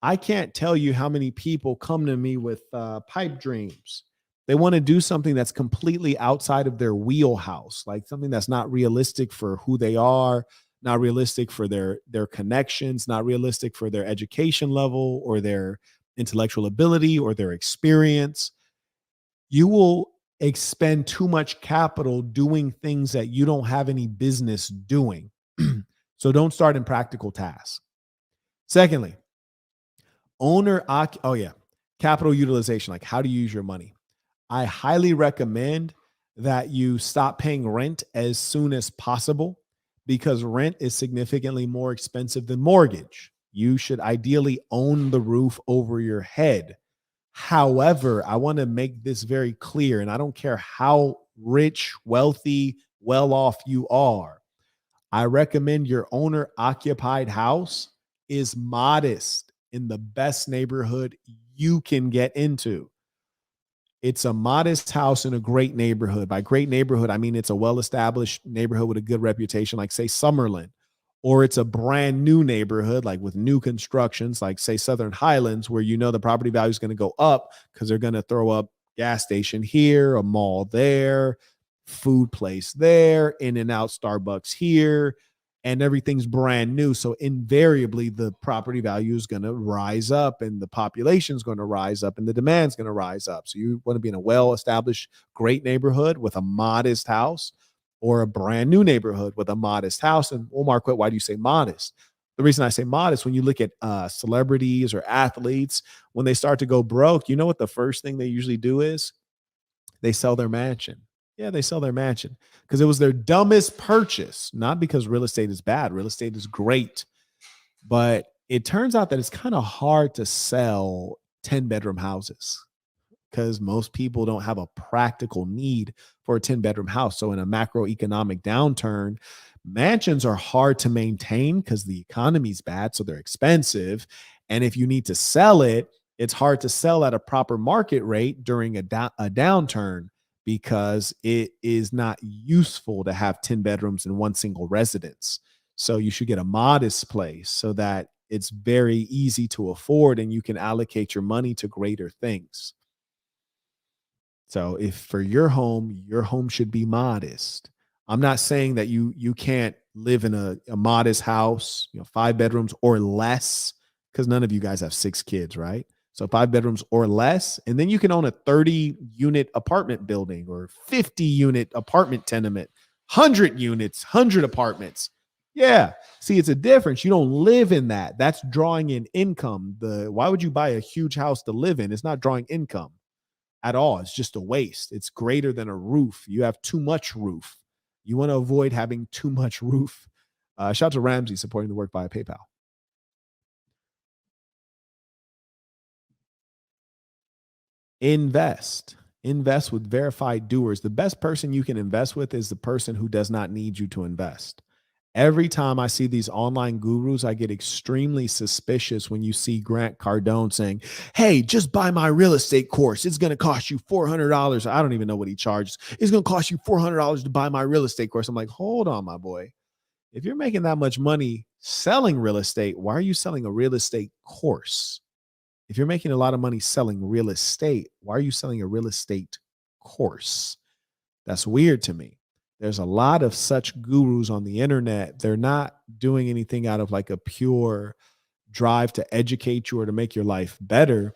I can't tell you how many people come to me with pipe dreams. They want to do something that's completely outside of their wheelhouse, like something that's not realistic for who they are, not realistic for their connections, not realistic for their education level or their intellectual ability or their experience. You will expend too much capital doing things that you don't have any business doing. So don't start in practical tasks. Secondly, capital utilization, like how to use your money. I highly recommend that you stop paying rent as soon as possible, because rent is significantly more expensive than mortgage. You should ideally own the roof over your head. However, I want to make this very clear, and I don't care how rich, wealthy, well off you are. I recommend your owner occupied house is modest in the best neighborhood you can get into. It's a modest house in a great neighborhood. By great neighborhood, I mean it's a well-established neighborhood with a good reputation, like say Summerlin, or it's a brand new neighborhood, like with new constructions, like say Southern Highlands, where you know the property value is going to go up because they're going to throw up gas station here, a mall there, food place there, In-N-Out, Starbucks here, and everything's brand new. So invariably, the property value is going to rise up, and the population is going to rise up, and the demand is going to rise up. So you want to be in a well-established, great neighborhood with a modest house, or a brand new neighborhood with a modest house. And well, Marquette, why do you say modest? The reason I say modest, when you look at celebrities or athletes, when they start to go broke, you know what the first thing they usually do is? They sell their mansion. Yeah, they sell their mansion because it was their dumbest purchase, not because real estate is bad. Real estate is great. But it turns out that it's kind of hard to sell 10-bedroom houses. because most people don't have a practical need for a 10-bedroom house. So in a macroeconomic downturn, mansions are hard to maintain because the economy's bad, so they're expensive. And if you need to sell it, it's hard to sell at a proper market rate during a downturn because it is not useful to have 10 bedrooms in one single residence. So you should get a modest place so that it's very easy to afford and you can allocate your money to greater things. So if for your home should be modest. I'm not saying that you can't live in a modest house, 5 bedrooms or less, because none of you guys have 6 kids, right? So 5 bedrooms or less, and then you can own a 30-unit apartment building or 50-unit apartment tenement, 100 units, 100 apartments. Yeah. See, it's a difference. You don't live in that. That's drawing in income. Why would you buy a huge house to live in? It's not drawing income at all. It's just a waste. It's greater than a roof. You have too much roof. You want to avoid having too much roof. Shout out to Ramsey supporting the work via PayPal. Invest with verified doers. The best person you can invest with is the person who does not need you to invest. Every time I see these online gurus, I get extremely suspicious when you see Grant Cardone saying, hey, just buy my real estate course. It's going to cost you $400. I don't even know what he charges. It's going to cost you $400 to buy my real estate course. I'm like, hold on, my boy. If you're making that much money selling real estate, why are you selling a real estate course? If you're making a lot of money selling real estate, why are you selling a real estate course? That's weird to me. There's a lot of such gurus on the internet. They're not doing anything out of like a pure drive to educate you or to make your life better.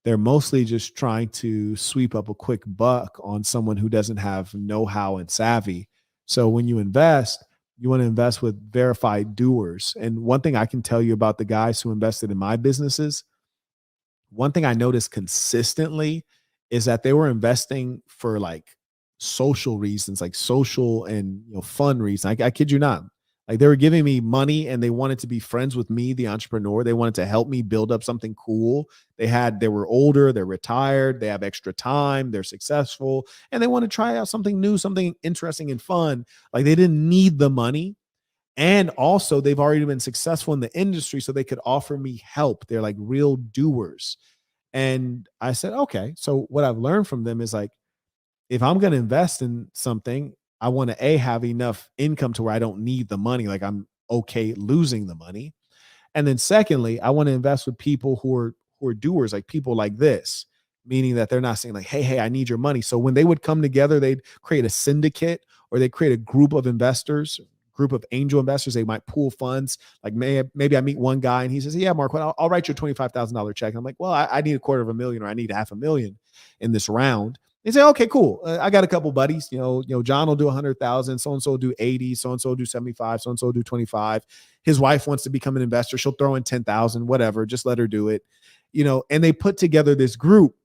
They're mostly just trying to sweep up a quick buck on someone who doesn't have know-how and savvy. So when you invest, you want to invest with verified doers. And one thing I can tell you about the guys who invested in my businesses, one thing I noticed consistently is that they were investing for like social reasons, like social and fun reasons. I kid you not. Like they were giving me money and they wanted to be friends with me, the entrepreneur. They wanted to help me build up something cool. They were older, they're retired, they have extra time, they're successful, and they want to try out something new, something interesting and fun. Like they didn't need the money. And also they've already been successful in the industry, so they could offer me help. They're like real doers. And I said, okay. So what I've learned from them is like, if I'm going to invest in something, I want to have enough income to where I don't need the money. Like I'm okay losing the money. And then secondly, I want to invest with people who are doers, like people like this, meaning that they're not saying like, hey, I need your money. So when they would come together, they'd create a syndicate or they create a group of investors, group of angel investors. They might pool funds. Like maybe I meet one guy and he says, yeah, Mark, I'll write you a $25,000 check. And I'm like, well, I need $250,000 or I need $500,000 in this round. They say, okay, cool. I got a couple buddies, John will do 100,000. So-and-so will do 80, so-and-so will do 75, so-and-so will do 25. His wife wants to become an investor. She'll throw in 10,000, whatever, just let her do it, and they put together this group.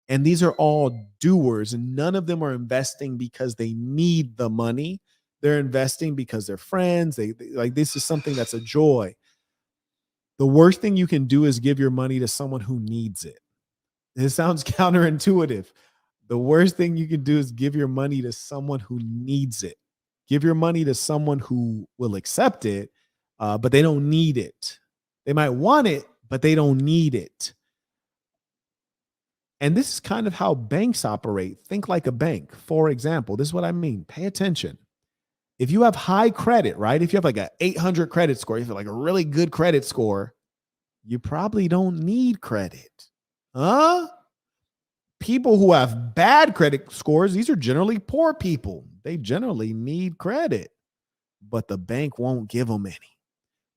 And these are all doers, and none of them are investing because they need the money. They're investing because they're friends. They like, this is something that's a joy. The worst thing you can do is give your money to someone who needs it. It sounds counterintuitive. The worst thing you can do is give your money to someone who needs it. Give your money to someone who will accept it, but they don't need it. They might want it, but they don't need it. And this is kind of how banks operate. Think like a bank. For example, this is what I mean. Pay attention. If you have high credit, right? If you have like an 800 credit score, if you have like a really good credit score, you probably don't need credit. Huh? People who have bad credit scores, these are generally poor people. They generally need credit, but the bank won't give them any.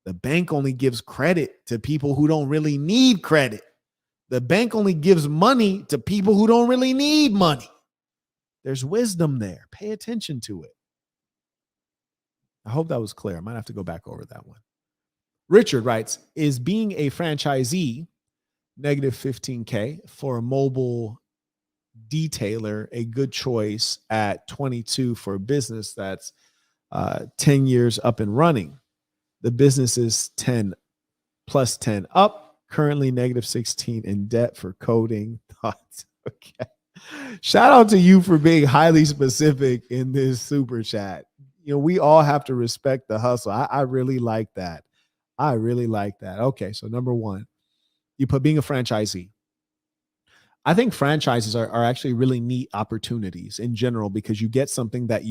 The bank only gives credit to people who don't really need credit. The bank only gives money to people who don't really need money. There's wisdom there. Pay attention to it. I hope that was clear. I might have to go back over that one. Richard writes, is being a franchisee negative $15K for a mobile detailer a good choice at 22 for a business that's 10 years up and running? The business is 10 plus 10 up, currently negative 16 in debt for coding. Thoughts? Okay. Shout out to you for being highly specific in this super chat. We all have to respect the hustle. I really like that. I really like that. Okay. So number one, you put being a franchisee. I think franchises are actually really neat opportunities in general because you get something that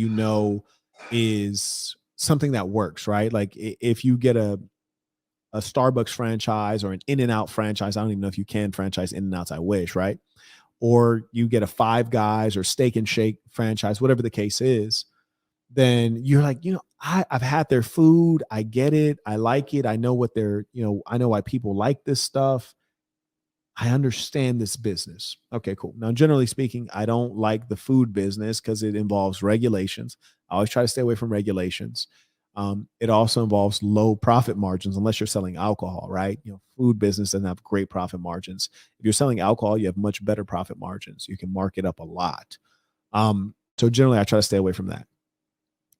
is something that works, right? Like if you get a Starbucks franchise or an In-N-Out franchise, I don't even know if you can franchise In-N-Outs, I wish, right? Or you get a Five Guys or Steak and Shake franchise, whatever the case is, then you're like, I've had their food. I get it. I like it. I know I know why people like this stuff. I understand this business. Okay, cool. Now, generally speaking, I don't like the food business because it involves regulations. I always try to stay away from regulations. It also involves low profit margins unless you're selling alcohol, right? Food business doesn't have great profit margins. If you're selling alcohol, you have much better profit margins. You can mark it up a lot. So generally, I try to stay away from that.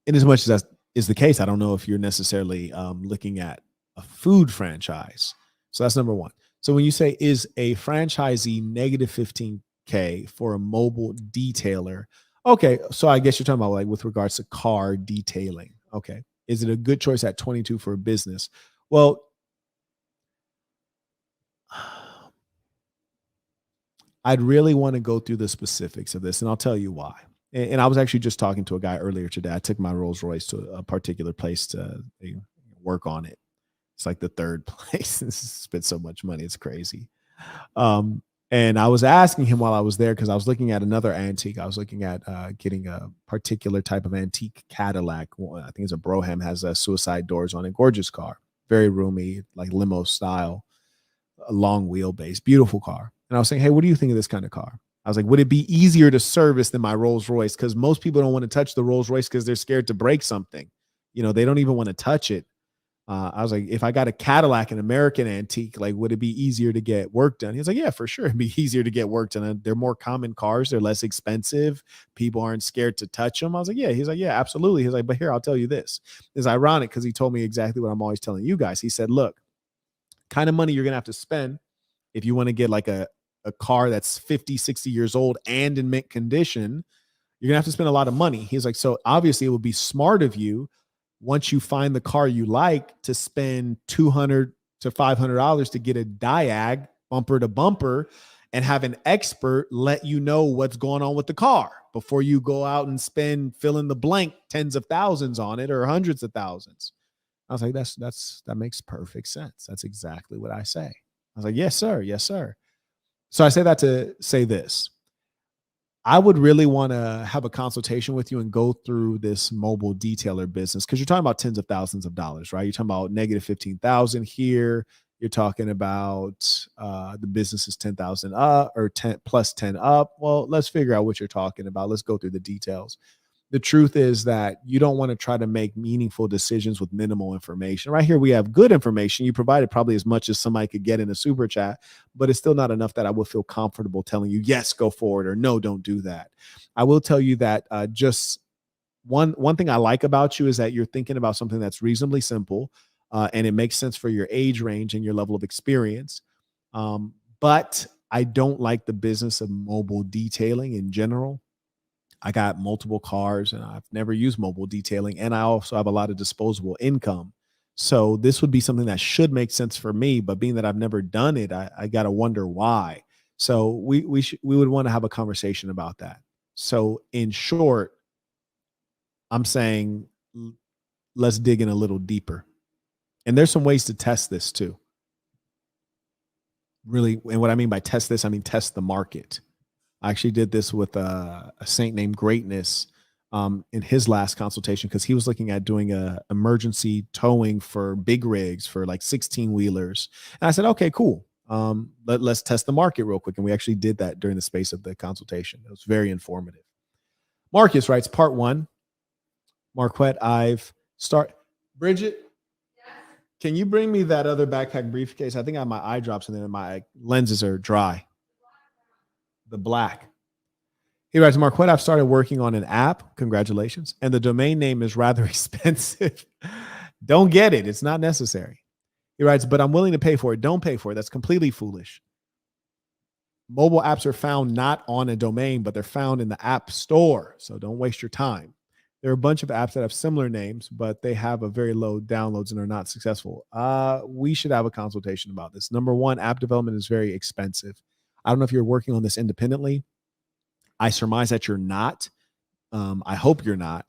In as much as that is the case, I don't know if you're necessarily looking at a food franchise. So that's number one. So when you say, is a franchisee negative 15K for a mobile detailer? Okay, so I guess you're talking about like with regards to car detailing. Okay. Is it a good choice at 22 for a business? Well, I'd really want to go through the specifics of this, and I'll tell you why. And I was actually just talking to a guy earlier today. I took my Rolls Royce to a particular place to work on it. It's like the third place. Spent so much money. It's crazy. And I was asking him while I was there, because I was looking at another antique. I was looking at getting a particular type of antique Cadillac. I think it's a Brougham, has suicide doors on it. Gorgeous car. Very roomy, like limo style, a long wheelbase, beautiful car. And I was saying, hey, what do you think of this kind of car? I was like, would it be easier to service than my Rolls Royce? Because most people don't want to touch the Rolls Royce because they're scared to break something. They don't even want to touch it. I was like, if I got a Cadillac, an American antique, like, would it be easier to get work done? He was like, yeah, for sure. It'd be easier to get work done. They're more common cars. They're less expensive. People aren't scared to touch them. I was like, yeah. He's like, yeah, absolutely. He's like, but here, I'll tell you this. It's ironic because he told me exactly what I'm always telling you guys. He said, look, kind of money you're going to have to spend if you want to get like a car that's 50, 60 years old and in mint condition, you're going to have to spend a lot of money. He's like, so obviously it would be smart of you, once you find the car you like, to spend $200 to $500 to get a diag bumper to bumper and have an expert let you know what's going on with the car before you go out and spend fill in the blank tens of thousands on it or hundreds of thousands. I was like, that makes perfect sense. That's exactly what I say. I was like, yes, sir. Yes, sir. So I say that to say this. I would really want to have a consultation with you and go through this mobile detailer business, because you're talking about tens of thousands of dollars, right? You're talking about negative 15,000 here. You're talking about the business is 10,000 up or 10 plus 10 up. Well, let's figure out what you're talking about. Let's go through the details. The truth is that you don't want to try to make meaningful decisions with minimal information. Right here, we have good information. You provided probably as much as somebody could get in a super chat, but it's still not enough that I will feel comfortable telling you, yes, go forward, or no, don't do that. I will tell you that just one thing I like about you is that you're thinking about something that's reasonably simple, and it makes sense for your age range and your level of experience. But I don't like the business of mobile detailing in general. I got multiple cars and I've never used mobile detailing. And I also have a lot of disposable income. So this would be something that should make sense for me, but being that I've never done it, I got to wonder why. So we would want to have a conversation about that. So in short, I'm saying let's dig in a little deeper. And there's some ways to test this too. Really, and what I mean by test this, I mean test the market. I actually did this with a saint named Greatness in his last consultation, because he was looking at doing a emergency towing for big rigs for like 16 wheelers. And I said, okay, cool. Let's test the market real quick. And we actually did that during the space of the consultation. It was very informative. Marcus writes, part one. Marquette, Bridget, can you bring me that other backpack briefcase? I think I have my eye drops in there and my lenses are dry. The black. He writes, Marquette, I've started working on an app. Congratulations. And the domain name is rather expensive. Don't get it. It's not necessary. He writes, but I'm willing to pay for it. Don't pay for it. That's completely foolish. Mobile apps are found not on a domain, but they're found in the app store. So don't waste your time. There are a bunch of apps that have similar names, but they have a very low downloads and are not successful. We should have a consultation about this. Number one, app development is very expensive. I don't know if you're working on this independently. I surmise that you're not. I hope you're not.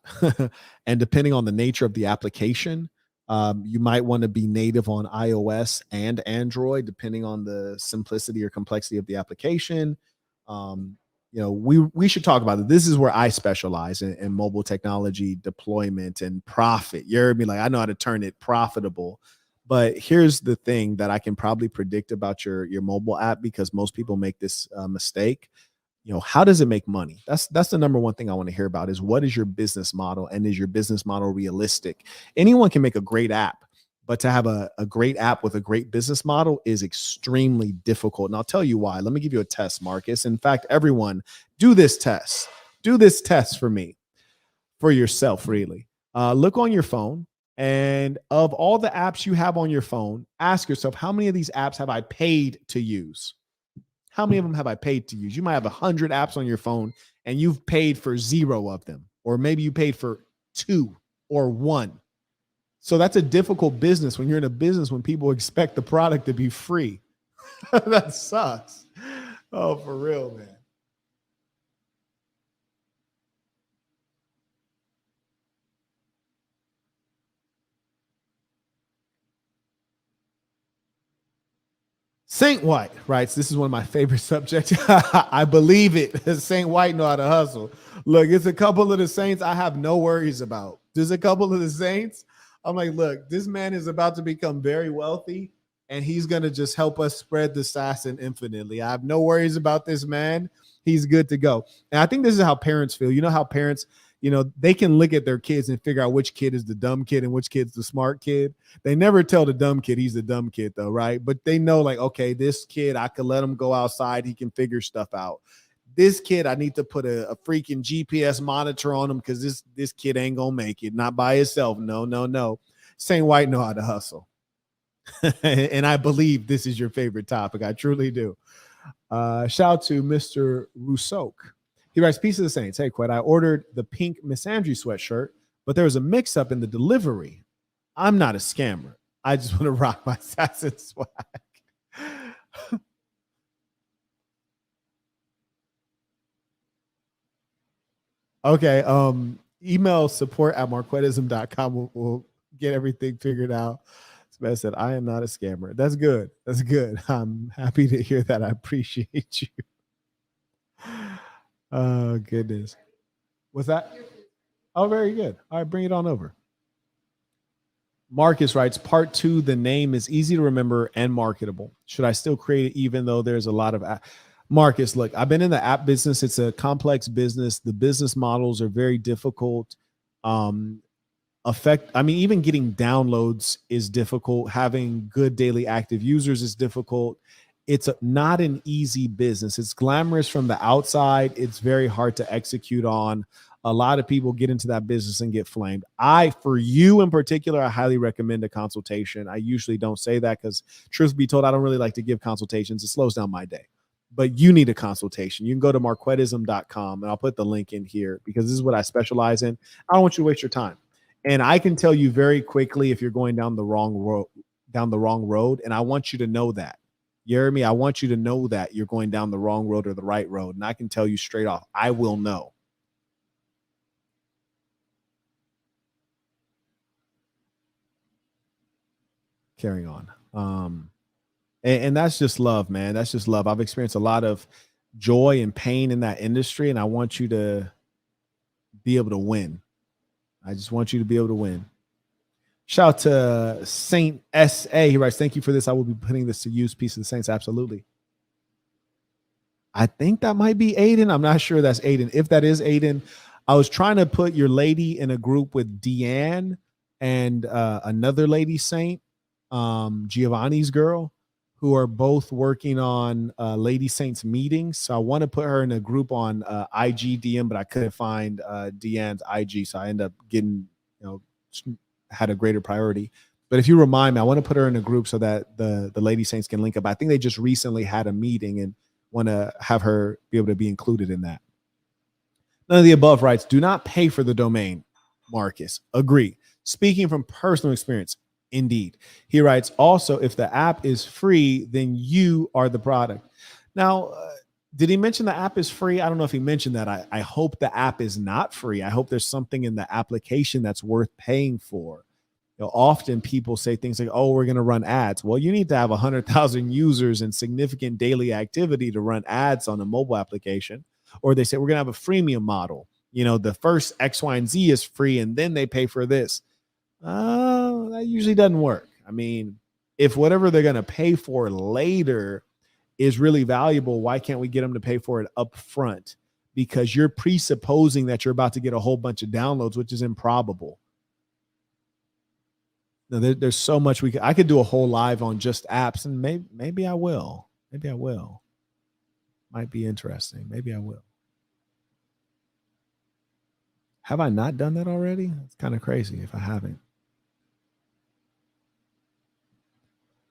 And depending on the nature of the application, you might want to be native on iOS and Android, depending on the simplicity or complexity of the application. We should talk about it. This is where I specialize in mobile technology deployment and profit. You heard me? Like, I know how to turn it profitable. But here's the thing that I can probably predict about your mobile app, because most people make this mistake. How does it make money? That's the number one thing I want to hear about, is what is your business model, and is your business model realistic? Anyone can make a great app, but to have a great app with a great business model is extremely difficult. And I'll tell you why. Let me give you a test, Marcus. In fact, everyone, do this test. Do this test for me, for yourself, really. Look on your phone, and of all the apps you have on your phone, ask yourself, how many of these apps have I paid to use? How many of them have I paid to use? You might have 100 apps on your phone and you've paid for 0 of them, or maybe you paid for 2 or 1. So that's a difficult business when you're in a business when people expect the product to be free. That sucks. Oh, for real, man. Saint White writes, this is one of my favorite subjects. I believe it. Saint White know how to hustle. Look, it's a couple of the Saints I have no worries about. There's a couple of the Saints. I'm like, look, this man is about to become very wealthy, and he's going to just help us spread the assassin infinitely. I have no worries about this man. He's good to go. And I think this is how parents feel. You know how parents, they can look at their kids and figure out which kid is the dumb kid and which kid's the smart kid. They never tell the dumb kid he's the dumb kid, though, right? But they know, like, okay, this kid, I could let him go outside. He can figure stuff out. This kid, I need to put a freaking GPS monitor on him because this kid ain't going to make it. Not by himself. No. Saint White know how to hustle. And I believe this is your favorite topic. I truly do. Shout out to Mr. Rousseau. He writes, peace of the Saints. Hey, Quet, I ordered the pink Miss Andrew sweatshirt, but there was a mix-up in the delivery. I'm not a scammer. I just want to rock my assassin swag. Okay. Email support@marquettism.com. We'll get everything figured out. This man said, I am not a scammer. That's good. That's good. I'm happy to hear that. I appreciate you. Oh, goodness. What's that? Oh, very good. All right, bring it on over. Marcus writes, part 2, the name is easy to remember and marketable. Should I still create it even though there's a lot of Marcus, look, I've been in the app business. It's a complex business. The business models are very difficult. Even getting downloads is difficult. Having good daily active users is difficult. It's not an easy business. It's glamorous from the outside. It's very hard to execute on. A lot of people get into that business and get flamed. For you in particular, I highly recommend a consultation. I usually don't say that because, truth be told, I don't really like to give consultations. It slows down my day. But you need a consultation. You can go to marquettism.com, and I'll put the link in here because this is what I specialize in. I don't want you to waste your time. And I can tell you very quickly if you're going down the wrong road, and I want you to know that. You hear me? I want you to know that you're going down the wrong road or the right road. And I can tell you straight off, I will know. Carrying on. And that's just love, man. That's just love. I've experienced a lot of joy and pain in that industry, and I want you to be able to win. I just want you to be able to win. Shout out to Saint S.A. He writes, thank you for this. I will be putting this to use. Peace of the Saints. Absolutely. I think that might be Aiden. I'm not sure that's Aiden. If that is Aiden, I was trying to put your lady in a group with Deen and another lady Saint, Giovanni's girl, who are both working on Lady Saints meetings. So I want to put her in a group on IG DM, but I couldn't find Deanne's IG. So I ended up getting, had a greater priority. But if you remind me, I want to put her in a group so that the Lady Saints can link up. I think they just recently had a meeting, and want to have her be able to be included in that. None of the above writes, do not pay for the domain. Marcus, agree. Speaking from personal experience, indeed. He writes, also, if the app is free, then you are the product. Now, did he mention the app is free? I don't know if he mentioned that. I hope the app is not free. I hope there's something in the application that's worth paying for. Often people say things like, oh, we're going to run ads. Well, you need to have 100,000 users and significant daily activity to run ads on a mobile application. Or they say we're going to have a freemium model. The first X, Y, and Z is free, and then they pay for this. That usually doesn't work. I mean, if whatever they're going to pay for later is really valuable, why can't we get them to pay for it up front? Because you're presupposing that you're about to get a whole bunch of downloads, which is improbable. Now, there's so much I could do a whole live on just apps, and maybe I will. Maybe I will. Might be interesting. Maybe I will. Have I not done that already? It's kind of crazy if I haven't.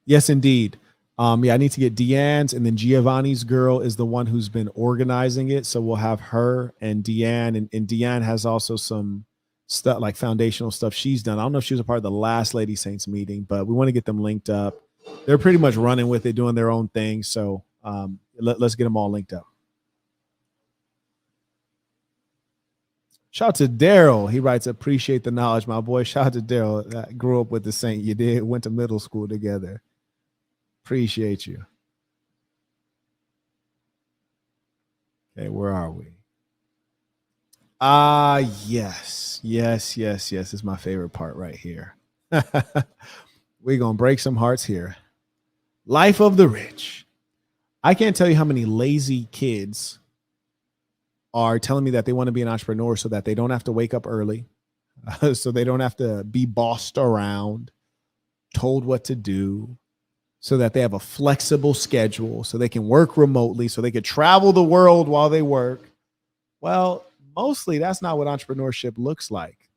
Yes, indeed. I need to get Deanne's, and then Giovanni's girl is the one who's been organizing it. So we'll have her and Deanne, and Deanne has also some stuff like foundational stuff she's done. I don't know if she was a part of the last Lady Saints meeting, but we want to get them linked up. They're pretty much running with it, doing their own thing. So let's get them all linked up. Shout out to Daryl. He writes, appreciate the knowledge, my boy. Shout out to Daryl. I grew up with the Saint. You did. Went to middle school together. Appreciate you. Okay, where are we? Yes. This is my favorite part right here. We're going to break some hearts here. Life of the rich. I can't tell you how many lazy kids are telling me that they want to be an entrepreneur so that they don't have to wake up early, so they don't have to be bossed around, told what to do, so that they have a flexible schedule, so they can work remotely, so they could travel the world while they work. Well, mostly that's not what entrepreneurship looks like.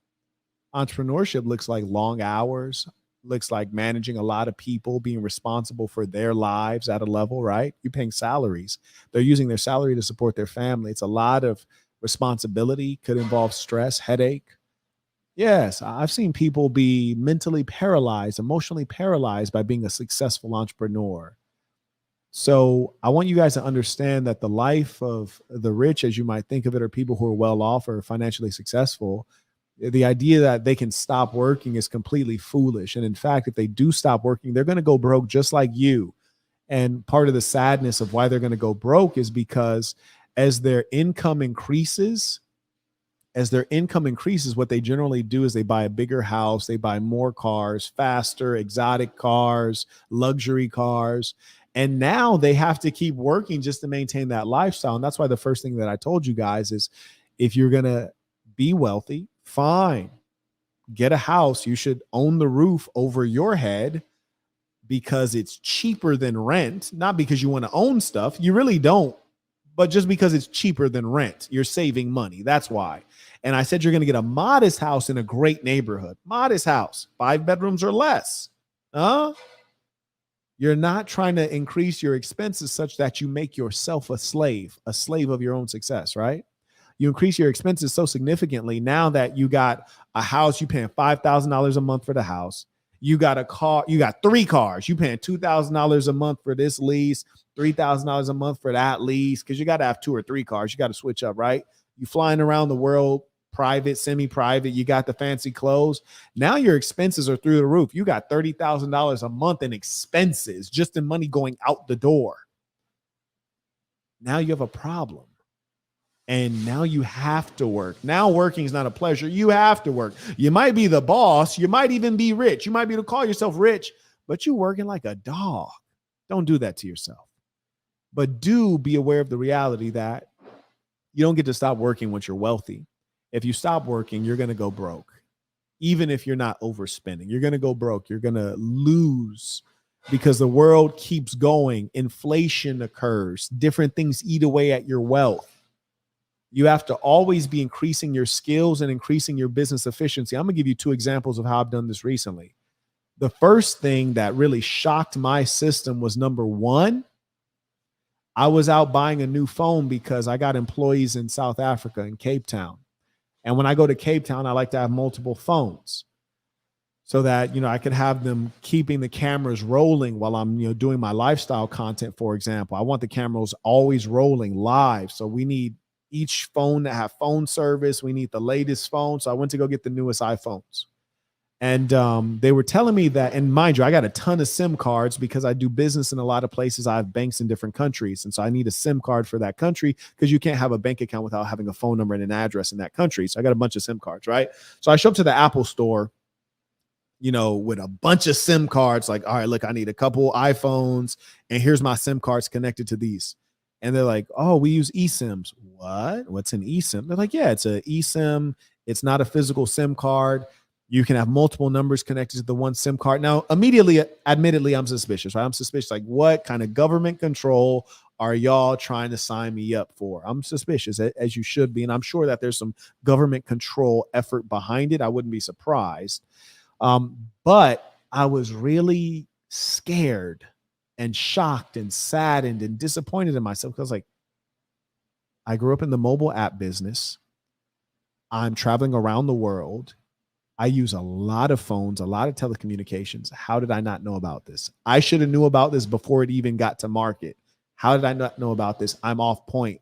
Entrepreneurship looks like long hours, looks like managing a lot of people, being responsible for their lives at a level, right? You're paying salaries. They're using their salary to support their family. It's a lot of responsibility, could involve stress, headache. Yes, I've seen people be mentally paralyzed, emotionally paralyzed by being a successful entrepreneur. So I want you guys to understand that the life of the rich, as you might think of it, are people who are well off or financially successful. The idea that they can stop working is completely foolish. And in fact, if they do stop working, they're going to go broke just like you. And part of the sadness of why they're going to go broke is because as their income increases, what they generally do is they buy a bigger house, they buy more cars, faster, exotic cars, luxury cars. And now they have to keep working just to maintain that lifestyle. And that's why the first thing that I told you guys is if you're going to be wealthy, fine, get a house. You should own the roof over your head because it's cheaper than rent, not because you want to own stuff. You really don't, but just because it's cheaper than rent, you're saving money. That's why. And I said, you're going to get a modest house in a great neighborhood, modest house, 5 bedrooms or less. You're not trying to increase your expenses such that you make yourself a slave of your own success, right? You increase your expenses so significantly now that you got a house, you paying $5,000 a month for the house. You got a car, you got 3 cars, you paying $2,000 a month for this lease, $3,000 a month for that lease, because you got to have 2 or 3 cars. You got to switch up, right? You flying around the world, private, semi-private, you got the fancy clothes. Now your expenses are through the roof. You got $30,000 a month in expenses, just in money going out the door. Now you have a problem. And now you have to work. Now working is not a pleasure. You have to work. You might be the boss. You might even be rich. You might be able to call yourself rich, but you're working like a dog. Don't do that to yourself. But do be aware of the reality that you don't get to stop working once you're wealthy. If you stop working, you're going to go broke. Even if you're not overspending, you're going to go broke. You're going to lose because the world keeps going. Inflation occurs. Different things eat away at your wealth. You have to always be increasing your skills and increasing your business efficiency. I'm going to give you 2 examples of how I've done this recently. The first thing that really shocked my system was, number 1, I was out buying a new phone because I got employees in South Africa, in Cape Town. And when I go to Cape Town, I like to have multiple phones so that, I could have them keeping the cameras rolling while I'm, doing my lifestyle content, for example. I want the cameras always rolling live. So we need each phone to have phone service. We need the latest phone. So I went to go get the newest iPhones. And they were telling me that, and mind you, I got a ton of SIM cards because I do business in a lot of places. I have banks in different countries. And so I need a SIM card for that country because you can't have a bank account without having a phone number and an address in that country. So I got a bunch of SIM cards, right? So I show up to the Apple store, with a bunch of SIM cards, like, all right, look, I need a couple iPhones and here's my SIM cards connected to these. And they're like, oh, we use eSIMs. What? What's an eSIM? They're like, yeah, it's a eSIM. It's not a physical SIM card. You can have multiple numbers connected to the one SIM card. Now, admittedly, I'm suspicious, right? I'm suspicious. Like, what kind of government control are y'all trying to sign me up for? I'm suspicious, as you should be. And I'm sure that there's some government control effort behind it. I wouldn't be surprised. But I was really scared and shocked and saddened and disappointed in myself because, like, I grew up in the mobile app business. I'm traveling around the world. I use a lot of phones, a lot of telecommunications. How did I not know about this? I should have knew about this before it even got to market. How did I not know about this? I'm off point.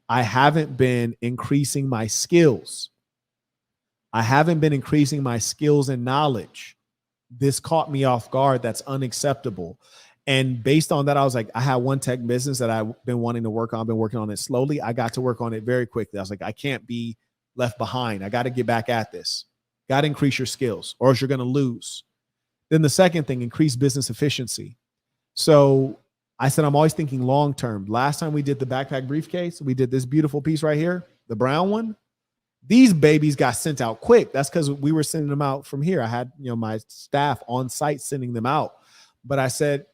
I haven't been increasing my skills. I haven't been increasing my skills and knowledge. This caught me off guard. That's unacceptable. And based on that, I was like, I had one tech business that I've been wanting to work on. I've been working on it slowly. I got to work on it very quickly. I was like, I can't be left behind. I got to get back at this. Got to increase your skills or else you're going to lose. Then the second thing, increase business efficiency. So I said, I'm always thinking long-term. Last time we did the backpack briefcase, we did this beautiful piece right here, the brown one. These babies got sent out quick. That's because we were sending them out from here. I had, my staff on site sending them out. But I said,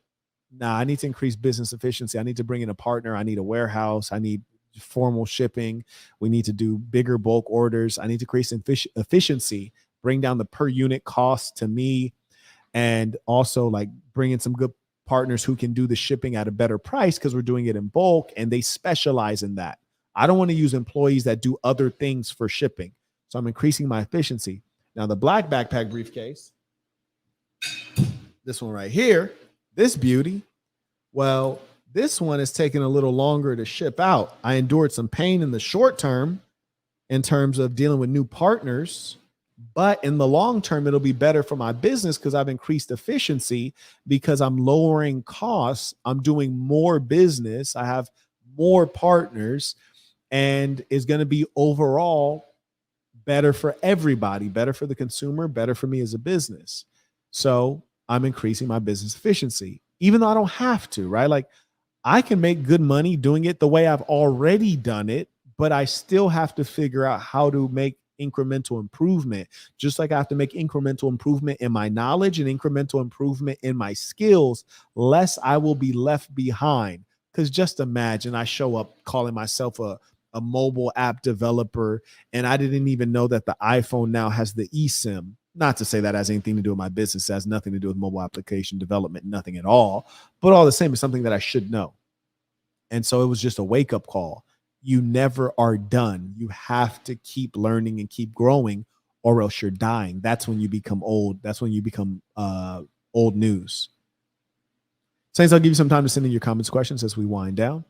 nah, I need to increase business efficiency. I need to bring in a partner. I need a warehouse. I need formal shipping. We need to do bigger bulk orders. I need to increase efficiency, bring down the per unit cost to me, and also like bring in some good partners who can do the shipping at a better price because we're doing it in bulk and they specialize in that. I don't want to use employees that do other things for shipping. So I'm increasing my efficiency. Now the black backpack briefcase, this one right here, this beauty, well, this one is taking a little longer to ship out. I endured some pain in the short term in terms of dealing with new partners, but in the long term, it'll be better for my business because I've increased efficiency because I'm lowering costs. I'm doing more business. I have more partners. And is going to be overall better for everybody, better for the consumer, better for me as a business. So I'm increasing my business efficiency, even though I don't have to, right? Like I can make good money doing it the way I've already done it, but I still have to figure out how to make incremental improvement, just like I have to make incremental improvement in my knowledge and incremental improvement in my skills, lest I will be left behind. Because just imagine I show up calling myself a mobile app developer, and I didn't even know that the iPhone now has the eSIM. Not to say that has anything to do with my business. It has nothing to do with mobile application development, nothing at all. But all the same, it's something that I should know. And so it was just a wake-up call. You never are done. You have to keep learning and keep growing, or else you're dying. That's when you become old. That's when you become old news. Saints, I'll give you some time to send in your comments, questions as we wind down.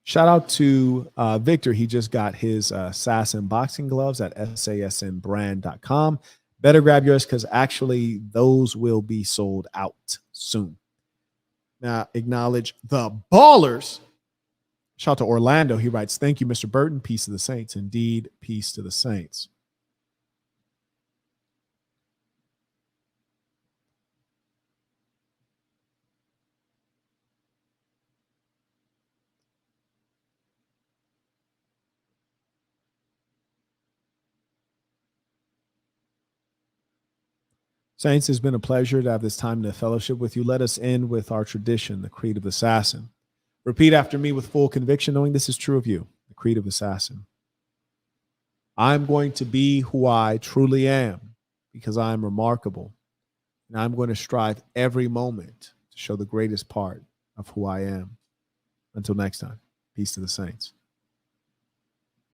Shout out to Victor. He just got his SASN boxing gloves at sasnbrand.com. Better grab yours because actually those will be sold out soon. Now, acknowledge the ballers. Shout out to Orlando. He writes, thank you, Mr. Burton. Peace to the saints. Indeed, peace to the saints. Saints, it's been a pleasure to have this time to fellowship with you. Let us end with our tradition, the Creed of Assassin. Repeat after me with full conviction, knowing this is true of you, the Creed of Assassin. I'm going to be who I truly am because I am remarkable. And I'm going to strive every moment to show the greatest part of who I am. Until next time, peace to the saints.